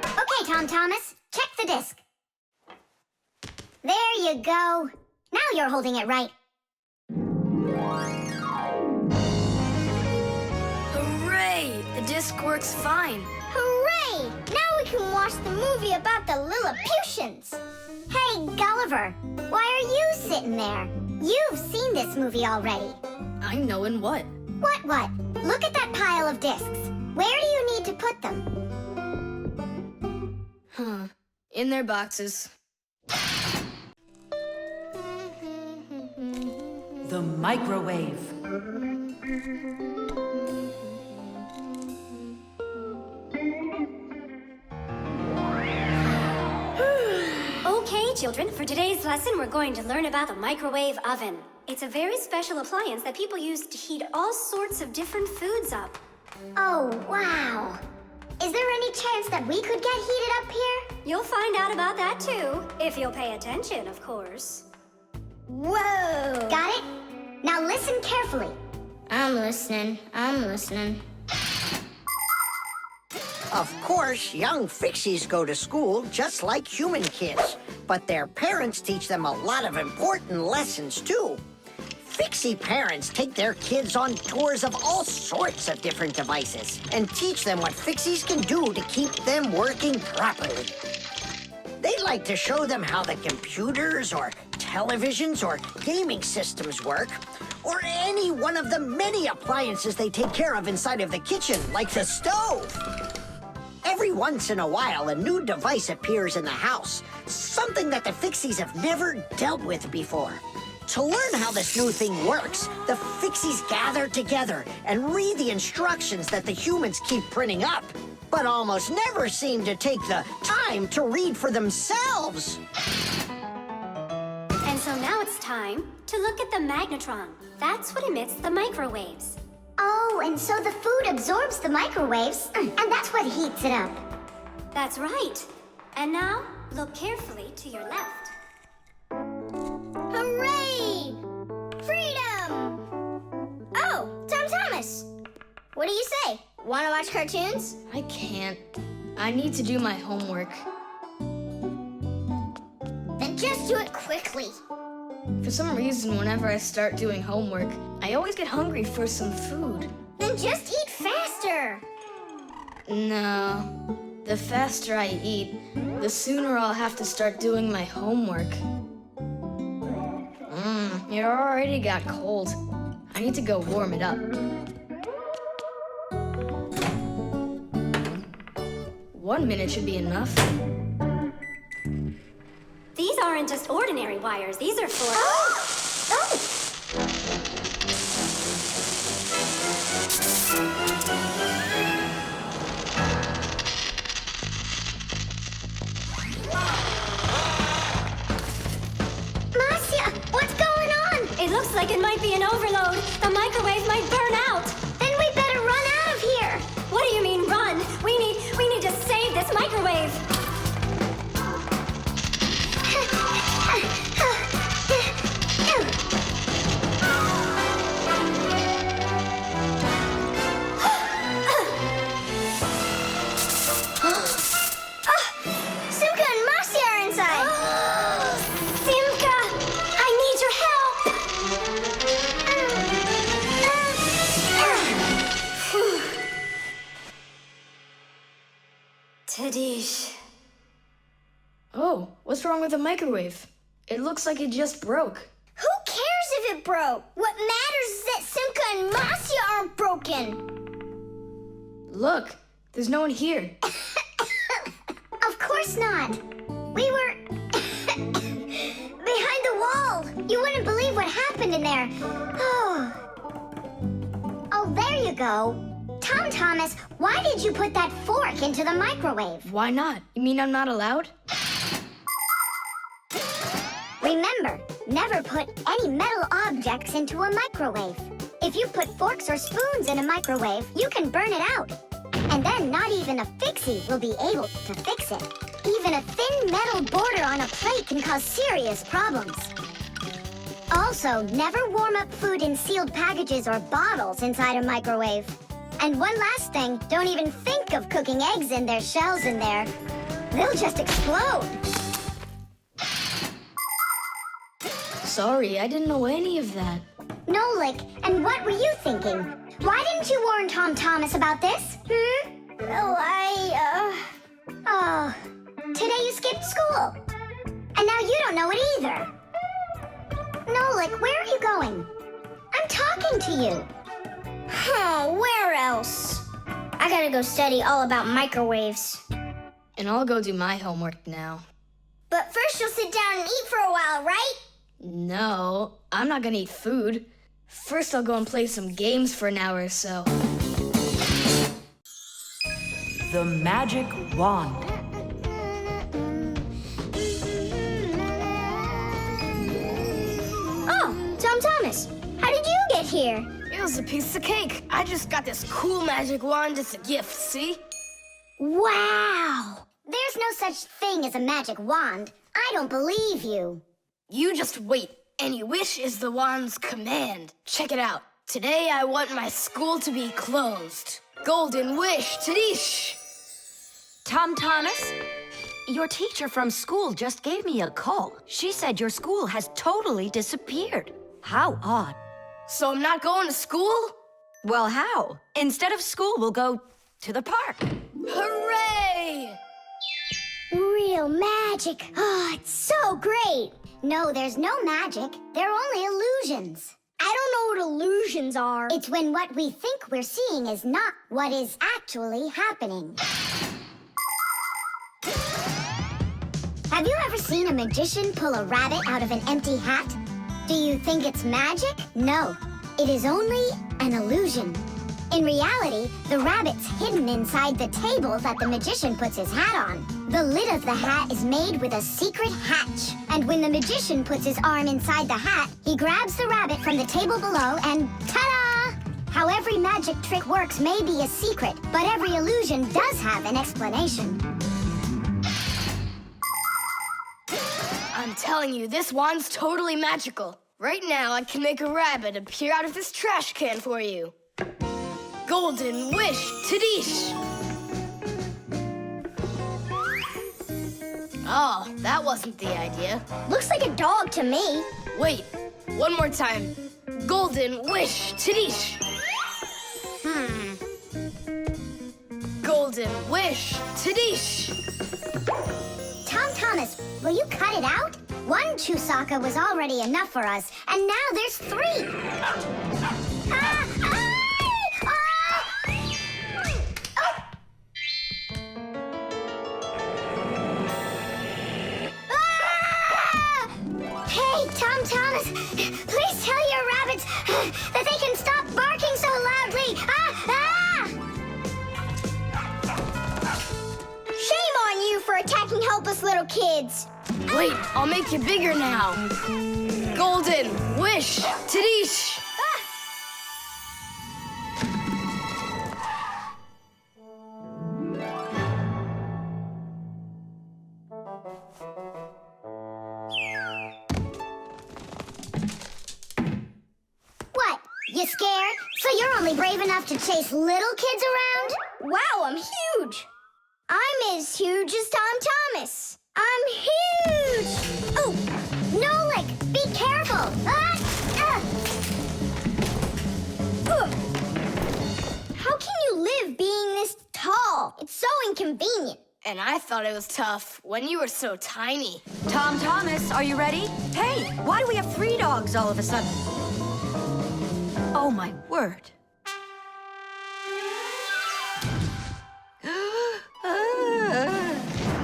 Okay, Tom Thomas, check the disc. There you go. Now you're holding it right. Hooray! The disc works fine. Hooray! Now we can watch the movie about the Lilliputians. Hey, Gulliver, why are you sitting there? You've seen this movie already. I know in what? What? Look at that pile of discs. Where do you need to put them? Huh. In their boxes. The microwave. Okay, children, for today's lesson, we're going to learn about the microwave oven. It's a very special appliance that people use to heat all sorts of different foods up. Oh, wow. Is there any chance that we could get heated up here? You'll find out about that too, if you'll pay attention, of course. Whoa! Got it? Now listen carefully. I'm listening. Of course, young Fixies go to school just like human kids, but their parents teach them a lot of important lessons too. Fixie parents take their kids on tours of all sorts of different devices and teach them what Fixies can do to keep them working properly. They like to show them how the computers or televisions or gaming systems work, or any one of the many appliances they take care of inside of the kitchen, like the stove. Every once in a while, a new device appears in the house, something that the Fixies have never dealt with before. To learn how this new thing works, the Fixies gather together and read the instructions that the humans keep printing up, but almost never seem to take the time to read for themselves. And so now it's time to look at the magnetron. That's what emits the microwaves. Oh, and so the food absorbs the microwaves, and that's what heats it up. That's right. And now, look carefully to your left. Hooray! Freedom! Oh, Tom Thomas. What do you say? Want to watch cartoons? I can't. I need to do my homework. Then just do it quickly. For some reason, whenever I start doing homework, I always get hungry for some food. Then just eat faster. No. The faster I eat, the sooner I'll have to start doing my homework. It already got cold. I need to go warm it up. 1 minute should be enough. These aren't just ordinary wires. These are for... Marcia, what's going on? It looks like it might be an overload. The microwave might burn out. Then we better run out of here. What do you mean, run? We need to save this microwave. Simka and Marcia are inside. Simka, I need your help. Tadish. Oh, what's wrong with the microwave? It looks like it just broke. Who cares if it broke? What matters is that Simka and Marcia aren't broken. Look, there's no one here. Of course not. We were behind the wall. You wouldn't believe what happened in there. Oh, there you go. Tom Thomas, why did you put that fork into the microwave? Why not? You mean I'm not allowed? Remember, never put any metal objects into a microwave. If you put forks or spoons in a microwave, you can burn it out. And then not even a Fixie will be able to fix it. Even a thin metal border on a plate can cause serious problems. Also, never warm up food in sealed packages or bottles inside a microwave. And one last thing, don't even think of cooking eggs in their shells in there. They'll just explode. Sorry, I didn't know any of that. Nolik, and what were you thinking? Why didn't you warn Tom Thomas about this? Oh, Oh, today you skipped school. And now you don't know it either. Nolik, where are you going? I'm talking to you. where else? I gotta go study all about microwaves. And I'll go do my homework now. But first you'll sit down and eat for a while, right? No, I'm not gonna eat food. First, I'll go and play some games for an hour or so. The magic wand. Oh, Tom Thomas, how did you get here? It was a piece of cake. I just got this cool magic wand as a gift, see? Wow! There's no such thing as a magic wand. I don't believe you. You just wait. Any wish is the wand's command. Check it out. Today I want my school to be closed. Golden wish, Tadish! Tom Thomas, your teacher from school just gave me a call. She said your school has totally disappeared. How odd. So I'm not going to school? Well, how? Instead of school, we'll go to the park. Hooray! Real magic. Oh, it's so great. No, there's no magic. They're only illusions. I don't know what illusions are. It's when what we think we're seeing is not what is actually happening. Have you ever seen a magician pull a rabbit out of an empty hat? Do you think it's magic? No, it is only an illusion. In reality, the rabbit's hidden inside the table that the magician puts his hat on. The lid of the hat is made with a secret hatch. And when the magician puts his arm inside the hat, he grabs the rabbit from the table below and ta-da! How every magic trick works may be a secret, but every illusion does have an explanation. I'm telling you, this wand's totally magical. Right now, I can make a rabbit appear out of this trash can for you. Golden wish, Tadish! Oh, that wasn't the idea. Looks like a dog to me. Wait, one more time. Golden wish, Tadish! Golden wish, Tadish! Tom Thomas, will you cut it out? One Chusaka was already enough for us, and now there's 3. Hey, Tom Thomas, please tell your rabbits that they can stop barking so loudly. Shame on you for attacking helpless little kids. Wait, I'll make you bigger now. Golden wish, Tadish! What? You scared? So you're only brave enough to chase little kids around? Wow, I'm huge. I'm as huge as Tom Thomas. I'm huge! Oh, Nolik, be careful! How can you live being this tall? It's so inconvenient. And I thought it was tough when you were so tiny. Tom Thomas, are you ready? Hey, why do we have 3 dogs all of a sudden? Oh, my word.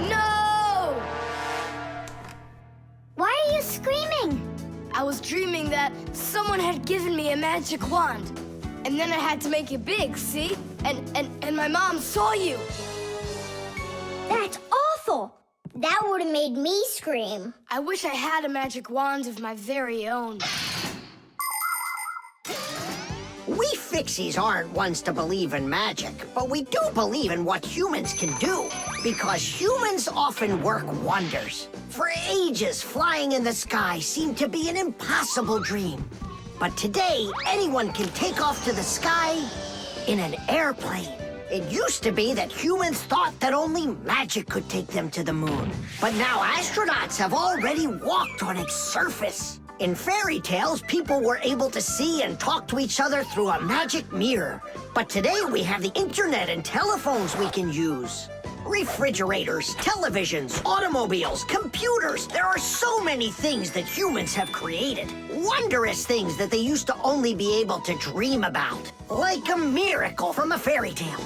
No! Why are you screaming? I was dreaming that someone had given me a magic wand. And then I had to make it big, see? And my mom saw you. That's awful. That would have made me scream. I wish I had a magic wand of my very own. We Fixies aren't ones to believe in magic, but we do believe in what humans can do, because humans often work wonders. For ages, flying in the sky seemed to be an impossible dream. But today, anyone can take off to the sky in an airplane. It used to be that humans thought that only magic could take them to the moon. But now astronauts have already walked on its surface. In fairy tales, people were able to see and talk to each other through a magic mirror. But today we have the internet and telephones we can use. Refrigerators, televisions, automobiles, computers. There are so many things that humans have created. Wondrous things that they used to only be able to dream about. Like a miracle from a fairy tale.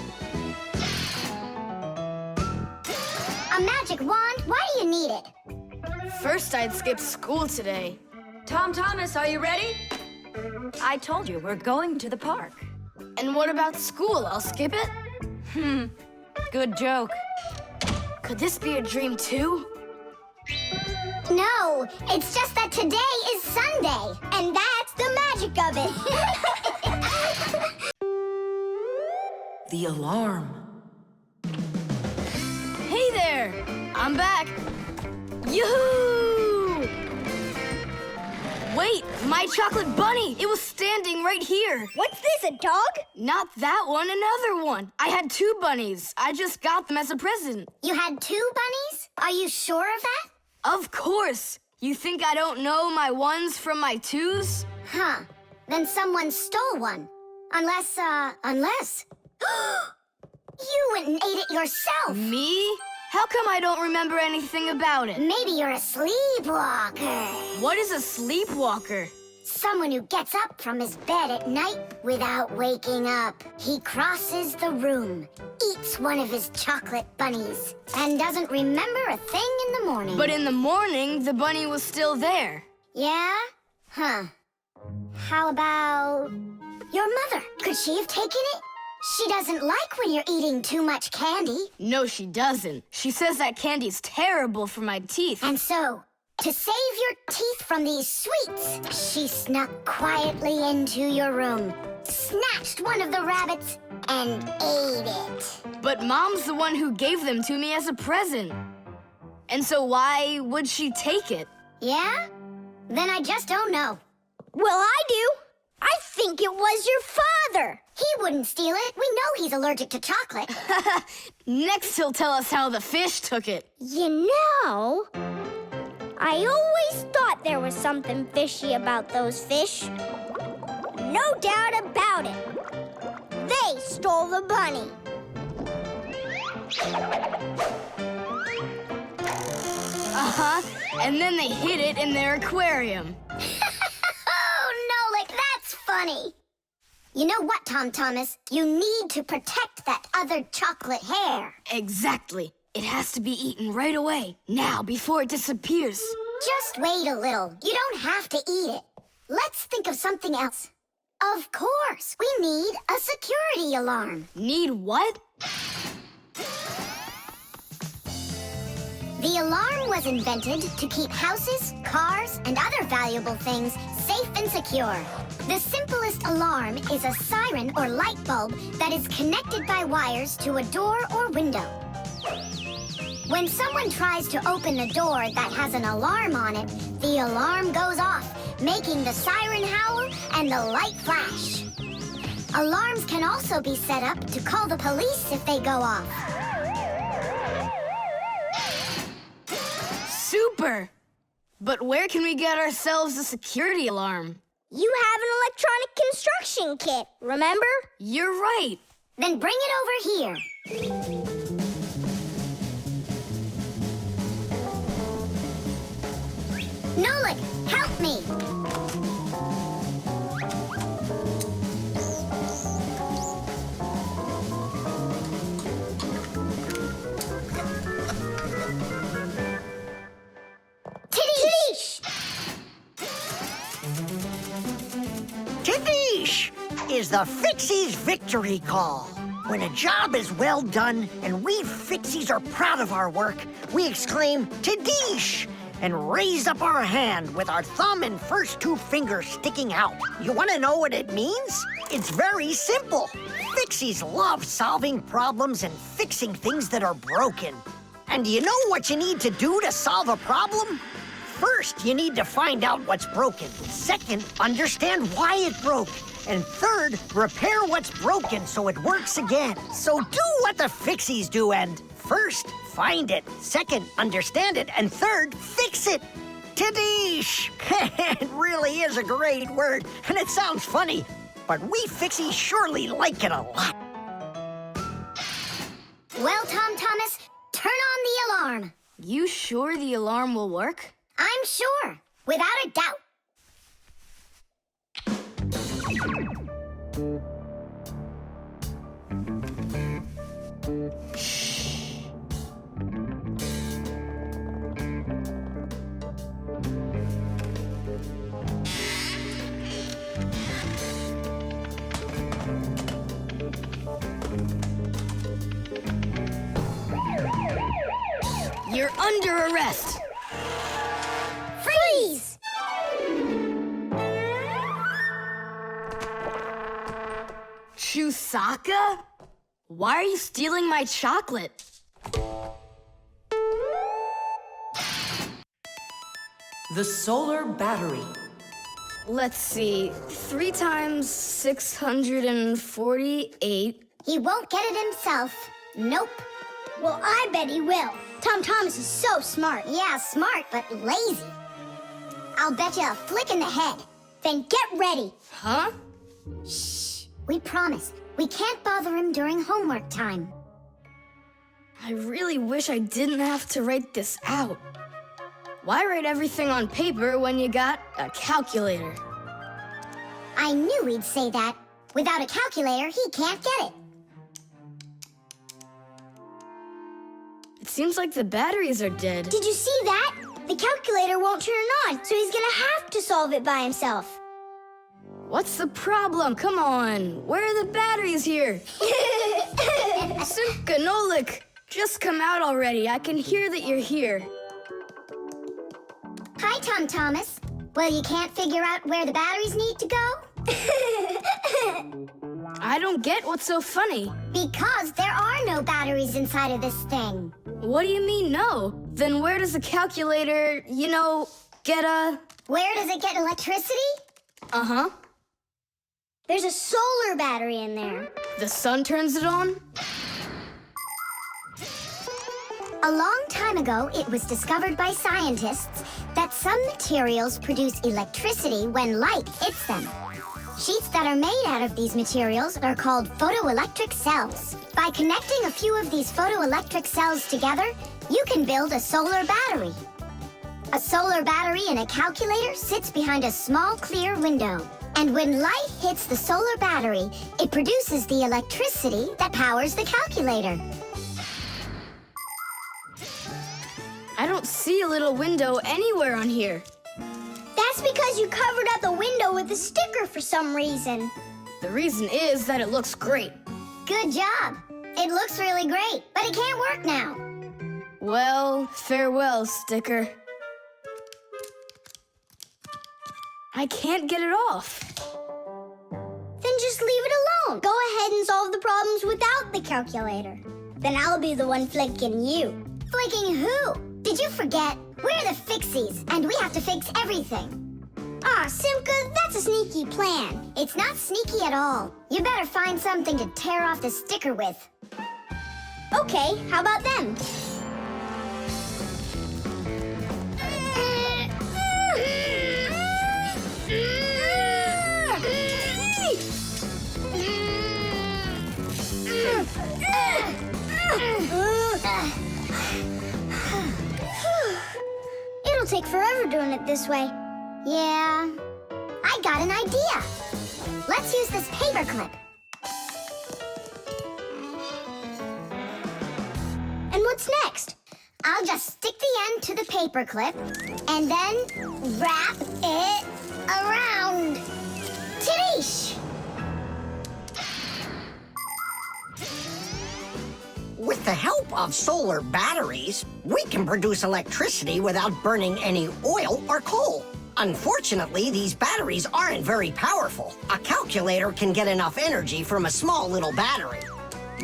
A magic wand? Why do you need it? First, I'd skip school today. Tom Thomas, are you ready? I told you, we're going to the park. And what about school? I'll skip it? Good joke. Could this be a dream too? No, it's just that today is Sunday, and that's the magic of it. The alarm. Hey there! I'm back! Yoo-hoo! Wait, my chocolate bunny! It was standing right here! What's this, a dog? Not that one, another one. I had 2 bunnies. I just got them as a present. You had 2 bunnies? Are you sure of that? Of course! You think I don't know my 1s from my 2s? Huh. Then someone stole one. Unless. You went and ate it yourself! Me? How come I don't remember anything about it? Maybe you're a sleepwalker. What is a sleepwalker? Someone who gets up from his bed at night without waking up. He crosses the room, eats one of his chocolate bunnies, and doesn't remember a thing in the morning. But in the morning, the bunny was still there. Yeah? Huh. How about your mother? Could she have taken it? She doesn't like when you're eating too much candy. No, she doesn't. She says that candy's terrible for my teeth. And so, to save your teeth from these sweets, she snuck quietly into your room, snatched one of the rabbits, and ate it. But Mom's the one who gave them to me as a present. And so why would she take it? Yeah? Then I just don't know. Well, I do. I think it was your father. He wouldn't steal it. We know he's allergic to chocolate. Next, he'll tell us how the fish took it. You know, I always thought there was something fishy about those fish. No doubt about it. They stole the bunny. Uh-huh. And then they hid it in their aquarium. Oh, Nolik, that's funny. You know what, Tom Thomas? You need to protect that other chocolate hair. Exactly. It has to be eaten right away, now, before it disappears. Just wait a little. You don't have to eat it. Let's think of something else. Of course, we need a security alarm. Need what? The alarm was invented to keep houses, cars, and other valuable things safe and secure. The simplest alarm is a siren or light bulb that is connected by wires to a door or window. When someone tries to open a door that has an alarm on it, the alarm goes off, making the siren howl and the light flash. Alarms can also be set up to call the police if they go off. Super! But where can we get ourselves a security alarm? You have an electronic construction kit, remember? You're right. Then bring it over here. Nolik, help me. Tidish! Tidish is the Fixies victory call. When a job is well done and we Fixies are proud of our work, we exclaim, Tidish! And raise up our hand with our thumb and first two fingers sticking out. You want to know what it means? It's very simple. Fixies love solving problems and fixing things that are broken. And do you know what you need to do to solve a problem? First, you need to find out what's broken. Second, understand why it broke. And third, repair what's broken so it works again. So do what the Fixies do and first, find it. Second, understand it. And third, fix it. Tidish! It really is a great word, and it sounds funny, but we Fixies surely like it a lot. Well, Tom Thomas, turn on the alarm. You sure the alarm will work? I'm sure, without a doubt. You're under arrest. Freeze! Chusaka? Why are you stealing my chocolate? The solar battery. Let's see. 3 times 648. He won't get it himself. Nope. Well, I bet he will. Tom Thomas is so smart. Yeah, smart, but lazy. I'll bet you a flick in the head. Then get ready. Huh? Shh. We promise. We can't bother him during homework time. I really wish I didn't have to write this out. Why write everything on paper when you got a calculator? I knew he'd say that. Without a calculator, he can't get it. It seems like the batteries are dead. Did you see that? The calculator won't turn on, so he's gonna have to solve it by himself. What's the problem? Come on. Where are the batteries here? Simka, Nolik, just come out already. I can hear that you're here. Hi, Tom Thomas. Well, you can't figure out where the batteries need to go? I don't get what's so funny. Because there are no batteries inside of this thing. What do you mean, no? Then where does the calculator, get a... Where does it get electricity? Uh-huh. There's a solar battery in there. The sun turns it on? A long time ago, it was discovered by scientists that some materials produce electricity when light hits them. Sheets that are made out of these materials are called photoelectric cells. By connecting a few of these photoelectric cells together, you can build a solar battery. A solar battery in a calculator sits behind a small clear window. And when light hits the solar battery, it produces the electricity that powers the calculator. I don't see a little window anywhere on here. That's because you covered up the window with a sticker for some reason. The reason is that it looks great. Good job. It looks really great, but it can't work now. Well, farewell, sticker. I can't get it off. Then just leave it alone. Go ahead and solve the problems without the calculator. Then I'll be the one flicking you. Flicking who? Did you forget? We're the Fixies, and we have to fix everything. Ah, Simka, that's a sneaky plan. It's not sneaky at all. You better find something to tear off the sticker with. Okay, how about them? It'll take forever doing it this way. Yeah, I got an idea. Let's use this paper clip. And what's next? I'll just stick the end to the paper clip and then wrap it around. Tadish! With the help of solar batteries, we can produce electricity without burning any oil or coal. Unfortunately, these batteries aren't very powerful. A calculator can get enough energy from a small little battery.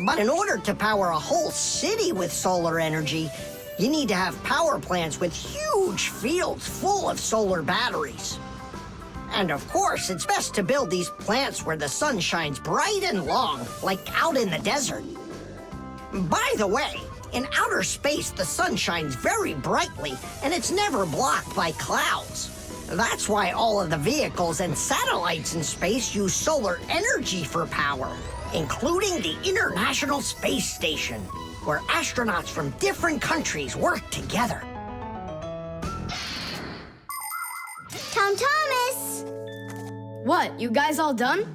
But in order to power a whole city with solar energy, you need to have power plants with huge fields full of solar batteries. And of course, it's best to build these plants where the sun shines bright and long, like out in the desert. By the way, in outer space, the sun shines very brightly, and it's never blocked by clouds. That's why all of the vehicles and satellites in space use solar energy for power, including the International Space Station, where astronauts from different countries work together. Tom Thomas! What, you guys all done?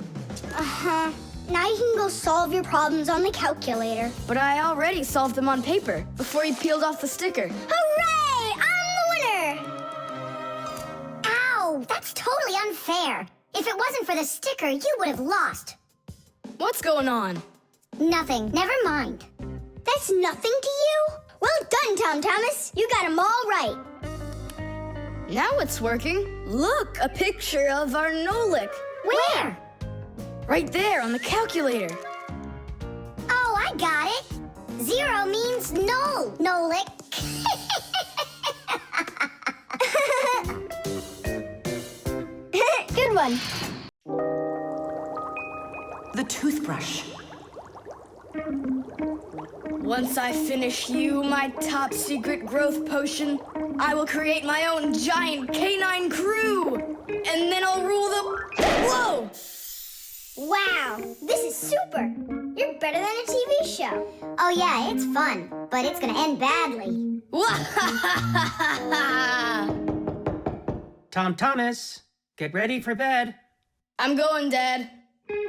Uh-huh. Now you can go solve your problems on the calculator. But I already solved them on paper before you peeled off the sticker. Hooray! I'm the winner! Ow! That's totally unfair. If it wasn't for the sticker, you would have lost. What's going on? Nothing. Never mind. That's nothing to you? Well done, Tom Thomas. You got them all right. Now it's working. Look, a picture of our Nolik. Where? Right there on the calculator. Oh, I got it. 0 means null, Nolik. Good one. The toothbrush. Once I finish you, my top secret growth potion, I will create my own giant canine crew. And then I'll rule the... Whoa! Wow, this is super. You're better than a TV show. Oh yeah, it's fun, but it's gonna end badly. Tom Thomas, get ready for bed. I'm going, Dad.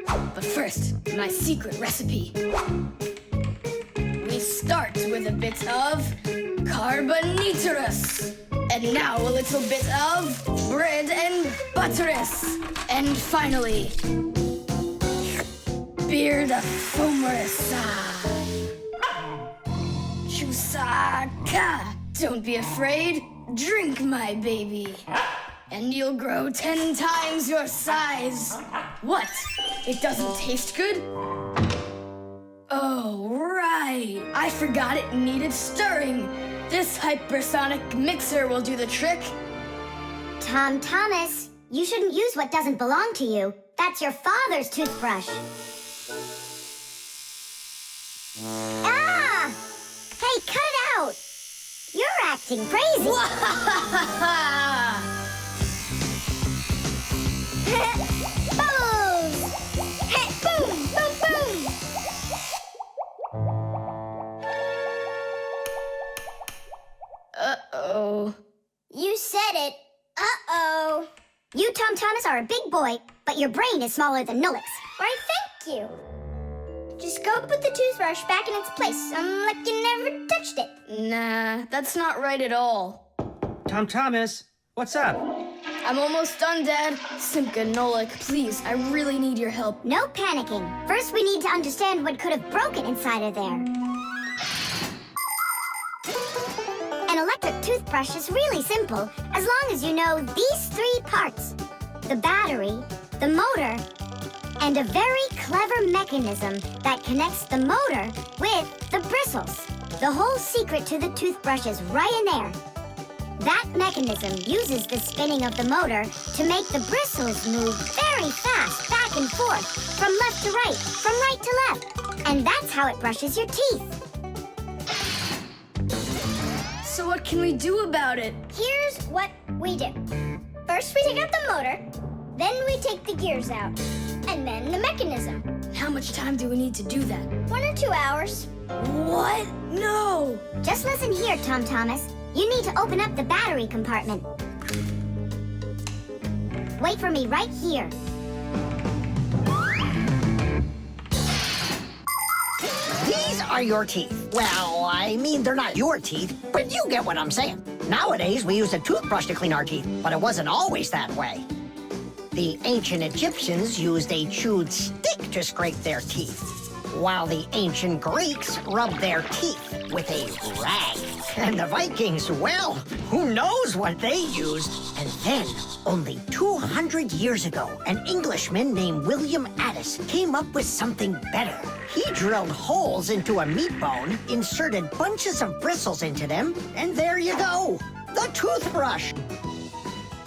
But first, my secret recipe. We start with a bit of carbonatorous. And now a little bit of bread and butterous. And finally, beer the fumarasa. Chusaka. Don't be afraid. Drink, my baby. And you'll grow 10 times your size. What? It doesn't taste good? Oh, right. I forgot it needed stirring. This hypersonic mixer will do the trick. Tom Thomas, you shouldn't use what doesn't belong to you. That's your father's toothbrush. Ah! Hey, cut it out! You're acting crazy. Bubbles! Hey, boom, boom, boom! Uh-oh. You said it. Uh-oh. You, Tom Thomas, are a big boy, but your brain is smaller than Nolik's. Why, thank you. Just go put the toothbrush back in its place, like you never touched it. Nah, that's not right at all. Tom Thomas, what's up? I'm almost done, Dad. Simka and Nolik, please, I really need your help. No panicking. First, we need to understand what could have broken inside of there. An electric toothbrush is really simple, as long as you know these 3 parts. The battery, the motor, and a very clever mechanism that connects the motor with the bristles. The whole secret to the toothbrush is right in there. That mechanism uses the spinning of the motor to make the bristles move very fast back and forth, from left to right, from right to left. And that's how it brushes your teeth. So what can we do about it? Here's what we do. First, we take out the motor. Then we take the gears out. And then the mechanism. How much time do we need to do that? 1 or 2 hours. What? No! Just listen here, Tom Thomas. You need to open up the battery compartment. Wait for me right here. These are your teeth. Well, I mean, they're not your teeth, but you get what I'm saying. Nowadays, we use a toothbrush to clean our teeth, but it wasn't always that way. The ancient Egyptians used a chewed stick to scrape their teeth, while the ancient Greeks rubbed their teeth with a rag. And the Vikings, well, who knows what they used? And then, only 200 years ago, an Englishman named William Addis came up with something better. He drilled holes into a meat bone, inserted bunches of bristles into them, and there you go, the toothbrush.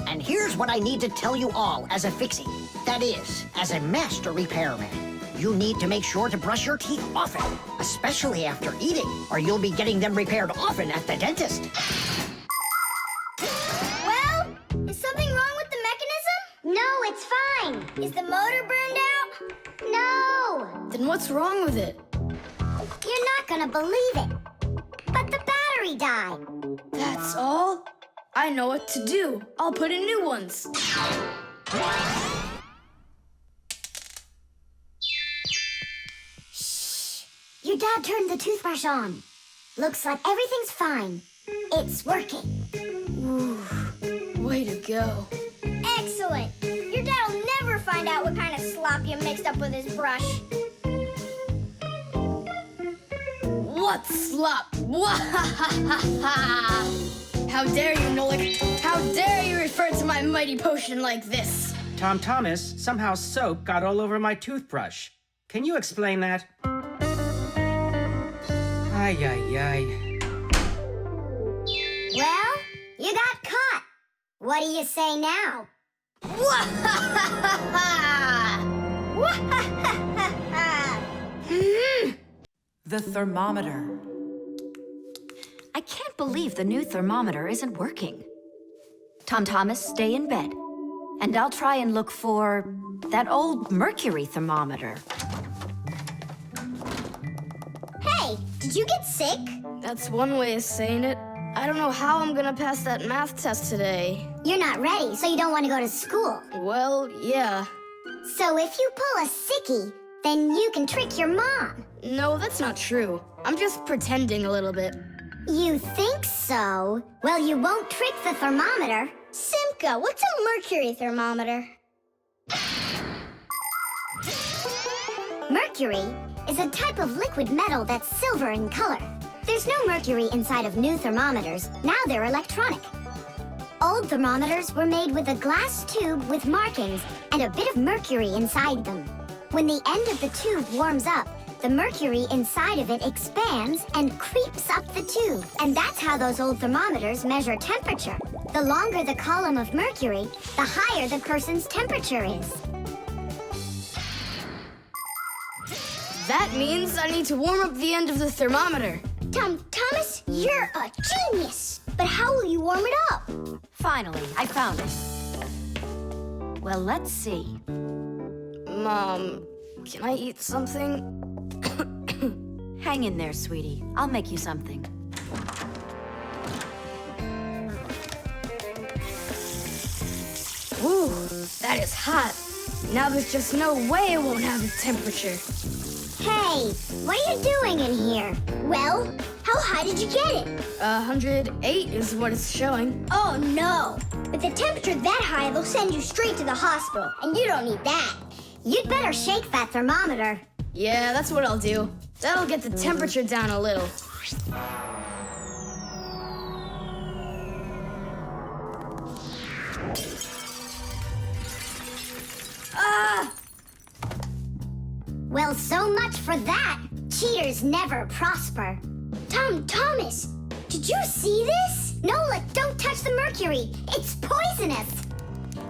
And here's what I need to tell you all as a Fixie. That is, as a master repairman. You need to make sure to brush your teeth often, especially after eating, or you'll be getting them repaired often at the dentist. Well, is something wrong with the mechanism? No, it's fine. Is the motor burned out? No. Then what's wrong with it? You're not gonna believe it. But the battery died. That's all? I know what to do. I'll put in new ones. Your dad turned the toothbrush on. Looks like everything's fine. It's working. Ooh, way to go. Excellent. Your dad will never find out what kind of slop you mixed up with his brush. What slop? How dare you, Nolik? How dare you refer to my mighty potion like this? Tom Thomas, somehow soap got all over my toothbrush. Can you explain that? Ay, ay, ay. Well, you got caught. What do you say now? The thermometer. I can't believe the new thermometer isn't working. Tom Thomas, stay in bed. And I'll try and look for that old mercury thermometer. Hey, did you get sick? That's one way of saying it. I don't know how I'm gonna pass that math test today. You're not ready, so you don't want to go to school. Well, yeah. So if you pull a sickie, then you can trick your mom. No, that's not true. I'm just pretending a little bit. You think so? Well, you won't trick the thermometer. Simka, what's a mercury thermometer? Mercury is a type of liquid metal that's silver in color. There's no mercury inside of new thermometers. Now they're electronic. Old thermometers were made with a glass tube with markings and a bit of mercury inside them. When the end of the tube warms up, the mercury inside of it expands and creeps up the tube. And that's how those old thermometers measure temperature. The longer the column of mercury, the higher the person's temperature is. That means I need to warm up the end of the thermometer. Thomas, you're a genius. But how will you warm it up? Finally, I found it. Well, let's see. Mom, can I eat something? Hang in there, sweetie. I'll make you something. Ooh, that is hot. Now there's just no way it won't have a temperature. Hey, what are you doing in here? Well, how high did you get it? 108 is what it's showing. Oh no! With a temperature that high, they'll send you straight to the hospital, and you don't need that. You'd better shake that thermometer. Yeah, that's what I'll do. That'll get the temperature down a little. Ah! Well, so much for that. Cheaters never prosper. Thomas, did you see this? Nolik, don't touch the mercury. It's poisonous.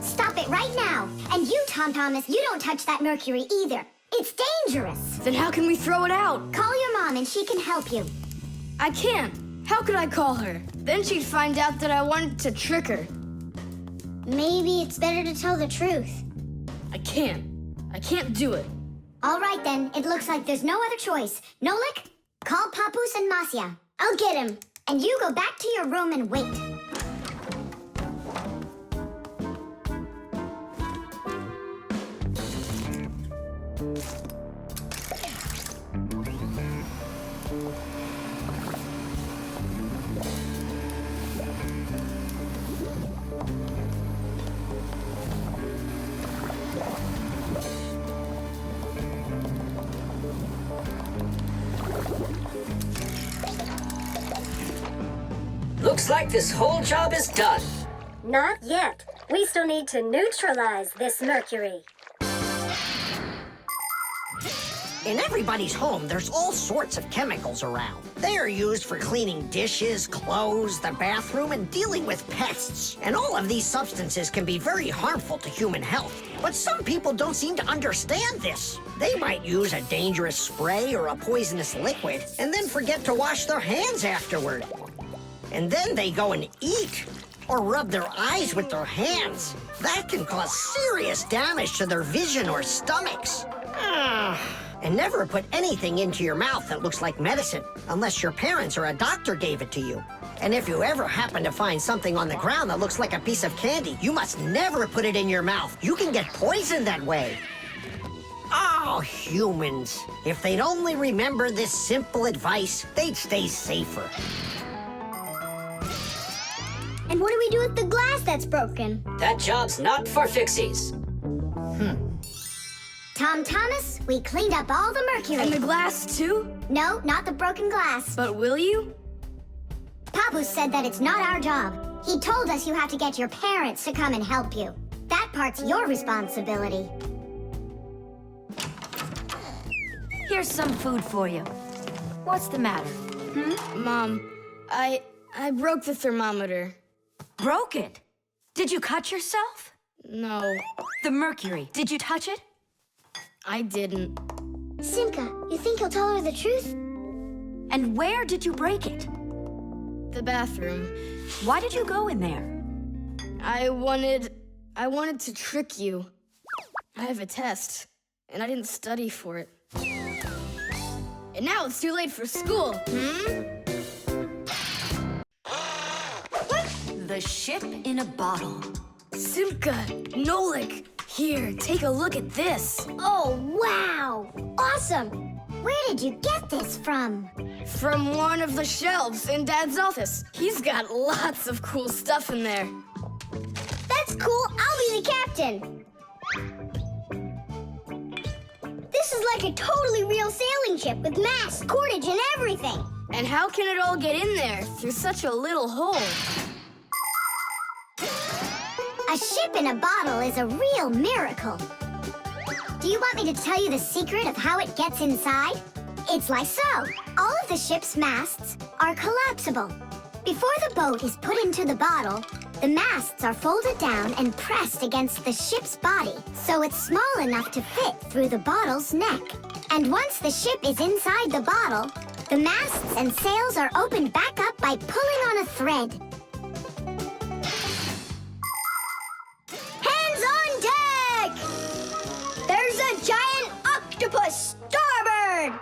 Stop it right now. And you, Thomas, you don't touch that mercury either. It's dangerous. Then how can we throw it out? Call your mom and she can help you. I can't. How could I call her? Then she'd find out that I wanted to trick her. Maybe it's better to tell the truth. I can't. I can't do it. All right, then. It looks like there's no other choice. Nolik, call Papoose and Masya. I'll get him. And you go back to your room and wait. Looks like this whole job is done. Not yet. We still need to neutralize this mercury. In everybody's home, there's all sorts of chemicals around. They are used for cleaning dishes, clothes, the bathroom, and dealing with pests. And all of these substances can be very harmful to human health. But some people don't seem to understand this. They might use a dangerous spray or a poisonous liquid and then forget to wash their hands afterward. And then they go and eat or rub their eyes with their hands. That can cause serious damage to their vision or stomachs. And never put anything into your mouth that looks like medicine, unless your parents or a doctor gave it to you. And if you ever happen to find something on the ground that looks like a piece of candy, you must never put it in your mouth. You can get poisoned that way. Oh, humans. If they'd only remember this simple advice, they'd stay safer. And what do we do with the glass that's broken? That job's not for Fixies. Thomas, we cleaned up all the mercury. And the glass, too? No, not the broken glass. But will you? Papoose said that it's not our job. He told us you have to get your parents to come and help you. That part's your responsibility. Here's some food for you. What's the matter? Mom, I broke the thermometer. Broke it? Did you cut yourself? No, The mercury, did you touch it? I didn't. Simka, you think he'll tell her the truth? And where did you break it? The bathroom. Why did you go in there? I wanted to trick you. I have a test, and I didn't study for it. And now it's too late for school, The ship in a bottle. Simka, Nolik, here, take a look at this. Oh, wow! Awesome! Where did you get this from? From one of the shelves in Dad's office. He's got lots of cool stuff in there. That's cool. I'll be the captain. This is like a totally real sailing ship with masts, cordage, and everything. And how can it all get in there through such a little hole? A ship in a bottle is a real miracle. Do you want me to tell you the secret of how it gets inside? It's like so. All of the ship's masts are collapsible. Before the boat is put into the bottle, the masts are folded down and pressed against the ship's body, so it's small enough to fit through the bottle's neck. And once the ship is inside the bottle, the masts and sails are opened back up by pulling on a thread. Hands on deck! There's a giant octopus starboard!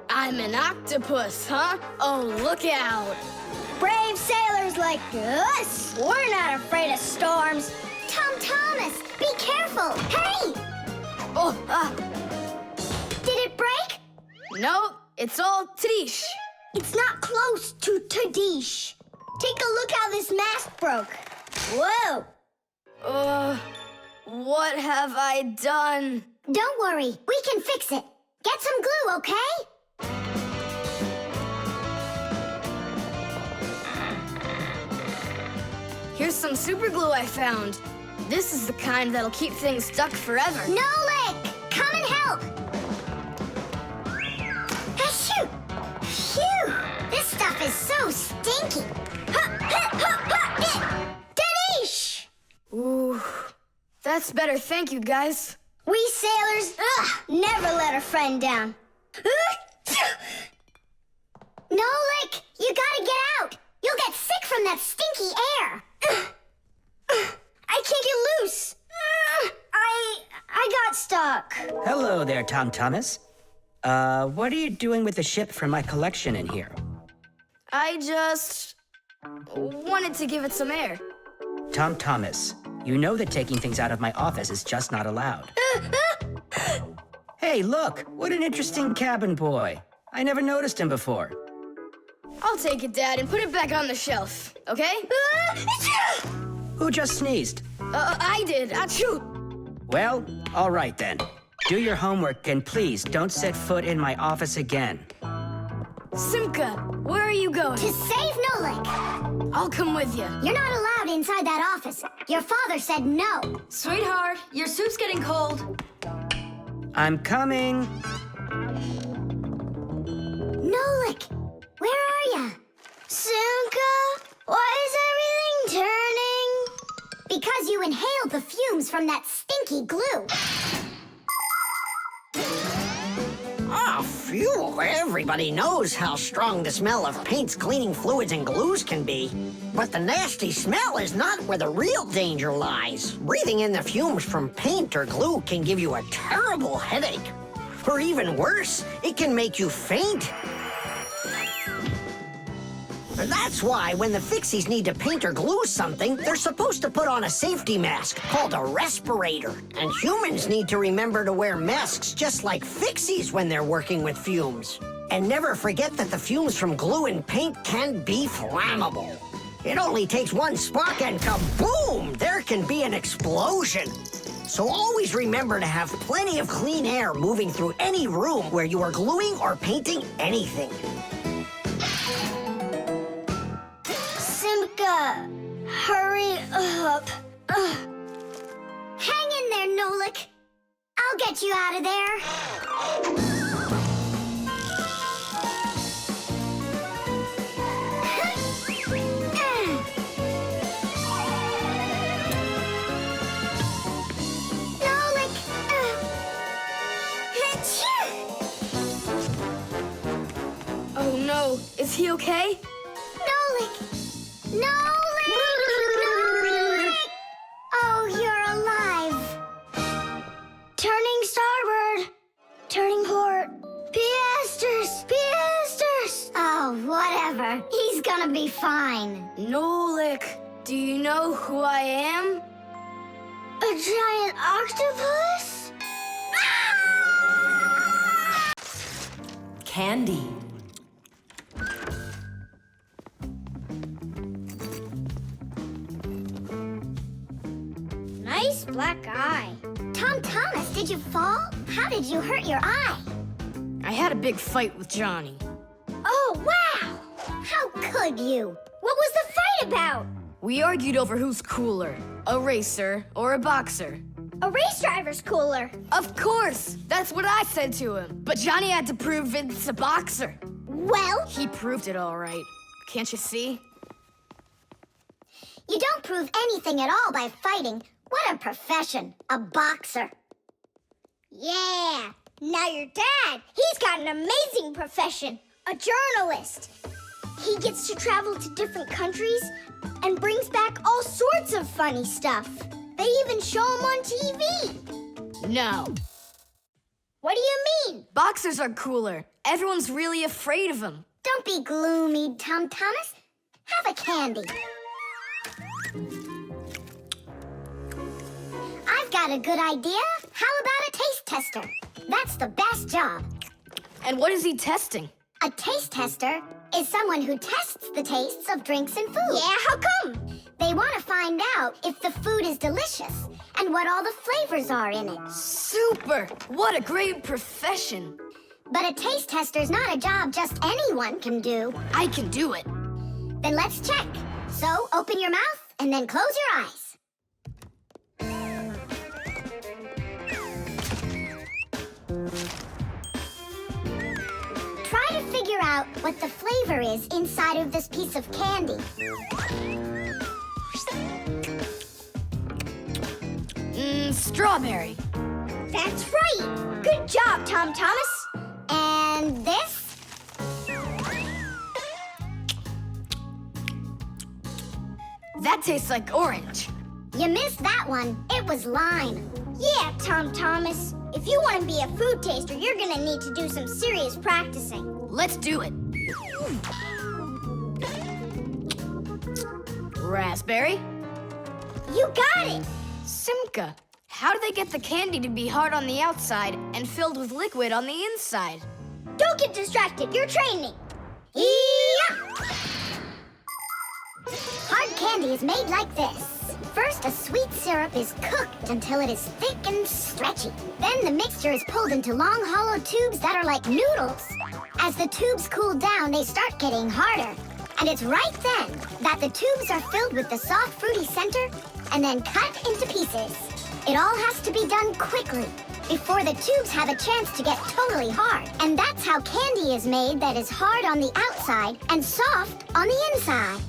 I'm an octopus, huh? Oh, look out. Brave sailors like us, we're not afraid of storms. Tom Thomas, be careful! Hey! Oh, Did it break? no, it's all Tish. It's not close to Tadish. Take a look how this mast broke. Whoa! What have I done? Don't worry, we can fix it. Get some glue, okay? Here's some super glue I found. This is the kind that'll keep things stuck forever. Nolik, come and help! Achoo! Phew! This stuff is so stinky. Tadish! Ooh, that's better. Thank you, guys. We sailors, never let a friend down. Nolik, you gotta get out! You'll get sick from that stinky air! I can't get loose. I got stuck. Hello there, Tom Thomas. What are you doing with the ship from my collection in here? I just wanted to give it some air. Tom Thomas, you know that taking things out of my office is just not allowed. Hey, look, what an interesting cabin boy. I never noticed him before. I'll take it, Dad, and put it back on the shelf, okay? Who just sneezed? I did. Achoo! Well, all right then. Do your homework and please don't set foot in my office again. Simka, where are you going? To save Nolik! I'll come with you. You're not allowed inside that office. Your father said no. Sweetheart, your soup's getting cold. I'm coming. Nolik, where are ya? Simka, why is everything turning? Because you inhaled the fumes from that stinky glue. Ah, phew! Everybody knows how strong the smell of paints, cleaning fluids, and glues can be. But the nasty smell is not where the real danger lies. Breathing in the fumes from paint or glue can give you a terrible headache. Or even worse, it can make you faint. That's why when the Fixies need to paint or glue something, they're supposed to put on a safety mask called a respirator. And humans need to remember to wear masks just like Fixies when they're working with fumes. And never forget that the fumes from glue and paint can be flammable. It only takes one spark and kaboom! There can be an explosion. So always remember to have plenty of clean air moving through any room where you are gluing or painting anything. Simka, hurry up. Hang in there, Nolik. I'll get you out of there. Nolik. Oh no, is he okay? Nolik. Nolik! Nolik! Oh, you're alive. Turning starboard. Turning port. Piasters! Piasters! Oh, whatever. He's gonna be fine. Nolik, do you know who I am? A giant octopus? Candy. Nice black eye. eye. Tom Thomas, did you fall? How did you hurt your eye? I had a big fight with Johnny. Oh, wow! How could you? What was the fight about? We argued over who's cooler, a racer or a boxer. A race driver's cooler. Of course! That's what I said to him. But Johnny had to prove it's a boxer. Well, He proved it all right. Can't you see? You don't prove anything at all by fighting. What a profession, a boxer. yeah. Now your dad, he's got an amazing profession. A journalist. He gets to travel to different countries and brings back all sorts of funny stuff. They even show him on TV. No. What do you mean? Boxers are cooler. Everyone's really afraid of them. Don't be gloomy, Tom Thomas. Have a candy. I've got a good idea. How about a taste tester? That's the best job. And what is he testing? A taste tester is someone who tests the tastes of drinks and food. Yeah, how come? They want to find out if the food is delicious and what all the flavors are in it. Super! What a great profession. But a taste tester's not a job just anyone can do. I can do it. Then let's check. So open your mouth and then close your eyes. Try to figure out what the flavor is inside of this piece of candy. Strawberry. That's right. Good job, Tom Thomas. And this? That tastes like orange. You missed that one. It was lime. Yeah, Tom Thomas. If you want to be a food taster, you're going to need to do some serious practicing. Let's do it. Raspberry. You got it. Simka. How do they get the candy to be hard on the outside and filled with liquid on the inside? Don't get distracted. You're training. Yeah! Hard candy is made like this. First, a sweet syrup is cooked until it is thick and stretchy. Then the mixture is pulled into long, hollow tubes that are like noodles. As the tubes cool down, they start getting harder. And it's right then that the tubes are filled with the soft, fruity center and then cut into pieces. It all has to be done quickly before the tubes have a chance to get totally hard. And that's how candy is made that is hard on the outside and soft on the inside.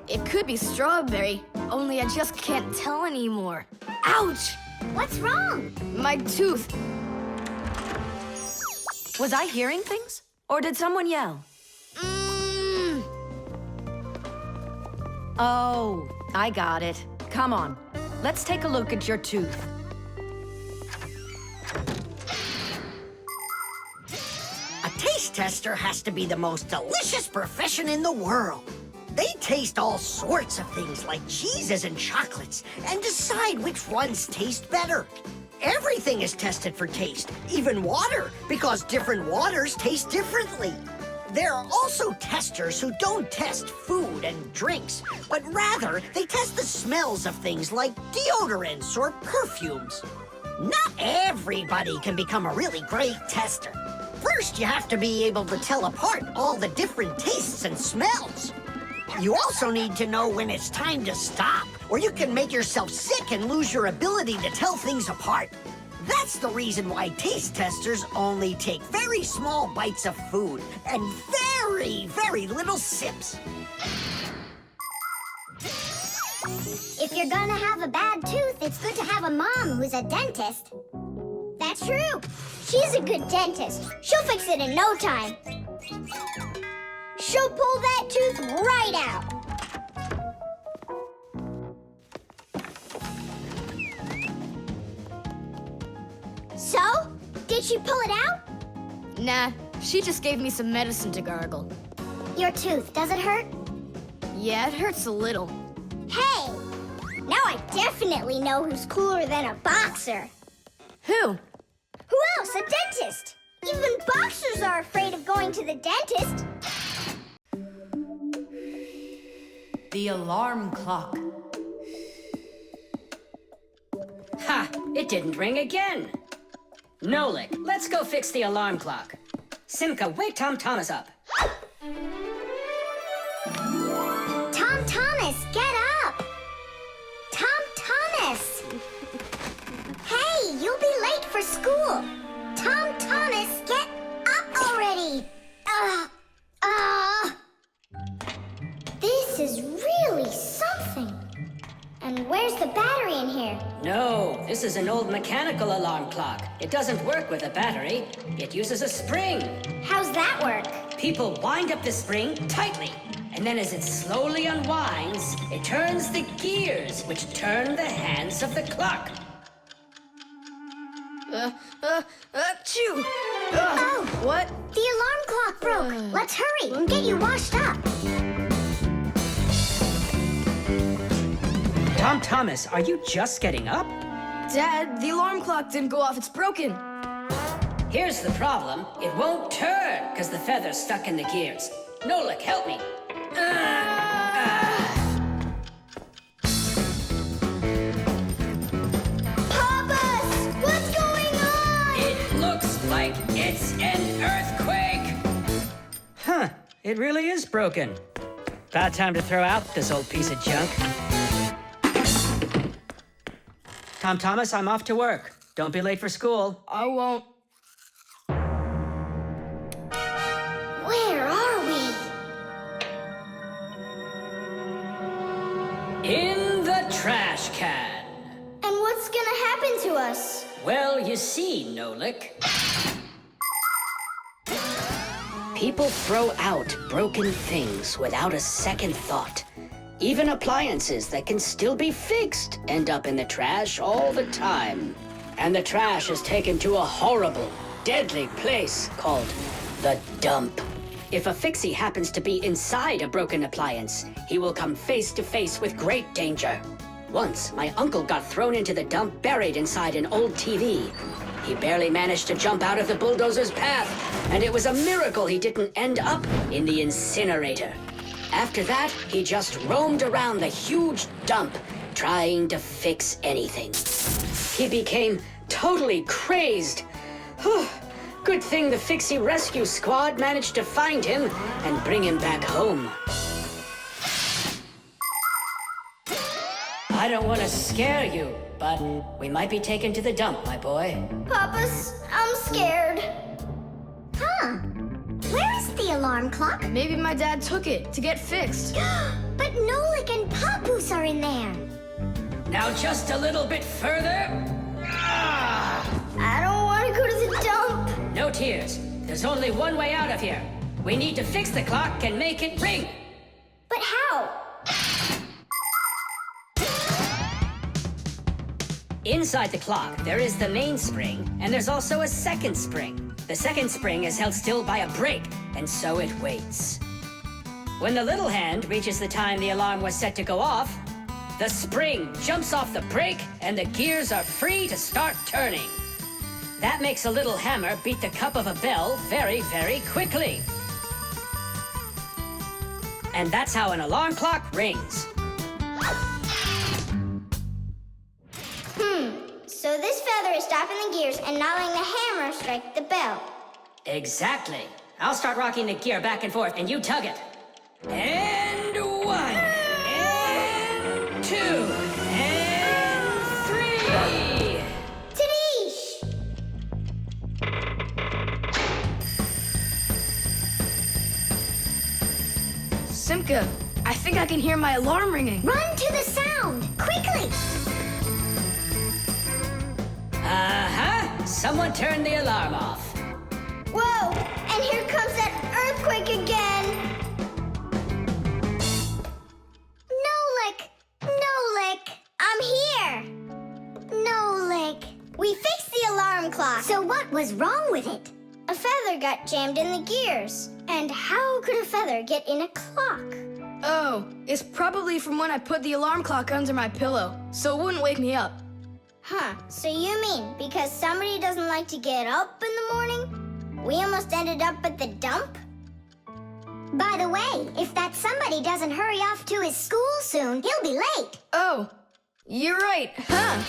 It could be strawberry, only I just can't tell anymore. Ouch! What's wrong? My tooth. Was I hearing things? Or did someone yell? Oh, I got it. Come on. Let's take a look at your tooth. A taste tester has to be the most delicious profession in the world. They taste all sorts of things like cheeses and chocolates and decide which ones taste better. Everything is tested for taste, even water, because different waters taste differently. There are also testers who don't test food and drinks, but rather they test the smells of things like deodorants or perfumes. Not everybody can become a really great tester. First, you have to be able to tell apart all the different tastes and smells. You also need to know when it's time to stop, or you can make yourself sick and lose your ability to tell things apart. That's the reason why taste testers only take very small bites of food and very, very little sips. If you're gonna have a bad tooth, it's good to have a mom who's a dentist. That's true. She's a good dentist. She'll fix it in no time. She'll pull that tooth right out. So, did she pull it out? Nah, she just gave me some medicine to gargle. Your tooth, does it hurt? Yeah, it hurts a little. Hey, now I definitely know who's cooler than a boxer. Who? Who else? A dentist. Even boxers are afraid of going to the dentist. the alarm clock. Ha! It didn't ring again. Nolik, let's go fix the alarm clock. Simka, wake Tom Thomas up. Tom Thomas, get up! Tom Thomas! Hey, you'll be late for school. Tom Thomas, get up already! This is really something. And where's the battery in here? No, this is an old mechanical alarm clock. It doesn't work with a battery. It uses a spring. How's that work? People wind up the spring tightly, and then as it slowly unwinds, it turns the gears, which turn the hands of the clock. Achoo! Oh, What? the alarm clock broke. Let's hurry and get you washed up. Tom Thomas, are you just getting up? Dad, the alarm clock didn't go off. It's broken. Here's the problem. It won't turn because the feather's stuck in the gears. Nolik, help me. Papas, what's going on? It looks like it's an earthquake. Huh, it really is broken. About time to throw out this old piece of junk. Tom Thomas, I'm off to work. Don't be late for school. I won't. Where are we? In the trash can. And what's gonna happen to us? Well, you see, Nolik. People throw out broken things without a second thought. Even appliances that can still be fixed end up in the trash all the time. And the trash is taken to a horrible, deadly place called the dump. If a Fixie happens to be inside a broken appliance, he will come face to face with great danger. Once, my uncle got thrown into the dump buried inside an old TV. He barely managed to jump out of the bulldozer's path, and it was a miracle he didn't end up in the incinerator. After that, he just roamed around the huge dump, trying to fix anything. He became totally crazed. Whew. Good thing the Fixie rescue squad managed to find him and bring him back home. I don't want to scare you, but we might be taken to the dump, my boy. Papas, I'm scared. Huh? Where is the alarm clock? Maybe my dad took it to get fixed. But Nolik and Papoose are in there. Now just a little bit further. I don't want to go to the dump. No tears. There's only one way out of here. We need to fix the clock and make it ring. But how? Inside the clock, there is the main spring, and there's also a second spring. The second spring is held still by a brake, and so it waits. When the little hand reaches the time the alarm was set to go off, the spring jumps off the brake, and the gears are free to start turning. That makes a little hammer beat the cup of a bell very, very quickly. And that's how an alarm clock rings. So this feather is stopping the gears and not letting the hammer strike the bell. Exactly. I'll start rocking the gear back and forth, and you tug it. And 1, and 2, and 3. Tadish! Simka, I think I can hear my alarm ringing. Run to the sound! Quickly! Uh-huh. Someone turned the alarm off. Whoa! And here comes that earthquake again! Nolik! Nolik! I'm here! Nolik! We fixed the alarm clock. So what was wrong with it? A feather got jammed in the gears. And how could a feather get in a clock? Oh, it's probably from when I put the alarm clock under my pillow, so it wouldn't wake me up. Huh, so you mean because somebody doesn't like to get up in the morning? We almost ended up at the dump? By the way, if that somebody doesn't hurry off to his school soon, he'll be late. Oh, you're right, huh?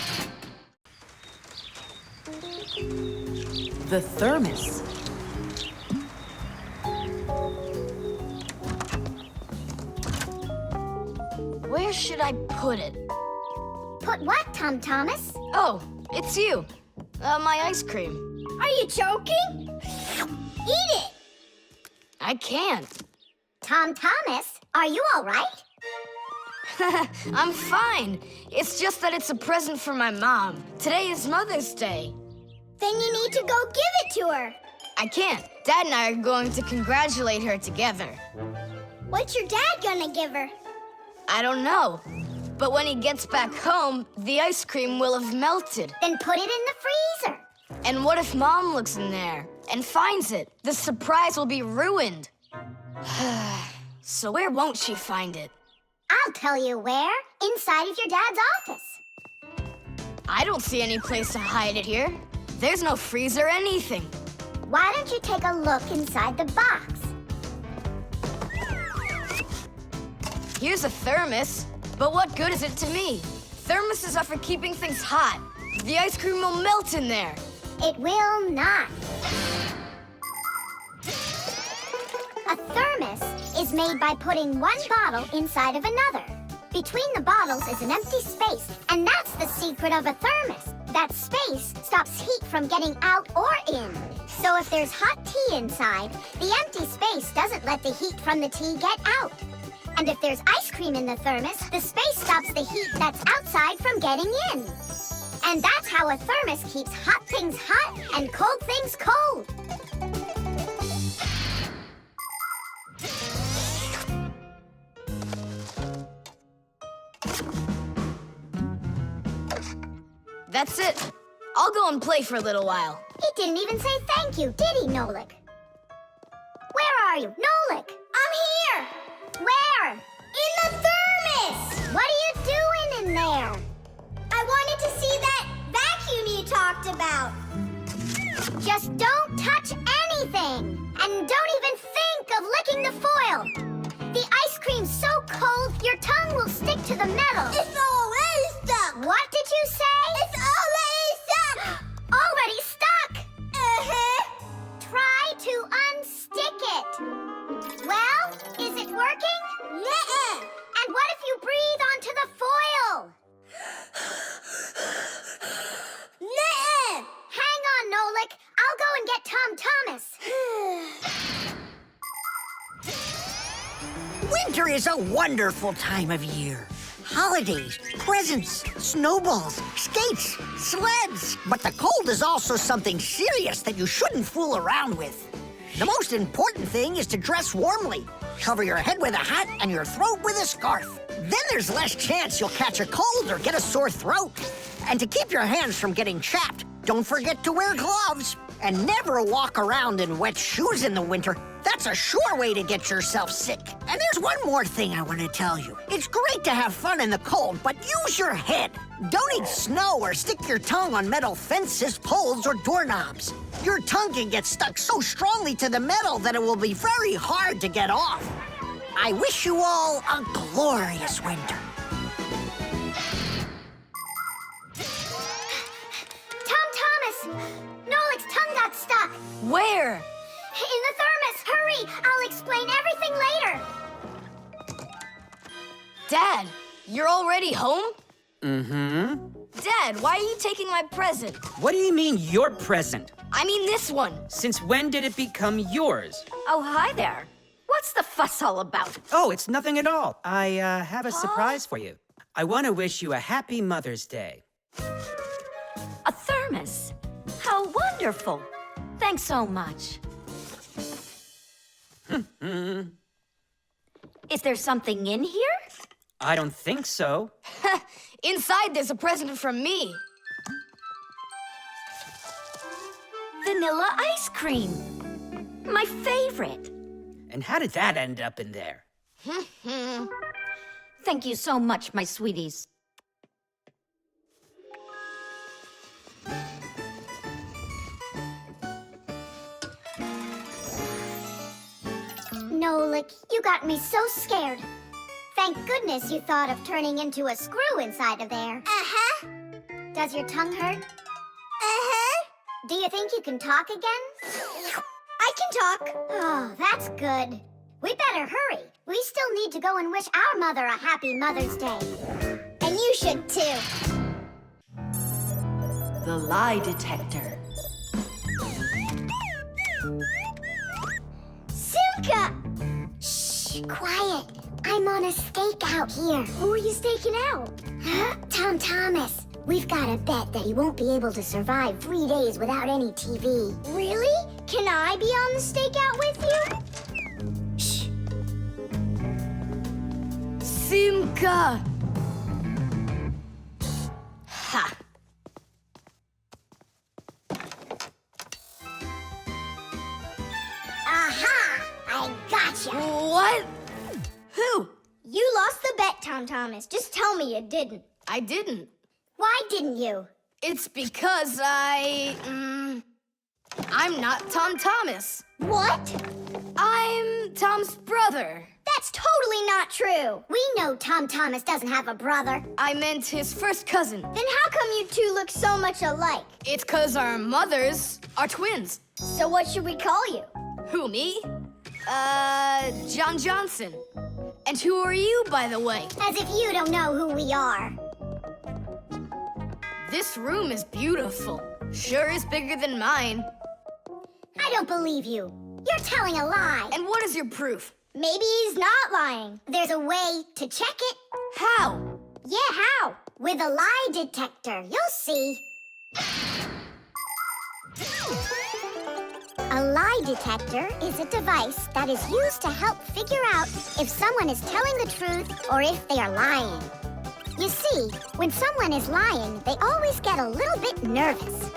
The thermos. Where should I put it? Put what, Tom Thomas? Oh, it's you. My ice cream. Are you joking? Eat it! I can't. Tom Thomas, are you all right? I'm fine. It's just that it's a present for my mom. Today is Mother's Day. Then you need to go give it to her. I can't. Dad and I are going to congratulate her together. What's your dad gonna give her? I don't know. But when he gets back home, the ice cream will have melted. Then put it in the freezer. And what if Mom looks in there and finds it? The surprise will be ruined. So where won't she find it? I'll tell you where. Inside of your dad's office. I don't see any place to hide it here. There's no freezer or anything. Why don't you take a look inside the box? Here's a thermos, but what good is it to me? Thermoses are for keeping things hot. The ice cream will melt in there. It will not. A thermos is made by putting one bottle inside of another. Between the bottles is an empty space, and that's the secret of a thermos. That space stops heat from getting out or in. So if there's hot tea inside, the empty space doesn't let the heat from the tea get out. And if there's ice cream in the thermos, the space stops the heat that's outside from getting in. And that's how a thermos keeps hot things hot and cold things cold. That's it. I'll go and play for a little while. He didn't even say thank you, did he, Nolik? Where are you? Nolik! I'm here! Where? In the thermos! What are you doing in there? I wanted to see that vacuum you talked about. Just don't touch anything! And don't even think of licking the foil! The ice cream's so cold, your tongue will stick to the metal. It's already stuck! What did you say? It's already stuck! Already stuck! Try to unstick it. Well, is it working? Nuh-uh. And what if you breathe onto the foil? Nuh-uh. Hang on, Nolik. I'll go and get Tom Thomas. Winter is a wonderful time of year. Holidays, presents, snowballs, skates, sleds. But the cold is also something serious that you shouldn't fool around with. The most important thing is to dress warmly. Cover your head with a hat and your throat with a scarf. Then there's less chance you'll catch a cold or get a sore throat. And to keep your hands from getting chapped, don't forget to wear gloves. And never walk around in wet shoes in the winter. That's a sure way to get yourself sick. And there's one more thing I want to tell you. It's great to have fun in the cold, but use your head. Don't eat snow or stick your tongue on metal fences, poles, or doorknobs. Your tongue can get stuck so strongly to the metal that it will be very hard to get off. I wish you all a glorious winter. Tom Thomas! Nolik's tongue got stuck. Where? In the thermos. Hurry! I'll explain everything later. Dad, you're already home? Mm-hmm. Dad, why are you taking my present? What do you mean, your present? I mean this one. Since when did it become yours? Oh, hi there. What's the fuss all about? Oh, it's nothing at all. I have a surprise for you. I want to wish you a happy Mother's Day. A thermos. How wonderful. Thanks so much. Is there something in here? I don't think so. Inside there's a present from me. Vanilla ice cream. My favorite. And how did that end up in there? Thank you so much, my sweeties. Nolik, you got me so scared. Thank goodness you thought of turning into a screw inside of there. Uh-huh. Does your tongue hurt? Uh-huh. Do you think you can talk again? I can talk. Oh, that's good. We better hurry. We still need to go and wish our mother a happy Mother's Day. And you should too. The lie detector. Simka! Shh, quiet. I'm on a stakeout here. Who are you staking out? Tom Thomas. We've got to bet that he won't be able to survive 3 days without any TV. Really? Can I be on the stakeout with you? Shh. Simka! Ha! Aha! I gotcha. What? Who? You lost the bet, Tom Thomas. Just tell me you didn't. I didn't. Why didn't you? It's because I'm not Tom Thomas. What? I'm Tom's brother. That's totally not true. We know Tom Thomas doesn't have a brother. I meant his first cousin. Then how come you two look so much alike? It's 'cause our mothers are twins. So what should we call you? Who, me? John Johnson. And who are you, by the way? As if you don't know who we are. This room is beautiful. Sure is bigger than mine. I don't believe you. You're telling a lie. And what is your proof? Maybe he's not lying. There's a way to check it. How? Yeah, how? With a lie detector. You'll see. A lie detector is a device that is used to help figure out if someone is telling the truth or if they are lying. You see, when someone is lying, they always get a little bit nervous.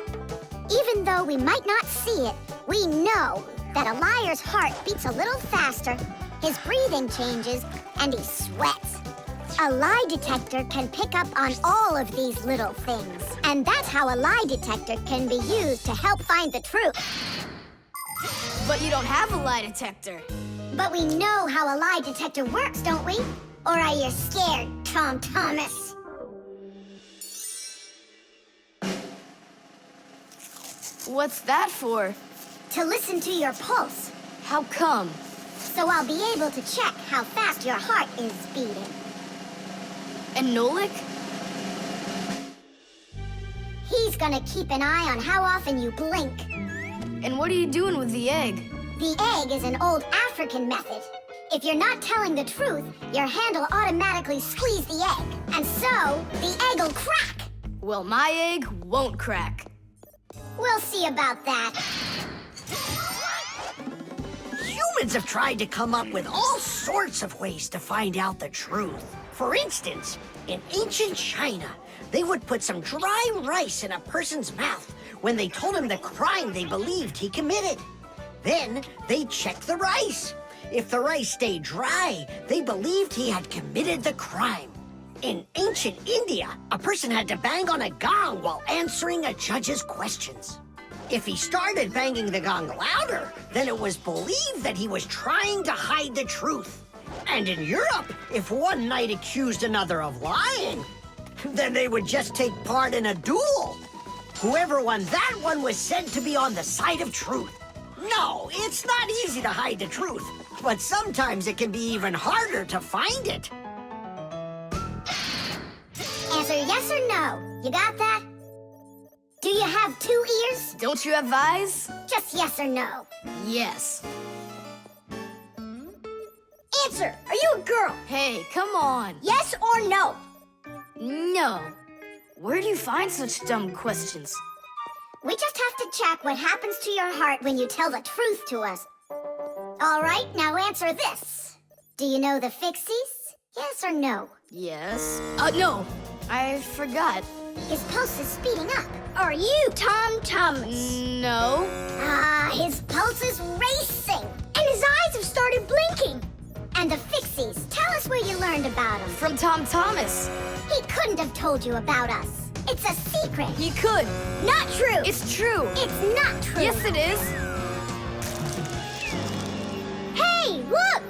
Even though we might not see it, we know that a liar's heart beats a little faster, his breathing changes, and he sweats. A lie detector can pick up on all of these little things. And that's how a lie detector can be used to help find the truth. But you don't have a lie detector. But we know how a lie detector works, don't we? Or are you scared, Tom Thomas? What's that for? To listen to your pulse, How come? so I'll be able to check how fast your heart is beating. And Nolik? He's gonna keep an eye on how often you blink. And what are you doing with the egg? The egg is an old African method. If you're not telling the truth, your hand will automatically squeeze the egg. And so, the egg will crack. Well, my egg won't crack. We'll see about that. Humans have tried to come up with all sorts of ways to find out the truth. For instance, in ancient China, they would put some dry rice in a person's mouth when they told him the crime they believed he committed. Then they'd check the rice. If the rice stayed dry, they believed he had committed the crime. In ancient India, a person had to bang on a gong while answering a judge's questions. If he started banging the gong louder, then it was believed that he was trying to hide the truth. And in Europe, if one knight accused another of lying, then they would just take part in a duel. Whoever won that one was said to be on the side of truth. No, it's not easy to hide the truth, but sometimes it can be even harder to find it. Answer yes or no. You got that? Do you have 2 ears? Don't you have eyes? Just yes or no. Yes. Answer. Are you a girl? Hey, come on. Yes or no? No. Where do you find such dumb questions? We just have to check what happens to your heart when you tell the truth to us. All right, now answer this. Do you know the Fixies? Yes or no? Yes. No. I forgot. His pulse is speeding up. Are you Tom Thomas? No. His pulse is racing. And his eyes have started blinking. And the Fixies, tell us where you learned about them. From Tom Thomas. He couldn't have told you about us. It's a secret. He could. Not true. It's true. It's not true. Yes, it is. Hey, look!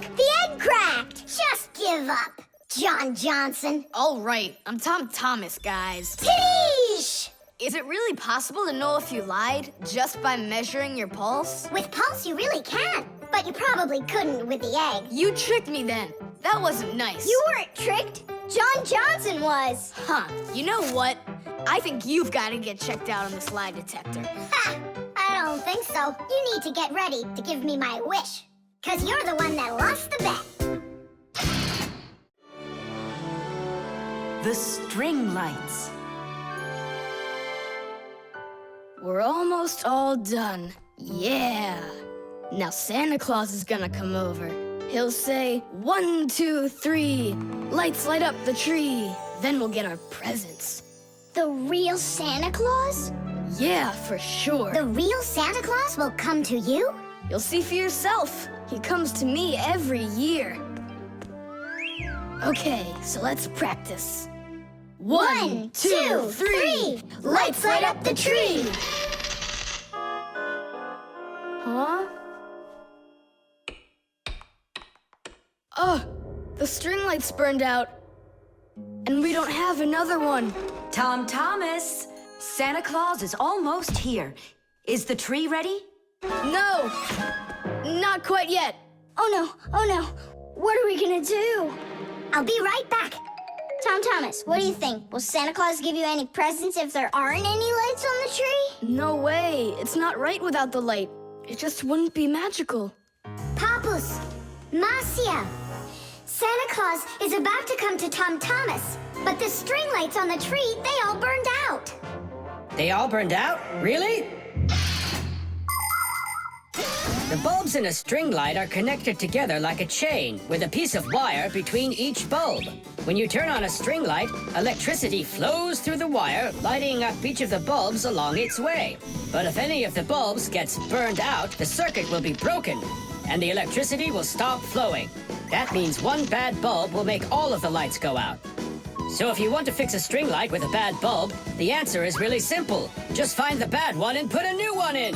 give up, John Johnson. All right, I'm Tom Thomas, guys. Tish! Is it really possible to know if you lied just by measuring your pulse? With pulse, you really can, but you probably couldn't with the egg. You tricked me then. That wasn't nice. You weren't tricked. John Johnson was. Huh. You know what? I think you've got to get checked out on this lie detector. Ha! I don't think so. You need to get ready to give me my wish, 'cause you're the one that lost the bet. The string lights. We're almost all done. Yeah. Now Santa Claus is gonna come over. He'll say, 1, 2, 3, lights light up the tree. Then we'll get our presents. The real Santa Claus? Yeah, for sure. The real Santa Claus will come to you? You'll see for yourself. He comes to me every year. Okay, so let's practice. 1, 2, 3, lights light up the tree. Huh? Oh, the string light's burned out. And we don't have another one. Tom Thomas, Santa Claus is almost here. Is the tree ready? No, not quite yet. Oh no. What are we gonna do? I'll be right back. Tom Thomas, what do you think? Will Santa Claus give you any presents if there aren't any lights on the tree? No way. It's not right without the light. It just wouldn't be magical. Papus, Marcia, Santa Claus is about to come to Tom Thomas, but the string lights on the tree, they all burned out. They all burned out? Really? The bulbs in a string light are connected together like a chain with a piece of wire between each bulb. When you turn on a string light, electricity flows through the wire, lighting up each of the bulbs along its way. But if any of the bulbs gets burned out, the circuit will be broken, and the electricity will stop flowing. That means one bad bulb will make all of the lights go out. So if you want to fix a string light with a bad bulb, the answer is really simple. Just find the bad one and put a new one in.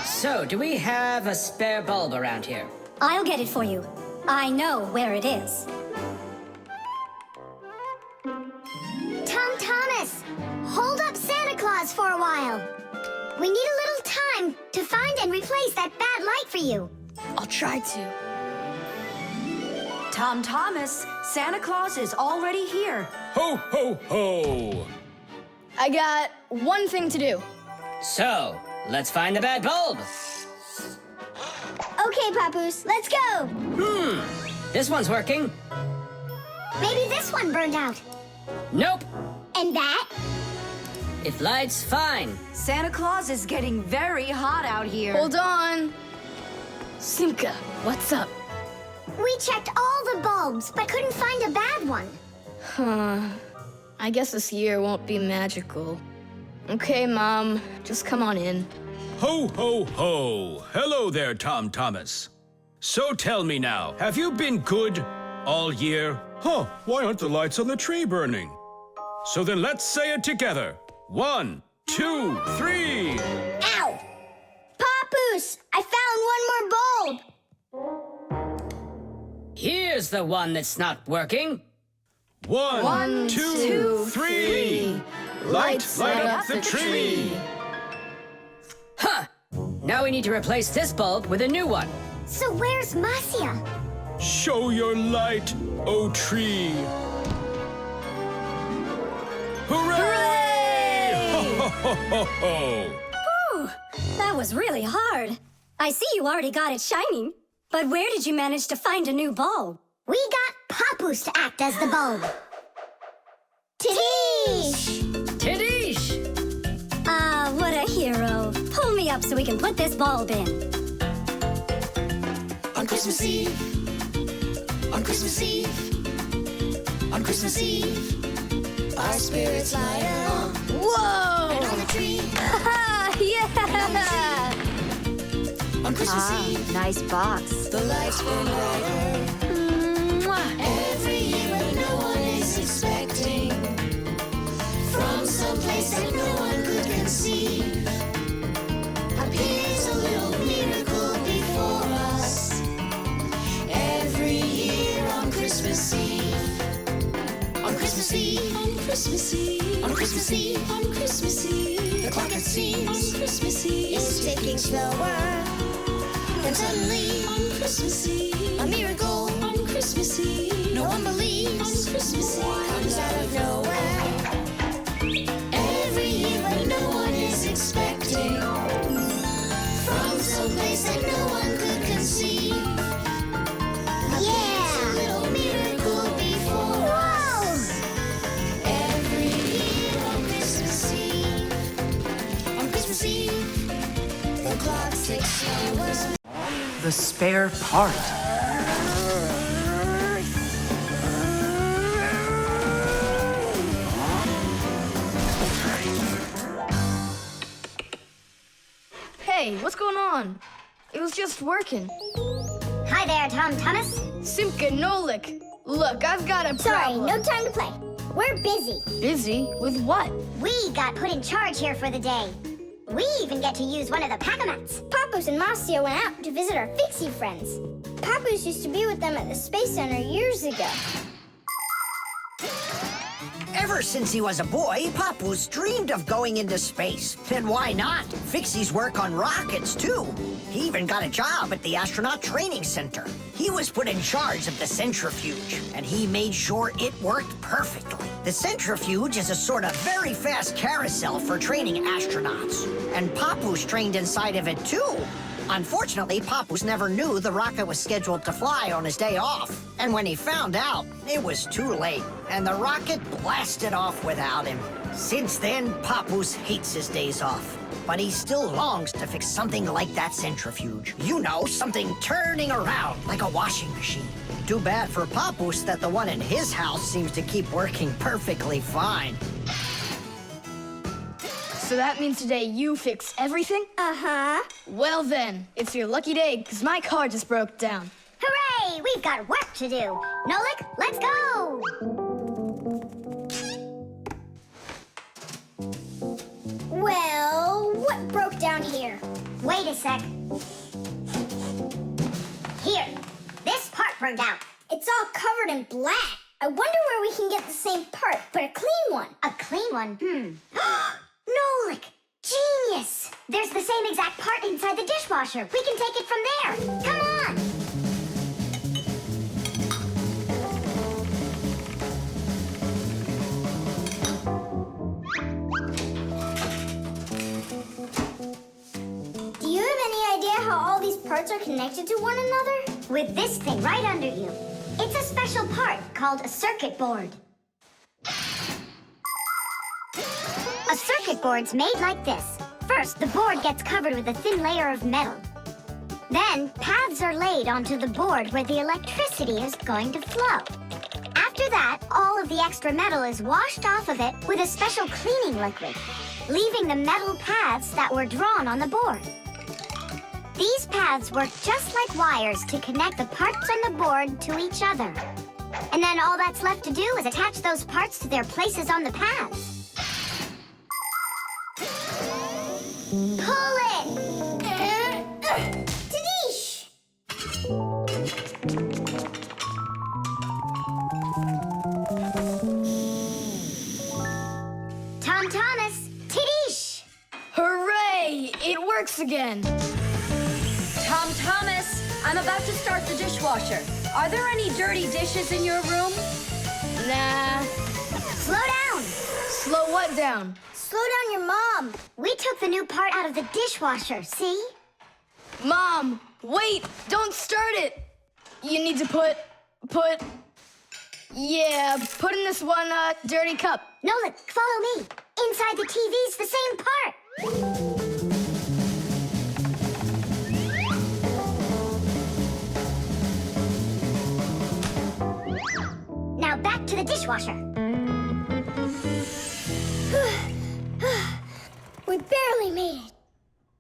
So, do we have a spare bulb around here? I'll get it for you. I know where it is. Tom Thomas, hold up Santa Claus for a while. We need a little time to find and replace that bad light for you. I'll try to. Tom Thomas, Santa Claus is already here. Ho, ho, ho! I got one thing to do. So, let's find the bad bulb. Okay, Papoose, let's go. This one's working. Maybe this one burned out. Nope. And that? It lights fine. Santa Claus is getting very hot out here. Hold on. Simka, what's up? We checked all the bulbs, but couldn't find a bad one. Huh. I guess this year won't be magical. Okay, Mom, just come on in. Ho, ho, ho! Hello there, Tom Thomas. So tell me now, have you been good all year? Huh, why aren't the lights on the tree burning? So then let's say it together. 1, 2, 3. Ow! Papoose, I found one more bulb. Here's the one that's not working. 1, 2, 3. Light up the tree. Huh! Now we need to replace this bulb with a new one. So where's Marcia? Show your light, O tree. Hooray! Ho, ho, ho, ho. Whew, that was really hard. I see you already got it shining. But where did you manage to find a new bulb? We got Papoose to act as the bulb. Tidish! Tidish! Ah, what a hero. Pull me up so we can put this bulb in. On Christmas Eve, on Christmas Eve, on Christmas Eve, our spirits light up. Whoa! And on the tree, Yeah! on Christmas Eve, Nice box. the lights burn brighter. Every year when no one is expecting, from some place that no one could conceive, appears a little miracle before us. Christmas Eve. On Christmas Eve. On Christmas Eve. On Christmas Eve. On Christmas Eve. The clock, it seems, on Christmas Eve is ticking slower. Then suddenly, on Christmas Eve, a miracle on Christmas Eve. No one believes on Christmas Eve comes out of nowhere. Every year when no one is expecting, from someplace that no one could conceive. Yeah! A little miracle before us. Every year on Christmas Eve. On Christmas Eve, the clock ticks slower. The spare part. Hey, what's going on? It was just working. Hi there, Tom Thomas. Simka and Nolik. Look, I've got a Sorry, problem. no time to play. We're busy. Busy? With what? We got put in charge here for the day. We even get to use one of the pack-a-mats. Papoose and Marcia went out to visit our Fixie friends. Papoose used to be with them at the Space Center years ago. Ever since he was a boy, Papoose dreamed of going into space. And why not? Fixies work on rockets, too. He even got a job at the Astronaut Training Center. He was put in charge of the centrifuge, and he made sure it worked perfectly. The centrifuge is a sort of very fast carousel for training astronauts. And Papoose trained inside of it, too. Unfortunately, Papoose never knew the rocket was scheduled to fly on his day off. And when he found out, it was too late, and the rocket blasted off without him. Since then, Papoose hates his days off. But he still longs to fix something like that centrifuge. You know, something turning around like a washing machine. Too bad for Papoose that the one in his house seems to keep working perfectly fine. So that means today you fix everything? Uh-huh. Well then, it's your lucky day, because my car just broke down. Hooray! We've got work to do. Nolik, let's go! Well, what broke down here? Wait a sec. Here, this part burned out. It's all covered in black. I wonder where we can get the same part, but a clean one. A clean one? Nolik! Genius! There's the same exact part inside the dishwasher. We can take it from there. Come on! Do you have any idea how all these parts are connected to one another? With this thing right under you. It's a special part called a circuit board. A circuit board's made like this. First, the board gets covered with a thin layer of metal. Then, paths are laid onto the board where the electricity is going to flow. After that, all of the extra metal is washed off of it with a special cleaning liquid, leaving the metal paths that were drawn on the board. These paths work just like wires to connect the parts on the board to each other. And then all that's left to do is attach those parts to their places on the paths. Pull it! Tadish! Tom Thomas, Tadish! Hooray! It works again. Tom Thomas, I'm about to start the dishwasher. Are there any dirty dishes in your room? Nah. Slow down! Slow what down? Slow down your mom. We took the new part out of the dishwasher, see? Mom, wait! Don't start it! You need to put in this one, dirty cup. Nolik, follow me. Inside the TV's the same part. Now back to the dishwasher. We barely made it.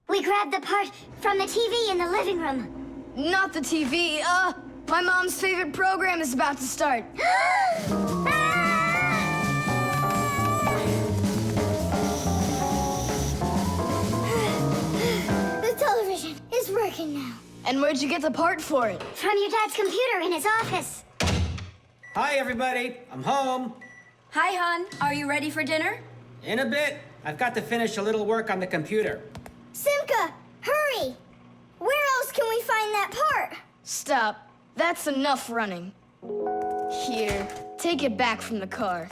We grabbed the part from the TV in the living room. Not the TV, my mom's favorite program is about to start. The television is working now. And where'd you get the part for it? From your dad's computer in his office. Hi, everybody. I'm home. Hi, hon. Are you ready for dinner? In a bit. I've got to finish a little work on the computer. Simka, hurry! Where else can we find that part? Stop. That's enough running. Here, take it back from the car.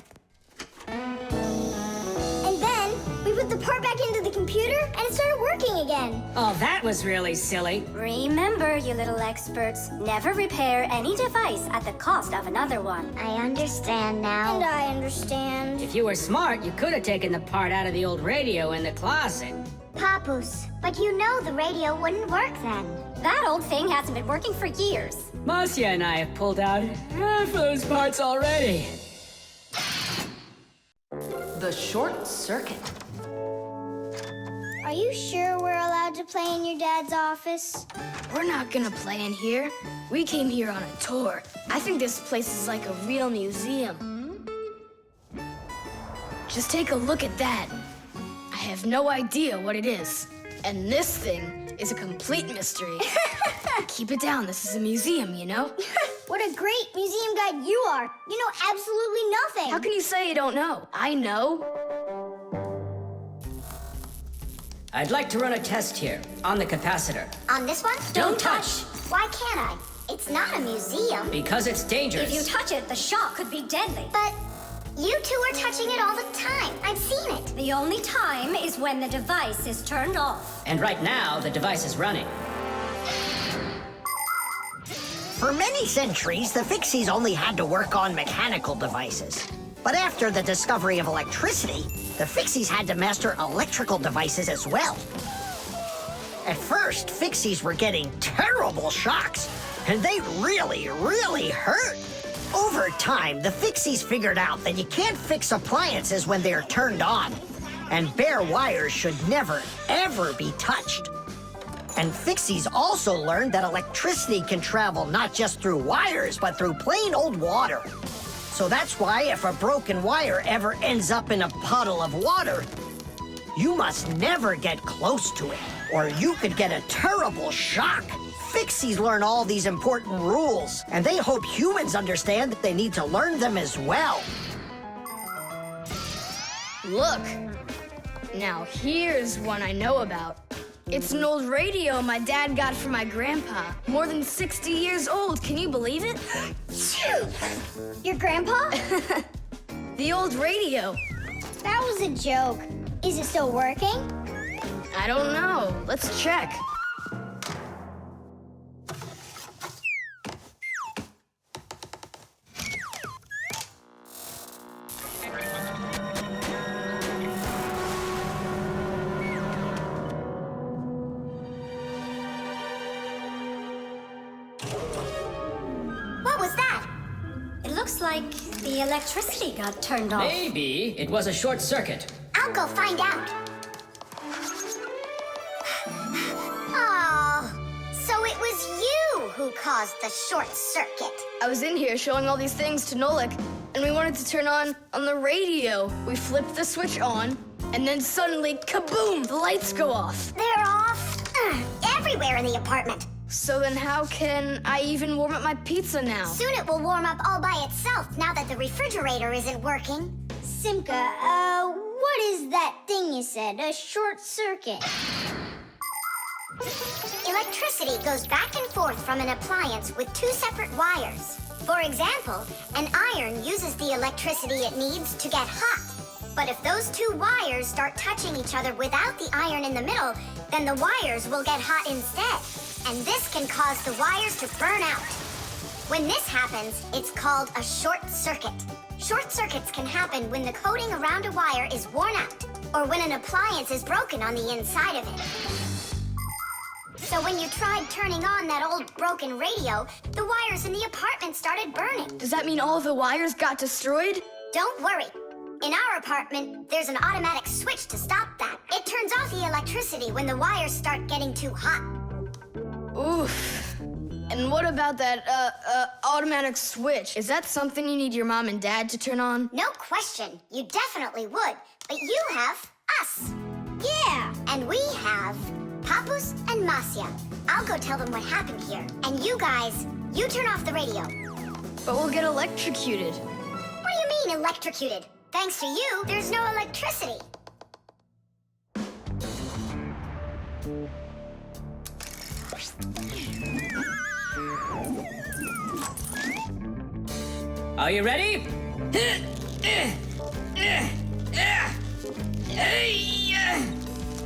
And then we put the part back into the computer and it started working again. Oh, that was really silly. Remember, you little experts, never repair any device at the cost of another one. I understand now. And I understand. If you were smart, you could have taken the part out of the old radio in the closet. Papus, but you know the radio wouldn't work then. That old thing hasn't been working for years. Marcia and I have pulled out half those parts already. The short circuit. Are you sure we're allowed to play in your dad's office? We're not gonna play in here. We came here on a tour. I think this place is like a real museum. Just take a look at that. I have no idea what it is. And this thing is a complete mystery. Keep it down. This is a museum, you know? What a great museum guide you are. You know absolutely nothing. How can you say you don't know? I know. I'd like to run a test here on the capacitor. On this one? Don't touch! Why can't I? It's not a museum. Because it's dangerous. If you touch it, the shock could be deadly. But you two are touching it all the time. I've seen it. The only time is when the device is turned off. And right now, the device is running. For many centuries, the Fixies only had to work on mechanical devices. But after the discovery of electricity, the Fixies had to master electrical devices as well. At first, Fixies were getting terrible shocks, and they really, really hurt. Over time, the Fixies figured out that you can't fix appliances when they're turned on, and bare wires should never, ever be touched. And Fixies also learned that electricity can travel not just through wires, but through plain old water. So that's why if a broken wire ever ends up in a puddle of water, you must never get close to it, or you could get a terrible shock. Fixies learn all these important rules, and they hope humans understand that they need to learn them as well. Look. Now here's one I know about. It's an old radio my dad got from my grandpa. More than 60 years old. Can you believe it? Your grandpa? The old radio. That was a joke. Is it still working? I don't know. Let's check. What was that? It looks like the electricity got turned off. Maybe it was a short circuit. I'll go find out. Oh, so it was you who caused the short circuit. I was in here showing all these things to Nolik, and we wanted to turn on the radio. We flipped the switch on, and then suddenly, kaboom, the lights go off. They're off everywhere in the apartment. So then how can I even warm up my pizza now? Soon it will warm up all by itself now that the refrigerator isn't working. Simka, what is that thing you said? A short circuit. Electricity goes back and forth from an appliance with two separate wires. For example, an iron uses the electricity it needs to get hot. But if those two wires start touching each other without the iron in the middle, then the wires will get hot instead. And this can cause the wires to burn out. When this happens, it's called a short circuit. Short circuits can happen when the coating around a wire is worn out, or when an appliance is broken on the inside of it. So when you tried turning on that old broken radio, the wires in the apartment started burning. Does that mean all the wires got destroyed? Don't worry. In our apartment, there's an automatic switch to stop that. It turns off the electricity when the wires start getting too hot. Oof. And what about that, automatic switch? Is that something you need your mom and dad to turn on? No question. You definitely would. But you have us. Yeah. And we have Papus and Masya. I'll go tell them what happened here. And you guys, you turn off the radio. But we'll get electrocuted. What do you mean, electrocuted? Thanks to you, there's no electricity. Are you ready?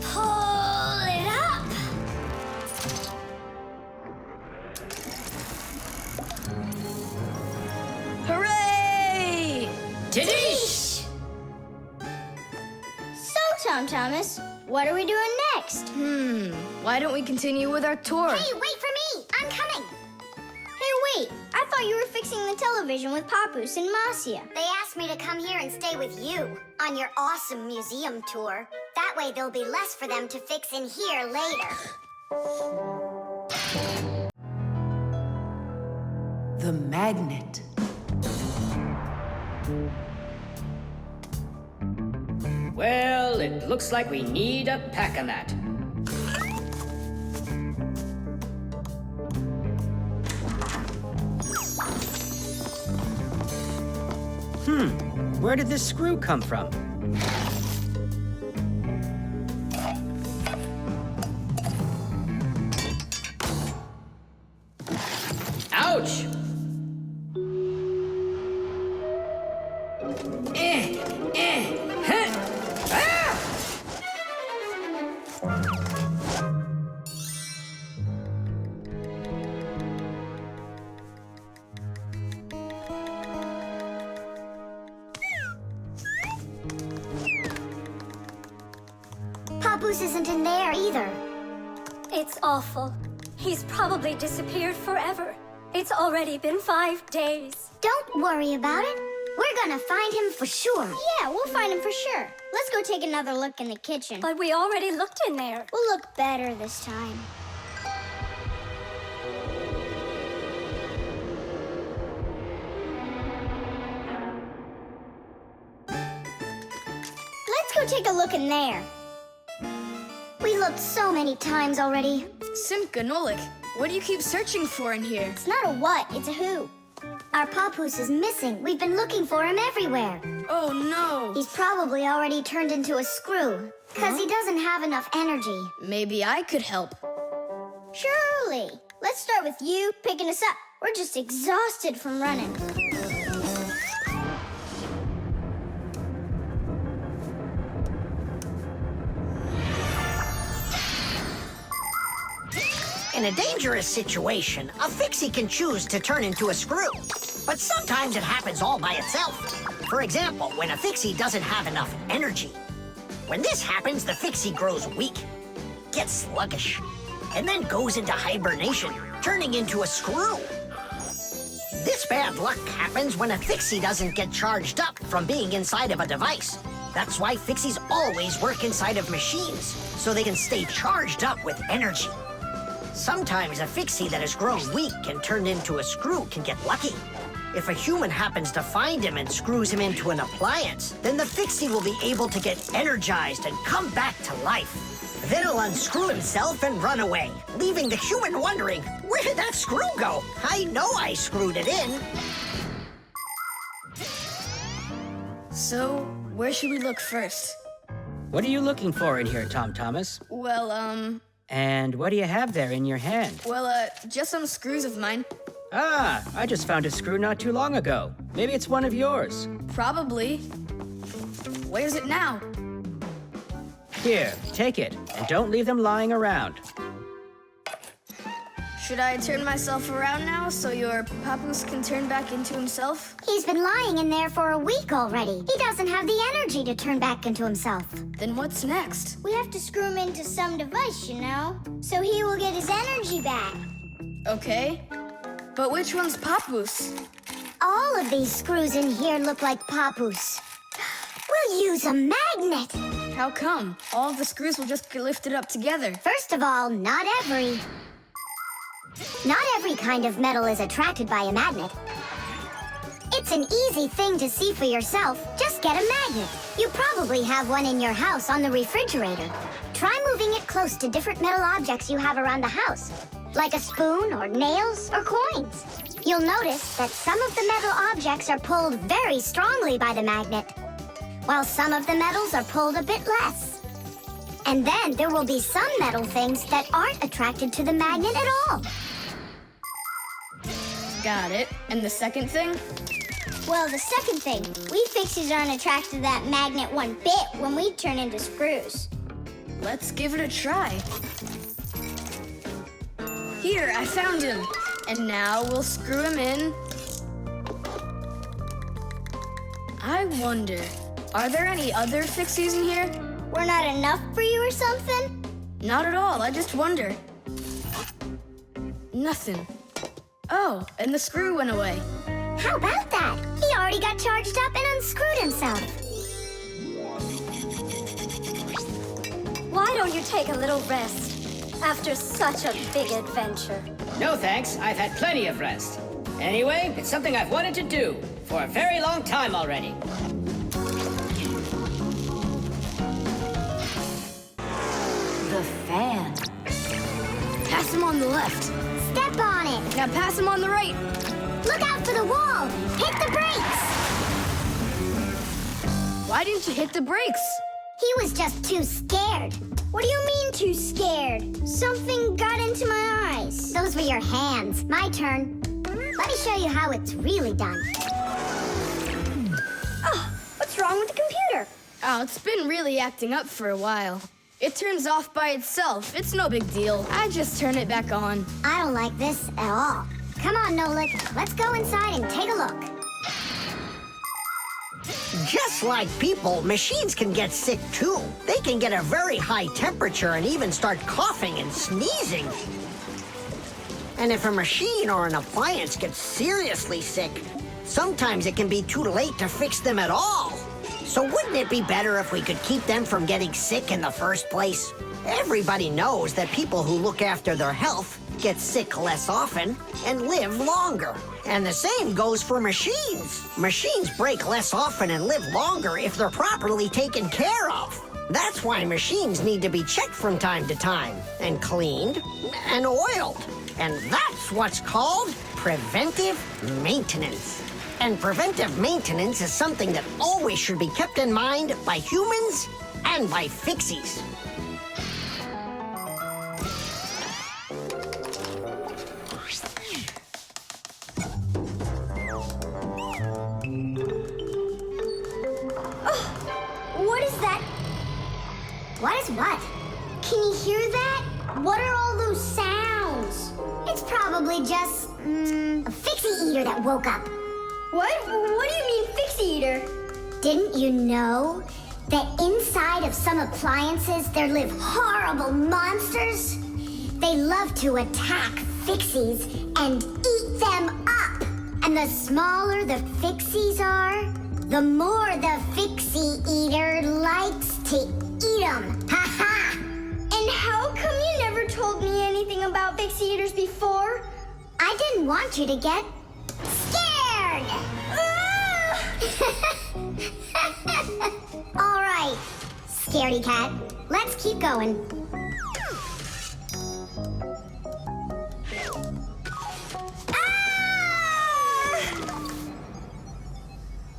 Pull it up. Hooray! Tidish! So, Tom Thomas, what are we doing next? Why don't we continue with our tour? Hey, wait for me. I'm coming. Hey, wait, I thought you were fixing the television with Papoose and Marcia. They asked me to come here and stay with you on your awesome museum tour. That way there'll be less for them to fix in here later. The magnet. Well, it looks like we need a pack-a-mat. Where did this screw come from? Ouch! Papoose isn't in there either. It's awful. He's probably disappeared forever. It's already been 5 days. Don't worry about it. We're gonna find him for sure. Yeah, we'll find him for sure. Let's go take another look in the kitchen. But we already looked in there. We'll look better this time. Let's go take a look in there. We looked so many times already. Simka, Nolik, what do you keep searching for in here? It's not a what, it's a who. Our Papoose is missing. We've been looking for him everywhere. Oh no! He's probably already turned into a screw, because he doesn't have enough energy. Maybe I could help. Surely. Let's start with you picking us up. We're just exhausted from running. In a dangerous situation, a Fixie can choose to turn into a screw. But sometimes it happens all by itself. For example, when a Fixie doesn't have enough energy. When this happens, the Fixie grows weak, gets sluggish, and then goes into hibernation, turning into a screw. This bad luck happens when a Fixie doesn't get charged up from being inside of a device. That's why Fixies always work inside of machines, so they can stay charged up with energy. Sometimes a Fixie that has grown weak and turned into a screw can get lucky. If a human happens to find him and screws him into an appliance, then the Fixie will be able to get energized and come back to life. Then he'll unscrew himself and run away, leaving the human wondering, where did that screw go? I know I screwed it in. So, where should we look first? What are you looking for in here, Tom Thomas? Well, And what do you have there in your hand? just some screws of mine. Ah, I just found a screw not too long ago. Maybe it's one of yours. Probably. Where's it now? Here, take it, and don't leave them lying around. Should I turn myself around now so your Papoose can turn back into himself? He's been lying in there for a week already. He doesn't have the energy to turn back into himself. Then what's next? We have to screw him into some device, you know, so he will get his energy back. Okay. But which one's Papoose? All of these screws in here look like Papoose. We'll use a magnet. How come? All of the screws will just get lifted up together. First of all, not every kind of metal is attracted by a magnet. It's an easy thing to see for yourself. Just get a magnet. You probably have one in your house on the refrigerator. Try moving it close to different metal objects you have around the house, like a spoon or nails or coins. You'll notice that some of the metal objects are pulled very strongly by the magnet, while some of the metals are pulled a bit less. And then there will be some metal things that aren't attracted to the magnet at all. Got it. And the second thing? Well, the second thing, we Fixies aren't attracted to that magnet one bit when we turn into screws. Let's give it a try. Here, I found him. And now we'll screw him in. I wonder, are there any other Fixies in here? We're not enough for you or something? Not at all, I just wonder. Nothing. Oh, and the screw went away. How about that? He already got charged up and unscrewed himself. Why don't you take a little rest after such a big adventure? No thanks, I've had plenty of rest. Anyway, it's something I've wanted to do for a very long time already. The fan. Pass him on the left. Step on it. Now pass him on the right. Look out for the wall. Hit the brakes. Why didn't you hit the brakes? He was just too scared. What do you mean too scared? Something got into my eyes. Those were your hands. My turn. Let me show you how it's really done. Oh, what's wrong with the computer? Oh, it's been really acting up for a while. It turns off by itself. It's no big deal. I just turn it back on. I don't like this at all. Come on, Nolik. Let's go inside and take a look. Just like people, machines can get sick too. They can get a very high temperature and even start coughing and sneezing. And if a machine or an appliance gets seriously sick, sometimes it can be too late to fix them at all. So wouldn't it be better if we could keep them from getting sick in the first place? Everybody knows that people who look after their health get sick less often and live longer. And the same goes for machines. Machines break less often and live longer if they're properly taken care of. That's why machines need to be checked from time to time and cleaned and oiled. And that's what's called preventive maintenance. And preventive maintenance is something that always should be kept in mind by humans and by Fixies. What is that? What is what? Can you hear that? What are all those sounds? It's probably just, a Fixie eater that woke up. What? What do you mean, Fixie eater? Didn't you know that inside of some appliances there live horrible monsters? They love to attack Fixies and eat them up. And the smaller the Fixies are, the more the Fixie eater likes to eat them. Ha ha! And how come you never told me anything about Fixie eaters before? I didn't want you to get scared! All right, scaredy cat, let's keep going.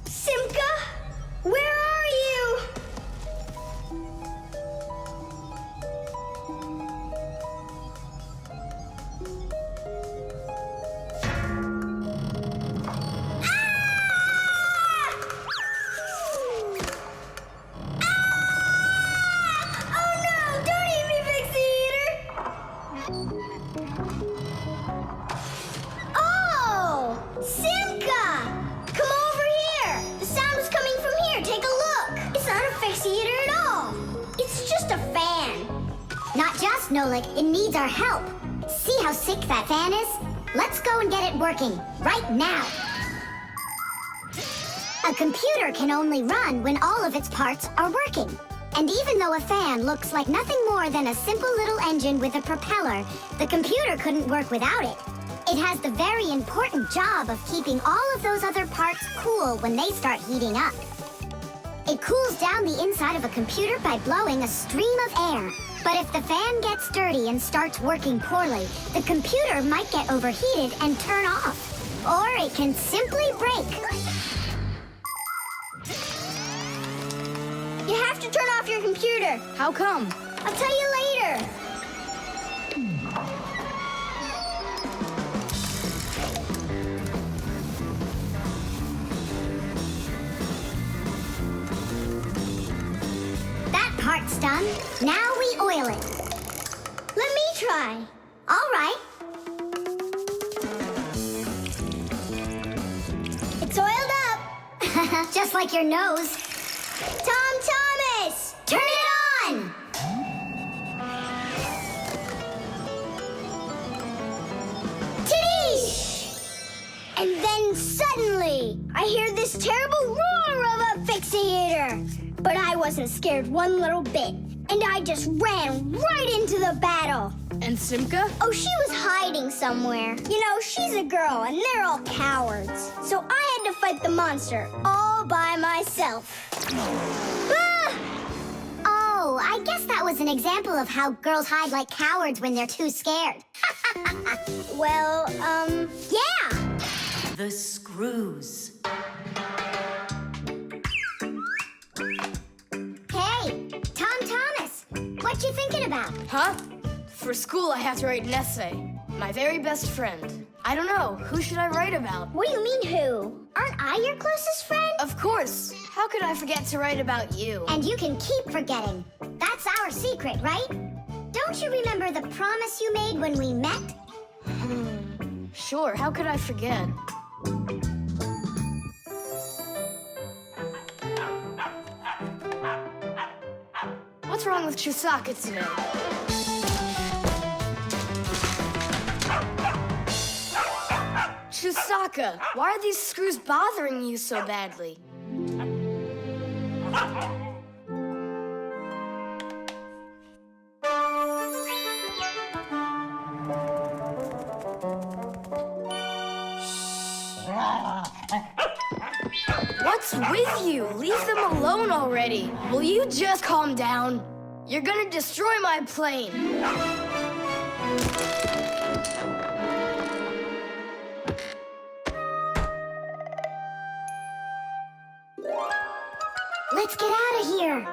Simka, where are you? Oh no, don't eat me, Fixie eater! Oh, Simka! Come over here! The sound was coming from here. Take a look. It's not a Fixie eater at all. It's just a fan. Not just, Nolik, it needs our help. See how sick that fan is? Let's go and get it working, right now. A computer can only run when all of its parts are working. And even though a fan looks like nothing more than a simple little engine with a propeller, the computer couldn't work without it. It has the very important job of keeping all of those other parts cool when they start heating up. It cools down the inside of a computer by blowing a stream of air. But if the fan gets dirty and starts working poorly, the computer might get overheated and turn off. Or it can simply break. You have to turn off your computer. How come? I'll tell you later. That part's done. Now we oil it. Let me try. All right. It's oiled up. Just like your nose. Tom Thomas! Turn it on! Tadee! And then suddenly, I hear this terrible roar of a Fixiator. But I wasn't scared one little bit. And I just ran right into the battle. And Simka? Oh, she was hiding somewhere. You know, she's a girl, and they're all cowards. So I had to fight the monster all by myself. Ah! Oh, I guess that was an example of how girls hide like cowards when they're too scared. Well, yeah. The screws. Hey, Tom Thomas, what you thinking about? Huh? For school, I have to write an essay. My very best friend. I don't know. Who should I write about? What do you mean, who? Aren't I your closest friend? Of course. How could I forget to write about you? And you can keep forgetting. That's our secret, right? Don't you remember the promise you made when we met? Sure, how could I forget? What's wrong with Chusaka today? Chusaka, why are these screws bothering you so badly? What's with you? Leave them alone already. Will you just calm down? You're gonna destroy my plane. Let's get out of here.